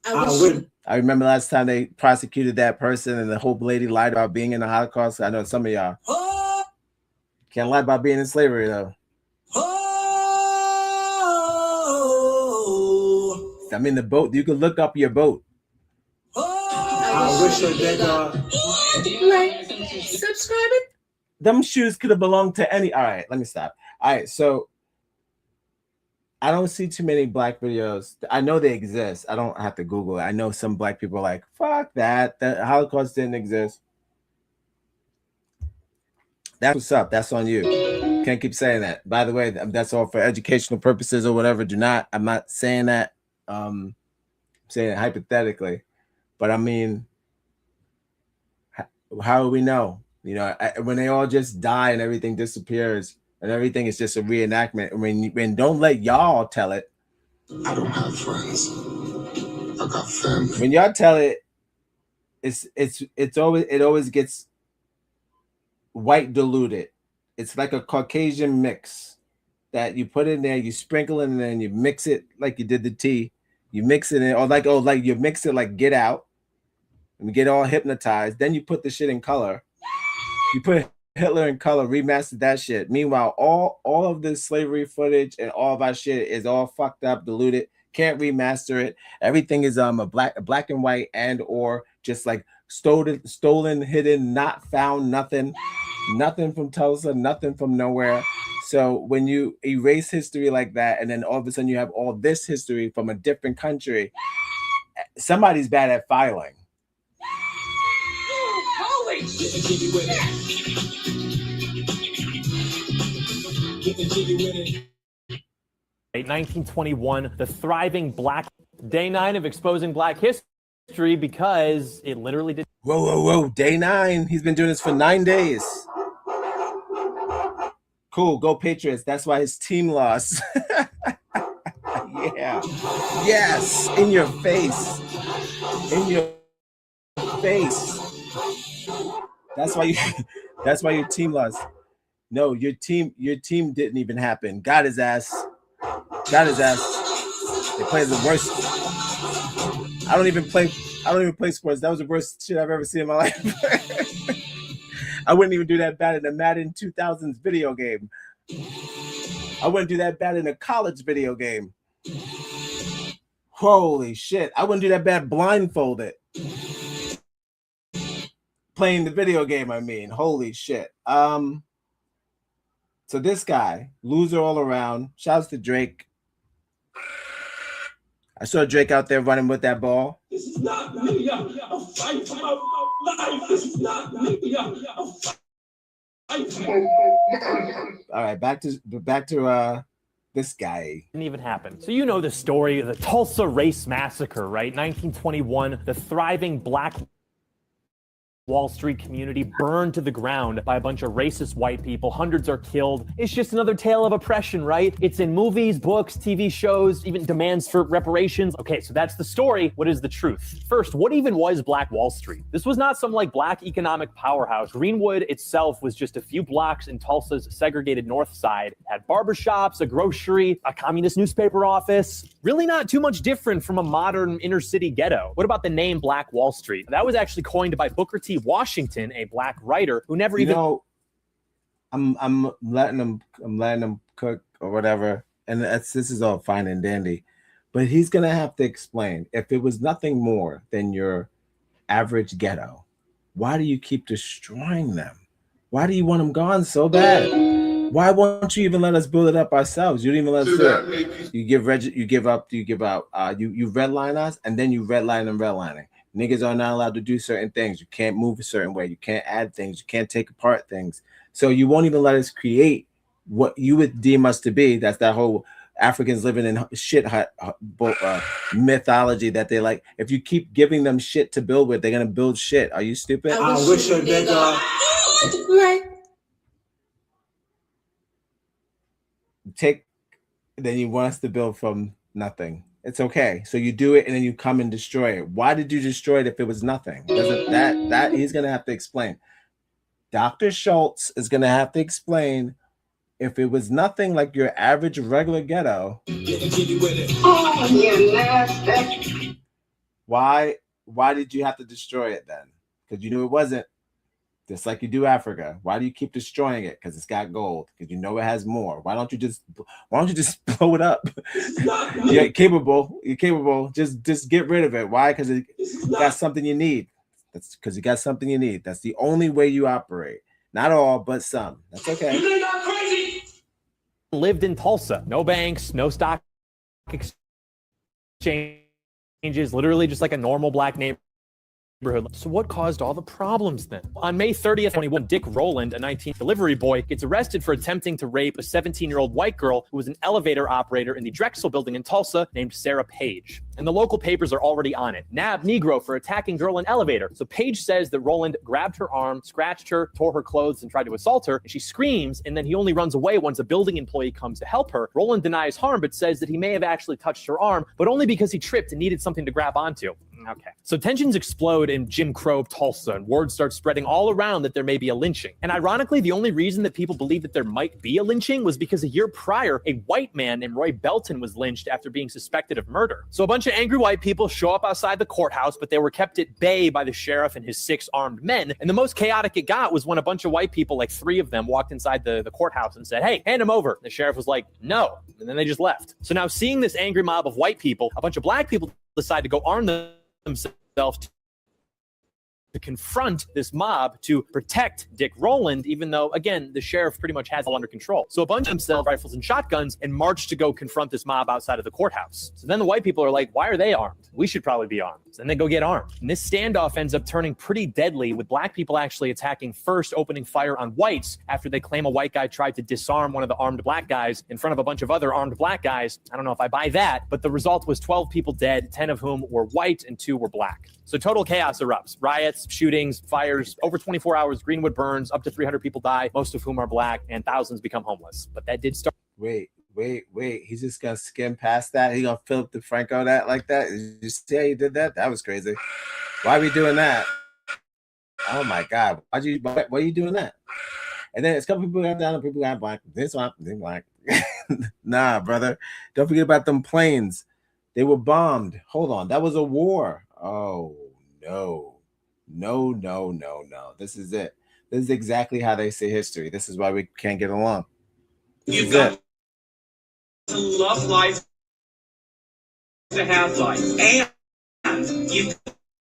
I remember last time they prosecuted that person and the whole lady lied about being in the Holocaust. I know some of y'all can't lie about being in slavery though. I mean, the boat, you can look up your boat. I wish I did. Like, subscribe it. Them shoes could have belonged to any. All right, let me stop. All right, so I don't see too many Black videos. I know they exist. I don't have to Google it. I know some Black people are like, fuck that. The Holocaust didn't exist. That's what's up. That's on you. Can't keep saying that. By the way, that's all for educational purposes or whatever. I'm not saying that. I'm saying it hypothetically. But I mean, how do we know? You know, when they all just die and everything disappears and everything is just a reenactment. When don't let y'all tell it. I don't have friends. I got family. When y'all tell it, it always gets white diluted. It's like a Caucasian mix that you put in there, you sprinkle it in there, and you mix it like you did the tea. You mix it in, or like you mix it like Get Out, and we get all hypnotized. Then you put the shit in color. You put Hitler in color, remastered that shit. Meanwhile, all of this slavery footage and all of our shit is all fucked up, diluted. Can't remaster it. Everything is a black and white and or just like stolen, hidden, not found, nothing from Tulsa, nothing from nowhere. So when you erase history like that, and then all of a sudden you have all this history from a different country, somebody's bad at filing. Holy shit. 1921, the thriving Black Day 9 of exposing Black history because it literally did. Whoa. Day 9. He's been doing this for 9 days. Cool. Go Patriots. That's why his team lost. Yeah. Yes. In your face. In your face. That's why your team lost. No, your team didn't even happen. Got his ass. They play the worst. I don't even play sports. That was the worst shit I've ever seen in my life. I wouldn't even do that bad in a Madden 2000s video game. I wouldn't do that bad in a college video game. Holy shit. I wouldn't do that bad blindfolded. Playing the video game, I mean. Holy shit. So this guy, loser all around. Shouts to Drake. I saw Drake out there running with that ball. This is not me. I'm fighting for my life. This is not me. I'm fighting. All right, back to this guy. Didn't even happen. So you know the story of the Tulsa Race Massacre, right? 1921, the thriving Black Wall Street community burned to the ground by a bunch of racist white people. Hundreds are killed. It's just another tale of oppression, right? It's in movies, books, TV shows, even demands for reparations. Okay, so that's the story. What is the truth? First, what even was Black Wall Street? This was not some like black economic powerhouse. Greenwood itself was just a few blocks in Tulsa's segregated north side. It had barbershops, a grocery, a communist newspaper office. Really not too much different from a modern inner city ghetto. What about the name Black Wall Street? That was actually coined by Booker T. Washington, a black writer who never even... know, I'm letting him cook or whatever, and this is all fine and dandy, but he's gonna have to explain, if it was nothing more than your average ghetto, why do you keep destroying them? Why do you want them gone so bad? Why won't you even let us build it up ourselves? You don't even let us do it. You give out. You redline us, and then you redline and redlining. Niggas are not allowed to do certain things. You can't move a certain way. You can't add things. You can't take apart things. So you won't even let us create what you would deem us to be. That's that whole Africans living in shit hut mythology that they like. If you keep giving them shit to build with, they're gonna build shit. Are you stupid? I wish a nigga. Then you want us to build from nothing. It's okay. So you do it and then you come and destroy it. Why did you destroy it if it was nothing? That he's gonna have to explain. Dr. Schultz is gonna have to explain, if it was nothing like your average regular ghetto. Why did you have to destroy it then? Because you knew it wasn't. Just like you do Africa. Why do you keep destroying it? Because it's got gold. Because you know it has more. Why don't you just blow it up? You're capable. Just get rid of it. Why? Because it got something you need. That's because you got something you need. That's the only way you operate. Not all, but some. That's okay. You think I'm crazy? Lived in Tulsa. No banks, no stock exchanges, literally just like a normal black neighborhood. So what caused all the problems then? On May 30th, 21, Dick Rowland, a 19th delivery boy, gets arrested for attempting to rape a 17-year-old white girl who was an elevator operator in the Drexel building in Tulsa named Sarah Page. And the local papers are already on it. Nab Negro for attacking girl in elevator. So Page says that Rowland grabbed her arm, scratched her, tore her clothes, and tried to assault her. And she screams, and then he only runs away once a building employee comes to help her. Rowland denies harm, but says that he may have actually touched her arm, but only because he tripped and needed something to grab onto. Okay. So tensions explode in Jim Crow, Tulsa, and word starts spreading all around that there may be a lynching. And ironically, the only reason that people believe that there might be a lynching was because a year prior, a white man named Roy Belton was lynched after being suspected of murder. So a bunch of angry white people show up outside the courthouse, but they were kept at bay by the sheriff and his 6 armed men. And the most chaotic it got was when a bunch of white people, like 3 of them, walked inside the courthouse and said, "Hey, hand him over." The sheriff was like, "No." And then they just left. So now, seeing this angry mob of white people, a bunch of black people decide to go arm themselves to confront this mob to protect Dick Rowland, even though, again, the sheriff pretty much has it all under control. So a bunch of them sell rifles and shotguns and march to go confront this mob outside of the courthouse. So then the white people are like, why are they armed? We should probably be armed. And they go get armed. And this standoff ends up turning pretty deadly, with black people actually attacking first, opening fire on whites after they claim a white guy tried to disarm one of the armed black guys in front of a bunch of other armed black guys. I don't know if I buy that, but the result was 12 people dead, 10 of whom were white and 2 were black. So total chaos erupts. Riots, shootings, fires. Over 24 hours, Greenwood burns. Up to 300 people die, most of whom are black, and thousands become homeless. But that did start. Wait. He's just gonna skim past that. He gonna Philip DeFranco that like that? Did you see how he did that? That was crazy. Why are we doing that? Oh my God. Why are you doing that? And then it's a couple people got down and people got black. This one, they black. Nah, brother. Don't forget about them planes. They were bombed. Hold on. That was a war. Oh no. This is it. This is exactly how they say history. This is why we can't get along. You've got to love life to have life, and you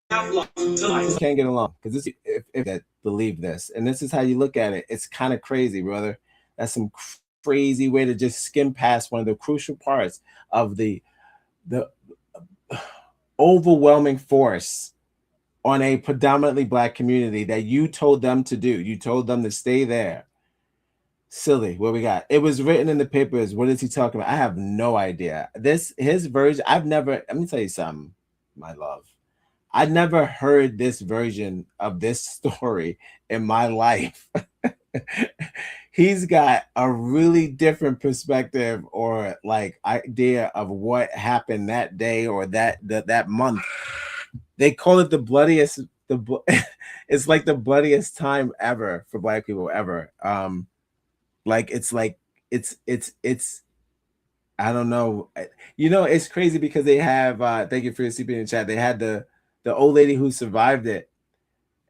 have life to life. Can't get along because this, if that believe this, and this is how you look at it. It's kind of crazy, brother. That's some crazy way to just skim past one of the crucial parts of the overwhelming force on a predominantly black community that you told them to do. You told them to stay there. Silly. What we got? It was written in the papers. What is he talking about? I have no idea. His version, let me tell you something, my love. I never heard this version of this story in my life. He's got a really different perspective or like idea of what happened that day or that month. They call it the bloodiest. It's like the bloodiest time ever for Black people ever. Like it's I don't know. You know, it's crazy because they have thank you for your CP in the chat. They had the old lady who survived it,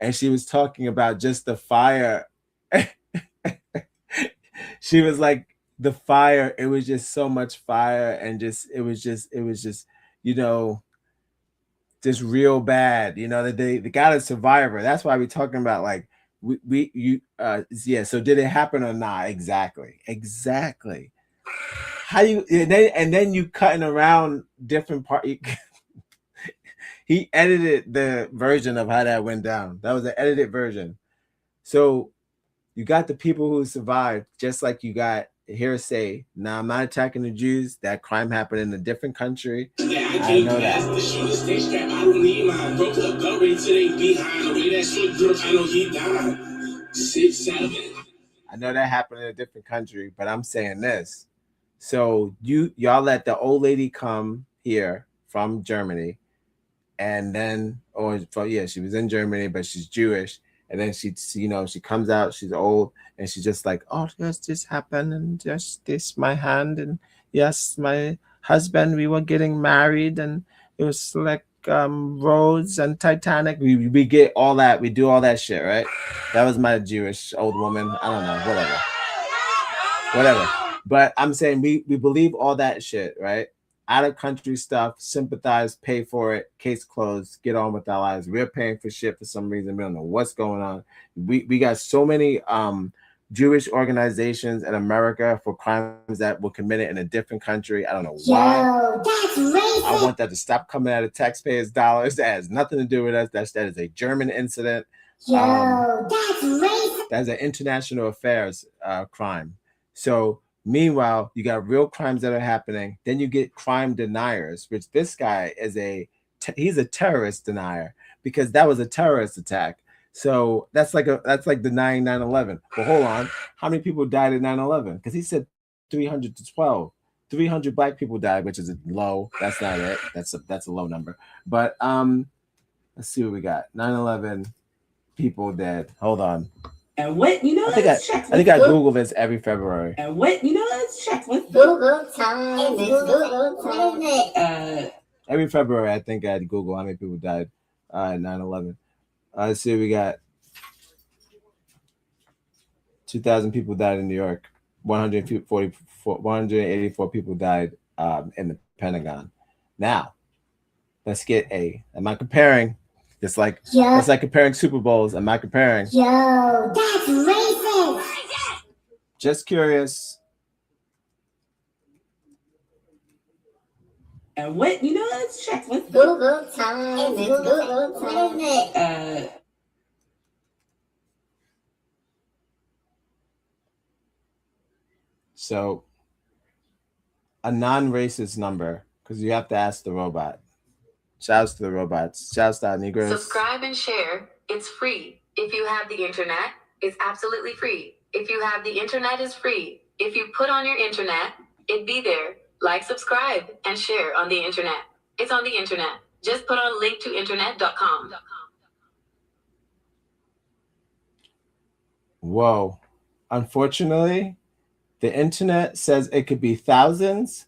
and she was talking about just the fire. She was like, the fire, it was just so much fire, and it was just, you know, just real bad. You know, that they got a survivor. That's why we're talking about like yeah. So did it happen or not? Exactly. How you and then you cutting around different part. He edited the version of how that went down. That was an edited version. So you got the people who survived, just like you got hearsay. Now, I'm not attacking the Jews. That crime happened in a different country. I know that. I know that happened in a different country, but I'm saying this. So y'all let the old lady come here from Germany, and then she was in Germany, but she's Jewish. And then she comes out, she's old, and she's just like, oh, yes, this happened, and just this, my hand, and yes, my husband, we were getting married, and it was like Rose and Titanic. We get all that, we do all that shit, right? That was my Jewish old woman. I don't know, whatever. But I'm saying we believe all that shit, right? Out of country stuff, sympathize, pay for it, case closed, get on with our lives. We're paying for shit for some reason. We don't know what's going on. We got so many Jewish organizations in America for crimes that were committed in a different country. I don't know why. Yo, that's racist. I want that to stop coming out of taxpayers' dollars. That has nothing to do with us. That is a German incident. Yo, that's racist. That's an international affairs crime. So meanwhile, you got real crimes that are happening. Then you get crime deniers, which this guy is he's a terrorist denier because that was a terrorist attack. So that's like denying 9/11. Well, hold on. How many people died at 9/11? Because he said 300 to 12. 300 Black people died, which is low. That's not it. That's a low number. But let's see what we got. 9/11 people dead. Hold on. And what, you know, I think I Google this every February. And what, you know, let's check with Google time. It's Google time. Every February, I think I'd Google how many people died at 9/11. Let's see, we got 2,000 people died in New York. 184 people died in the Pentagon. Now, let's get am I comparing? It's like comparing Super Bowls. Am I comparing? Yo, that's racist. Just curious. And what, you know, let's check with Google time. It's Google time. So, a non-racist number, because you have to ask the robot. Shouts to the robots. Shouts to our Negroes. Subscribe and share. It's free. If you have the internet, it's absolutely free. If you have the internet, it's free. If you put on your internet, it'd be there. Like, subscribe, and share on the internet. It's on the internet. Just put on link to internet.com. Whoa. Unfortunately, the internet says it could be thousands.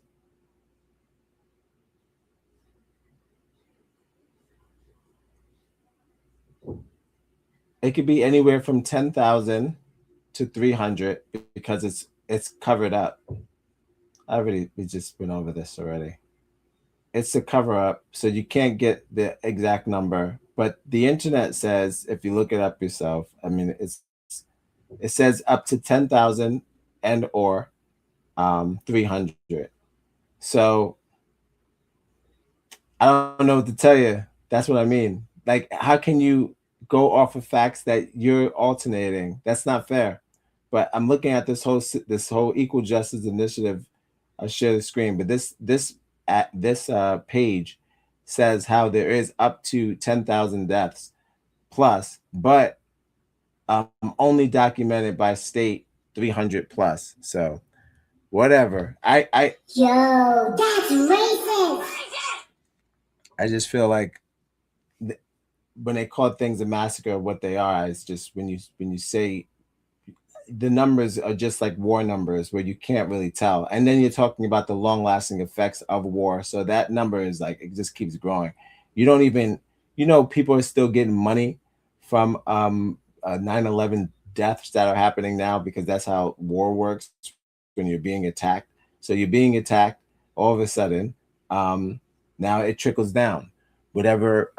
It could be anywhere from 10,000 to 300 because it's covered up. We just went over this already. It's a cover up, so you can't get the exact number. But the internet says, if you look it up yourself, I mean, it says up to 10,000 and or 300. So I don't know what to tell you. That's what I mean. Like, how can you go off of facts that you're alternating? That's not fair. But I'm looking at this whole equal justice initiative. I'll share the screen, but this page says how there is up to 10,000 deaths plus, but only documented by state 300 plus. So whatever. Yo, that's racist. I just feel like when they call things a massacre, what they are is just when you say the numbers are just like war numbers where you can't really tell. And then you're talking about the long lasting effects of war. So that number is like, it just keeps growing. You don't even, people are still getting money from 9/11 deaths that are happening now because that's how war works when you're being attacked. So you're being attacked all of a sudden. Now it trickles down. Whatever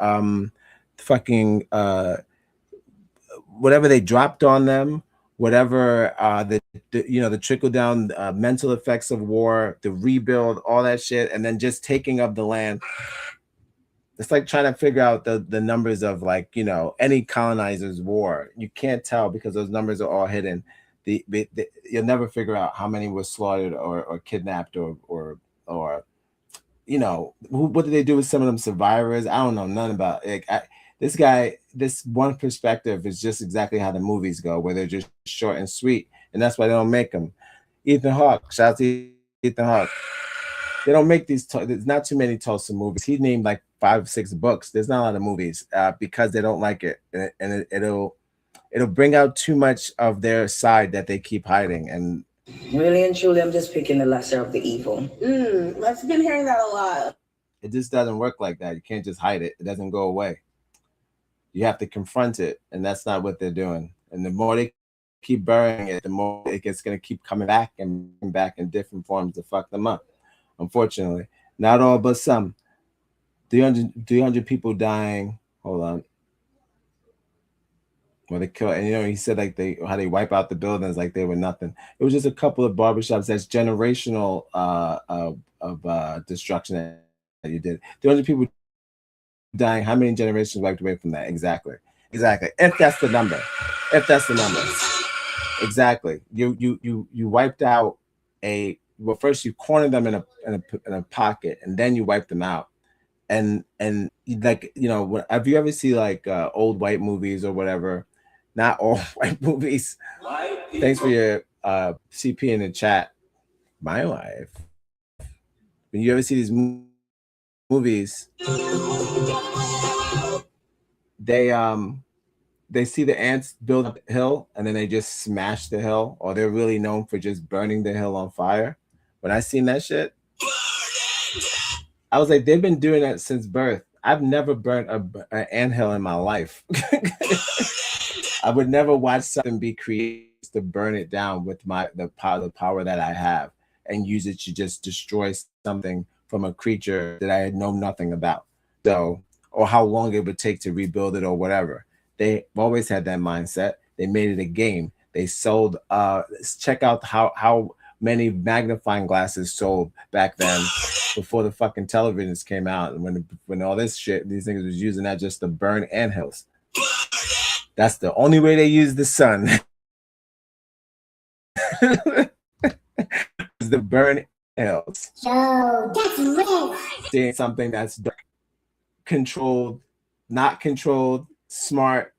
whatever they dropped on them, whatever the trickle down mental effects of war, the rebuild, all that shit, and then just taking of the land. It's like trying to figure out the numbers of like, any colonizer's war. You can't tell because those numbers are all hidden. You'll never figure out how many were slaughtered or kidnapped or what did they do with some of them survivors? I don't know none about it. This one perspective is just exactly how the movies go, where they're just short and sweet, and that's why they don't make them. Ethan Hawke, shout out to Ethan Hawke. They don't make these. There's not too many Tulsa movies. He named like 5-6 books. There's not a lot of movies because they don't like it, and it'll bring out too much of their side that they keep hiding. And really and truly, I'm just picking the lesser of the evil. I've been hearing that a lot. It just doesn't work like that. You can't just hide it. It doesn't go away. You have to confront it, and that's not what they're doing. And the more they keep burying it, the more it's going to keep coming back and back in different forms to fuck them up. Unfortunately, not all, but some. 300 people dying. Hold on. Well, they kill, and he said like how they wipe out the buildings like they were nothing. It was just a couple of barbershops. That's generational of destruction that you did. 300 people dying. How many generations wiped away from that? Exactly. If that's the number. Exactly. You wiped out first you cornered them in a pocket, and then you wiped them out. And like, have you ever seen like old white movies or whatever? Not all white movies. Thanks for your CP in the chat. My wife. When you ever see these movies, they see the ants build up a hill and then they just smash the hill, or they're really known for just burning the hill on fire. When I seen that shit, I was like, they've been doing that since birth. I've never burnt an anthill in my life. I would never watch something be created to burn it down with the power that I have and use it to just destroy something from a creature that I had known nothing about. So, or how long it would take to rebuild it or whatever. They've always had that mindset. They made it a game. They sold, check out how many magnifying glasses sold back then before the fucking televisions came out, and when all this shit, these things was using that just to burn anthills. That's the only way they use the sun. Is the burn anthills. Yo, that's rich. Seeing something that's controlled, not controlled, smart,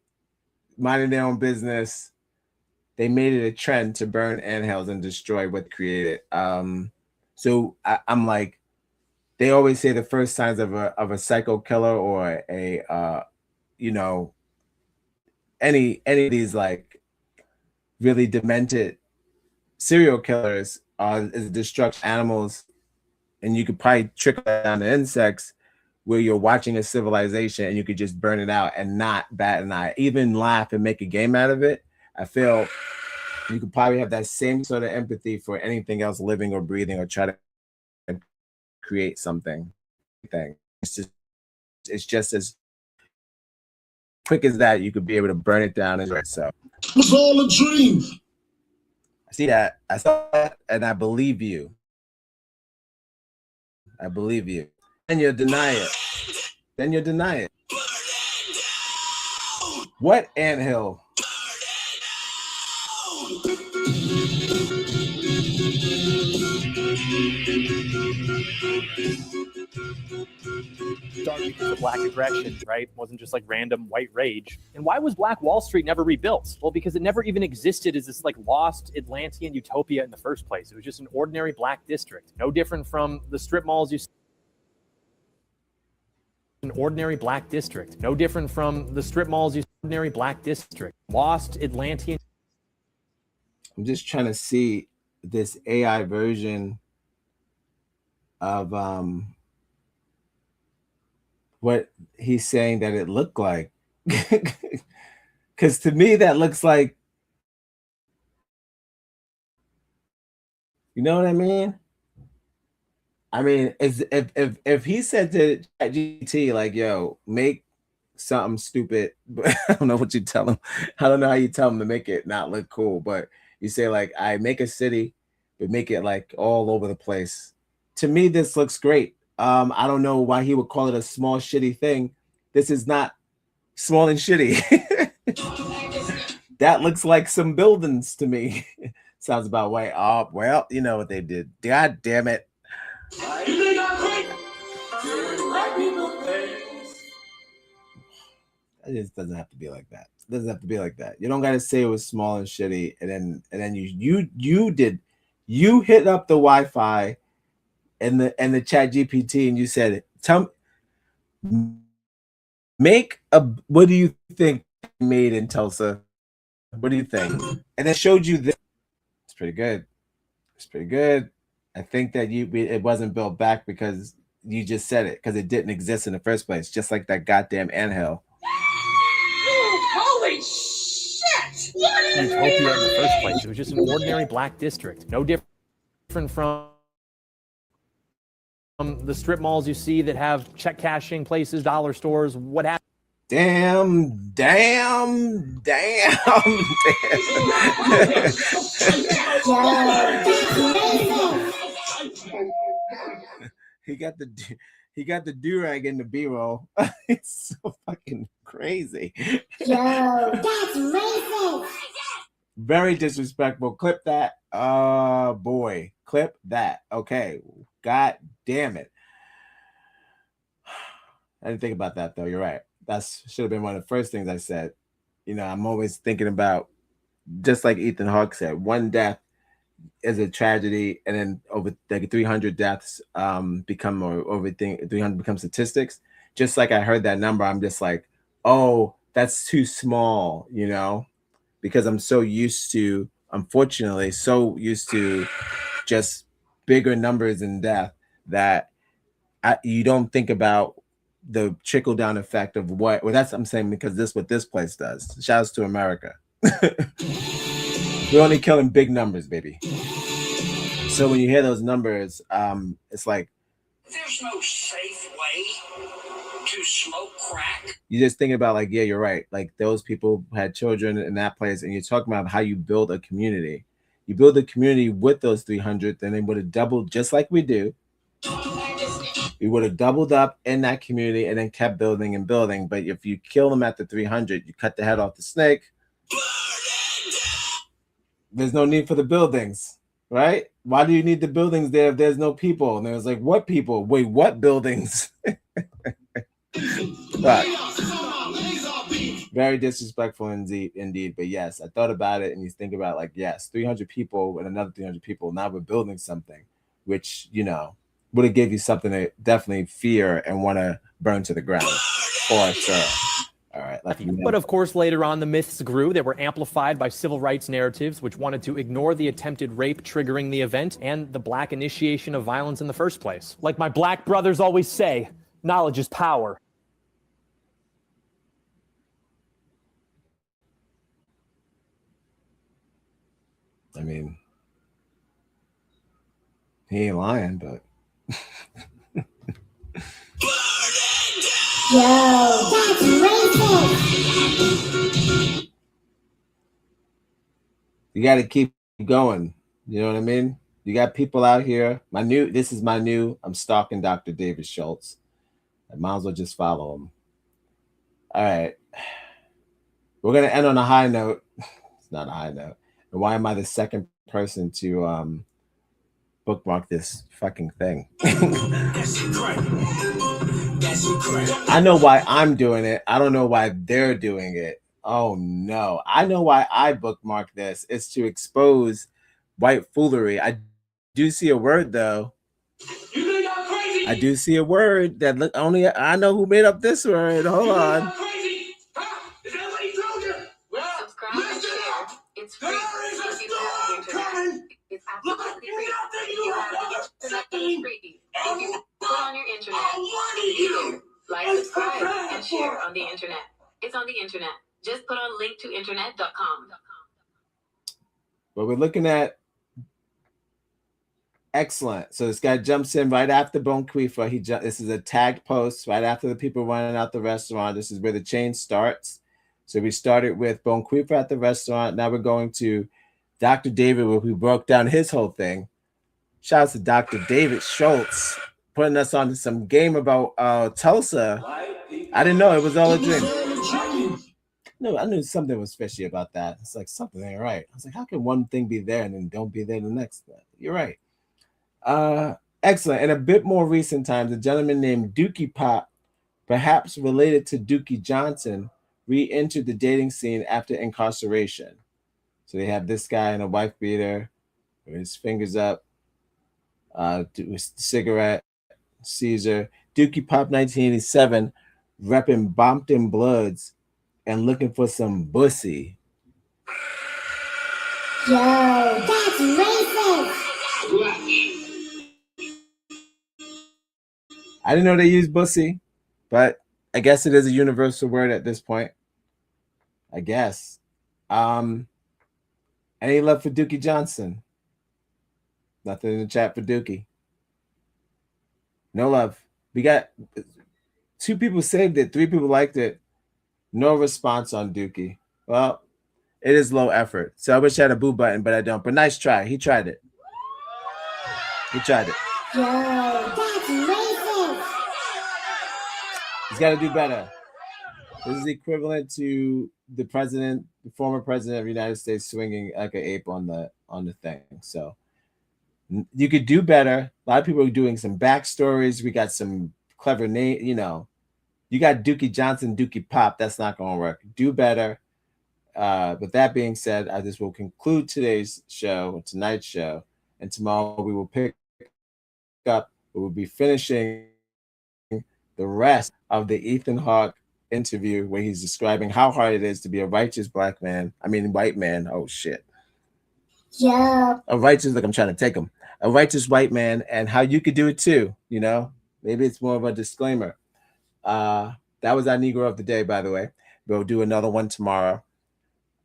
minding their own business. They made it a trend to burn anthills and destroy what created. So I'm like, they always say the first signs of a psycho killer or any of these like really demented serial killers is destruction animals, and you could probably trickle down to insects where you're watching a civilization and you could just burn it out and not bat an eye, even laugh and make a game out of it. I feel you could probably have that same sort of empathy for anything else living or breathing or try to create something. It's just as quick as that. You could be able to burn it down. So it was all a dream. I see that. I saw that, and I believe you. Then you'll deny it. What anthill? Dark because the black aggression, right, wasn't just like random white rage. And why was Black Wall Street never rebuilt? Well, because it never even existed as this like lost Atlantean utopia in the first place. It was just an ordinary black district, no different from the strip malls you see. An ordinary black district, no different from the strip malls you see. Ordinary black district, lost Atlantean. I'm just trying to see this AI version of what he's saying that it looked like. Because to me, that looks like, you know what I mean? I mean, if he said to ChatGPT, like, yo, make something stupid, but I don't know what you tell him. I don't know how you tell him to make it not look cool, but you say, like, I make a city, but make it like all over the place. To me, this looks great. I don't know why he would call it a small, shitty thing. This is not small and shitty. That looks like some buildings to me. Sounds about right. Oh, well, you know what they did. God damn it. It just doesn't have to be like that. It doesn't have to be like that. You don't gotta say it was small and shitty, and then you hit up the Wi-Fi and the Chat GPT and you said, make a, what do you think made in Tulsa? What do you think? And it showed you this. It's pretty good. It's pretty good. I think that it wasn't built back because you just said it, because it didn't exist in the first place, just like that goddamn anthill. Holy shit! What is Utopia in the first place. It was just an ordinary black district, no different from the strip malls you see that have check cashing places, dollar stores, what have. Damn. He got the do-rag in the B-roll. It's so fucking crazy. Yo, that's racist. Very disrespectful. Clip that. Boy. Clip that. Okay. God damn it. I didn't think about that though. You're right. That should have been one of the first things I said. You know, I'm always thinking about, just like Ethan Hawke said, one death is a tragedy, and then over like 300 deaths become, or over 300 become statistics. Just like I heard that number, I'm just like, oh, that's too small, you know, because I'm so used to, unfortunately, so used to just bigger numbers in death that you don't think about the trickle down effect of what. Well, that's, I'm saying, because this what this place does. Shouts to America. We're only killing big numbers, baby. So when you hear those numbers, it's like, There's no safe way to smoke crack. you're just thinking about, like, yeah, you're right. Like, those people had children in that place, and you're talking about how you build a community. You build a community with those 300, then they would have doubled, just like we do. We would have doubled up in that community and then kept building and building. But if you kill them at the 300, you cut the head off the snake. There's no need for the buildings, right? Why do you need the buildings there if there's no people? And it was like, what people? Wait, what buildings? But very disrespectful indeed. But yes, I thought about it, and you think about, like, yes, 300 people and another 300 people. Now we're building something, which, you know, would have gave you something to definitely fear and want to burn to the ground. For sure. All right. But of course, later on, the myths grew. They were amplified by civil rights narratives, which wanted to ignore the attempted rape triggering the event and the black initiation of violence in the first place. Like my black brothers always say, knowledge is power. I mean, he ain't lying, but. Yo, that's racist. You got to keep going. You know what I mean? You got people out here. I'm stalking Dr. David Schultz. I might as well just follow him. All right. We're going to end on a high note. It's not a high note. And why am I the second person to bookmark this fucking thing. I know why I'm doing it. I don't know why they're doing it. Oh no. I know why I bookmark this. It's to expose white foolery. I do see a word though. I do see a word that look only I know who made up this word. Hold on. Subscribe and share. It's free. If you have the internet, it's absolutely free. If you have the internet, it's free. If you put on your internet, it's free. Like, subscribe, and share on the internet. It's on the internet. Just put on link to internet.com. But we're looking at excellent. So this guy jumps in right after Bon Quifa. This is a tagged post right after the people running out the restaurant. This is where the chain starts. So we started with Bon Quifa at the restaurant. Now we're going to Dr. David, where we broke down his whole thing. Shout out to Dr. David Schultz putting us on some game about Tulsa. I didn't know it was all a dream. No, I knew something was fishy about that. It's like something ain't right. I was like, how can one thing be there and then don't be there the next? You're right. Excellent. In a bit more recent times, a gentleman named Dookie Pop, perhaps related to Dookie Johnson, re-entered the dating scene after incarceration. So they have this guy in a wife beater with his fingers up, with cigarette, Caesar. Dookie Pop 1987, repping Bompton Bloods and looking for some bussy. Yo, that's racist. I didn't know they used bussy, but I guess it is a universal word at this point. I guess. Any love for Dookie Johnson? Nothing in the chat for Dookie. No love. We got 2 people saved it, 3 people liked it. No response on Dookie. Well, it is low effort. So I wish I had a boo button, but I don't. But nice try. He tried it. He tried it. Yo, that's racist. He's got to do better. This is equivalent to the former president of the United States swinging like an ape on the thing. So you could do better. A lot of people are doing some backstories. We got some clever name. You know, you got Dookie Johnson, Dookie Pop. That's not going to work. Do better. With that being said, this will conclude tonight's show, and tomorrow we will pick up. We will be finishing the rest of the Ethan Hawke interview where he's describing how hard it is to be a righteous white man. Oh shit. Yeah. A righteous white man, and how you could do it too. You know, maybe it's more of a disclaimer. That was our Negro of the day, by the way. We'll do another one tomorrow.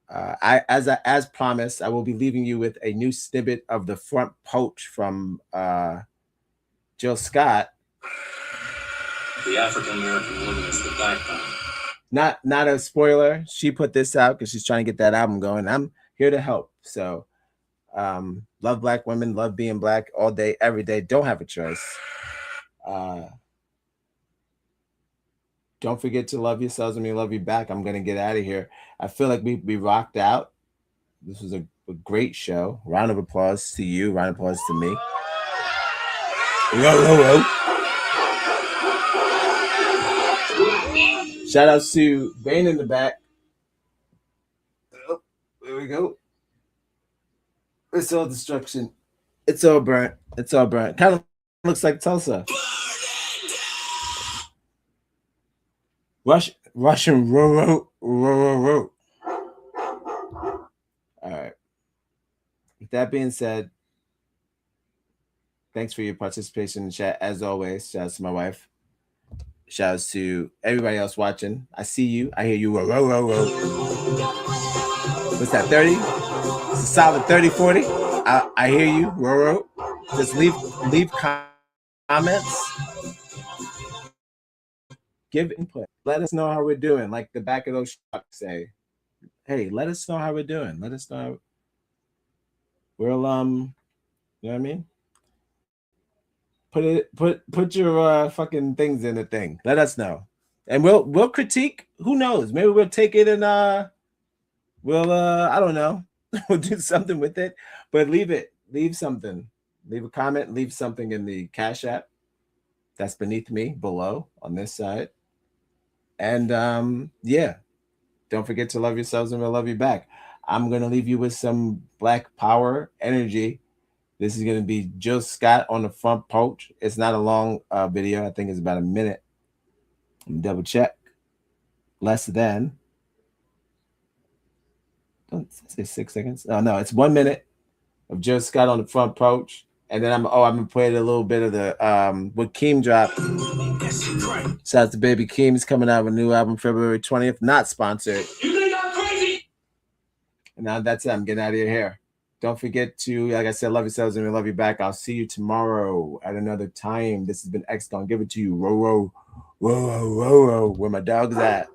As promised, I will be leaving you with a new snippet of the front poach from Jill Scott. The African American woman is the backbone. Not a spoiler. She put this out because she's trying to get that album going. I'm here to help. So, love black women, love being black all day, every day. Don't have a choice. Don't forget to love yourselves and me love you back. I'm gonna get out of here. I feel like we rocked out. This was a great show. Round of applause to you. Round of applause to me. Shout out to Bane in the back. Oh, there we go. It's all destruction. It's all burnt. Kind of looks like Tulsa. Russian row. All right. With that being said, thanks for your participation in the chat. As always, shout out to my wife. Shout out to everybody else watching. I see you. I hear you. What's that, 30? It's a solid 30, 40. I hear you. Just leave comments. Give input. Let us know how we're doing. Like the back of those trucks say, hey, let us know how we're doing. Let us know. We'll you know what I mean? Put your fucking things in the thing. Let us know. And we'll critique. Who knows? Maybe we'll take it and we'll I don't know. We'll do something with it. But leave it. Leave something. leave a comment, leave something in the Cash App that's beneath me below on this side. And yeah, don't forget to love yourselves and we'll love you back. I'm going to leave you with some Black Power energy. This is going to be Jill Scott on the front porch. It's not a long video. I think it's about a minute. Double check. Less than. Don't say 6 seconds. Oh, no, it's 1 minute of Jill Scott on the front porch. And then I'm going to play a little bit of the what Keem dropped. Shout out to Baby Keem. He's coming out with a new album February 20th. Not sponsored. You think I'm crazy? And now that's it. I'm getting out of your hair. Don't forget to, like I said, love yourselves and we love you back. I'll see you tomorrow at another time. This has been X Gon Give It To You. Row, row, row, row, row, row. Where my dog's at.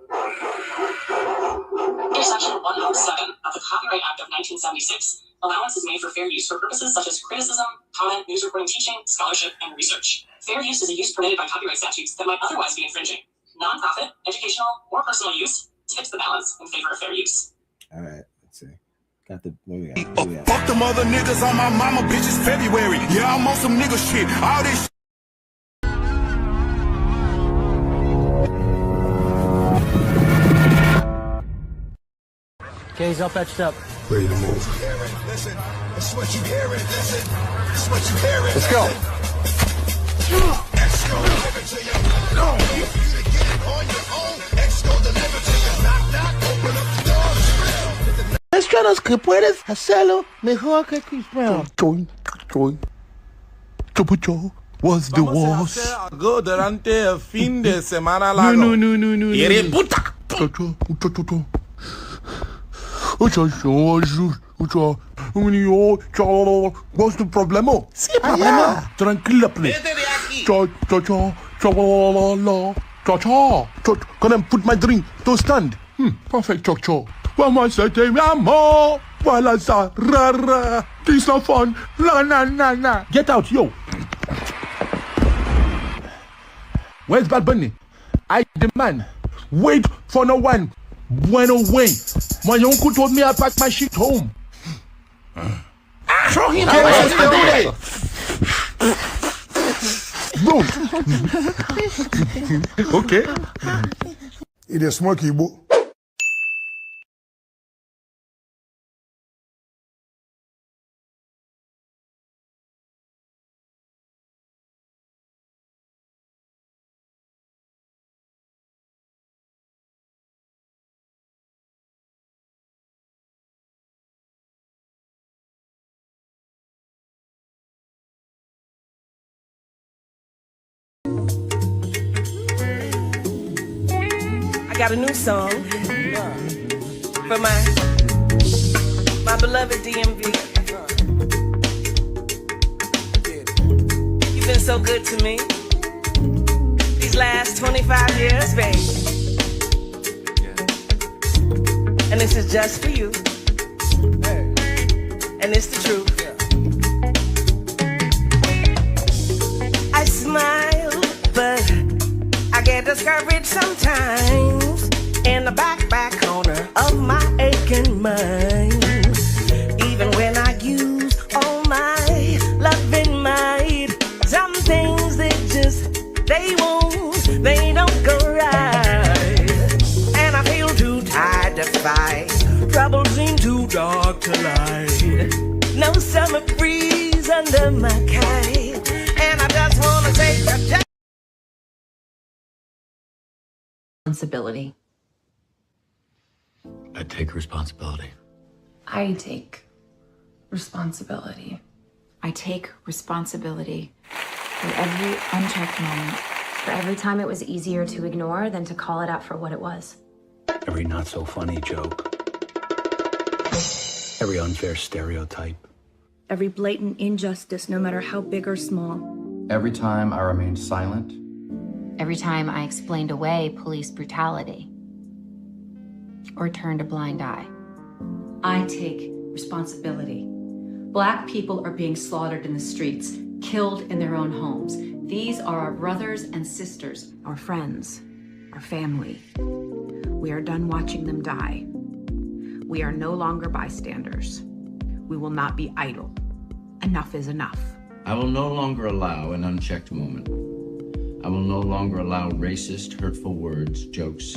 Under Section 107 of the Copyright Act of 1976, allowance is made for fair use for purposes such as criticism, comment, news reporting, teaching, scholarship, and research. Fair use is a use permitted by copyright statutes that might otherwise be infringing. Non-profit, educational, or personal use tips the balance in favor of fair use. All right, let's see. Got the Fuck them other niggas on my mama, bitches February. Yeah, I'm on some nigga shit. All this K's up, etched up. ready to move. Listen, that's what you hearing. Listen, that's what you hearing. Let's go. X gon' give it to you. No, you to get it on your own. X gon' deliver to you. Knock, knock, open up the door. Mestranos que puedes hacerlo mejor que Chris Brown. Joy. Chupucho was the worst. Algo durante el fin de semana largo. No. Eres puta. What's the problema? Sí, problema. Tranquila, please. Can I put my drink to stand? Perfect, cho. Vamos a te mi amor. Wala sa rara. This not fun. Na. Get out, yo. Where's Bad Bunny? I demand. Wait for no one. Went away. My uncle told me I packed my shit home. Throw him away. Bro. Okay. It is smoky, bro. I got a new song for my beloved DMV. You've been so good to me these last 25 years, babe. And this is just for you. And it's the truth. I smile, but I get discouraged sometimes in the back corner of my aching mind. Even when I use all my loving might, some things they don't go right. And I feel too tired to fight. Troubles seem too dark to light. No summer breeze under my kite. And I just wanna take a responsibility. I take responsibility. I take responsibility. I take responsibility for every unchecked moment, for every time it was easier to ignore than to call it out for what it was. Every not so funny joke. Every unfair stereotype. Every blatant injustice, no matter how big or small. Every time I remained silent. Every time I explained away police brutality or turned a blind eye. I take responsibility. Black people are being slaughtered in the streets, killed in their own homes. These are our brothers and sisters, our friends, our family. We are done watching them die. We are no longer bystanders. We will not be idle. Enough is enough. I will no longer allow an unchecked moment. I will no longer allow racist, hurtful words, jokes.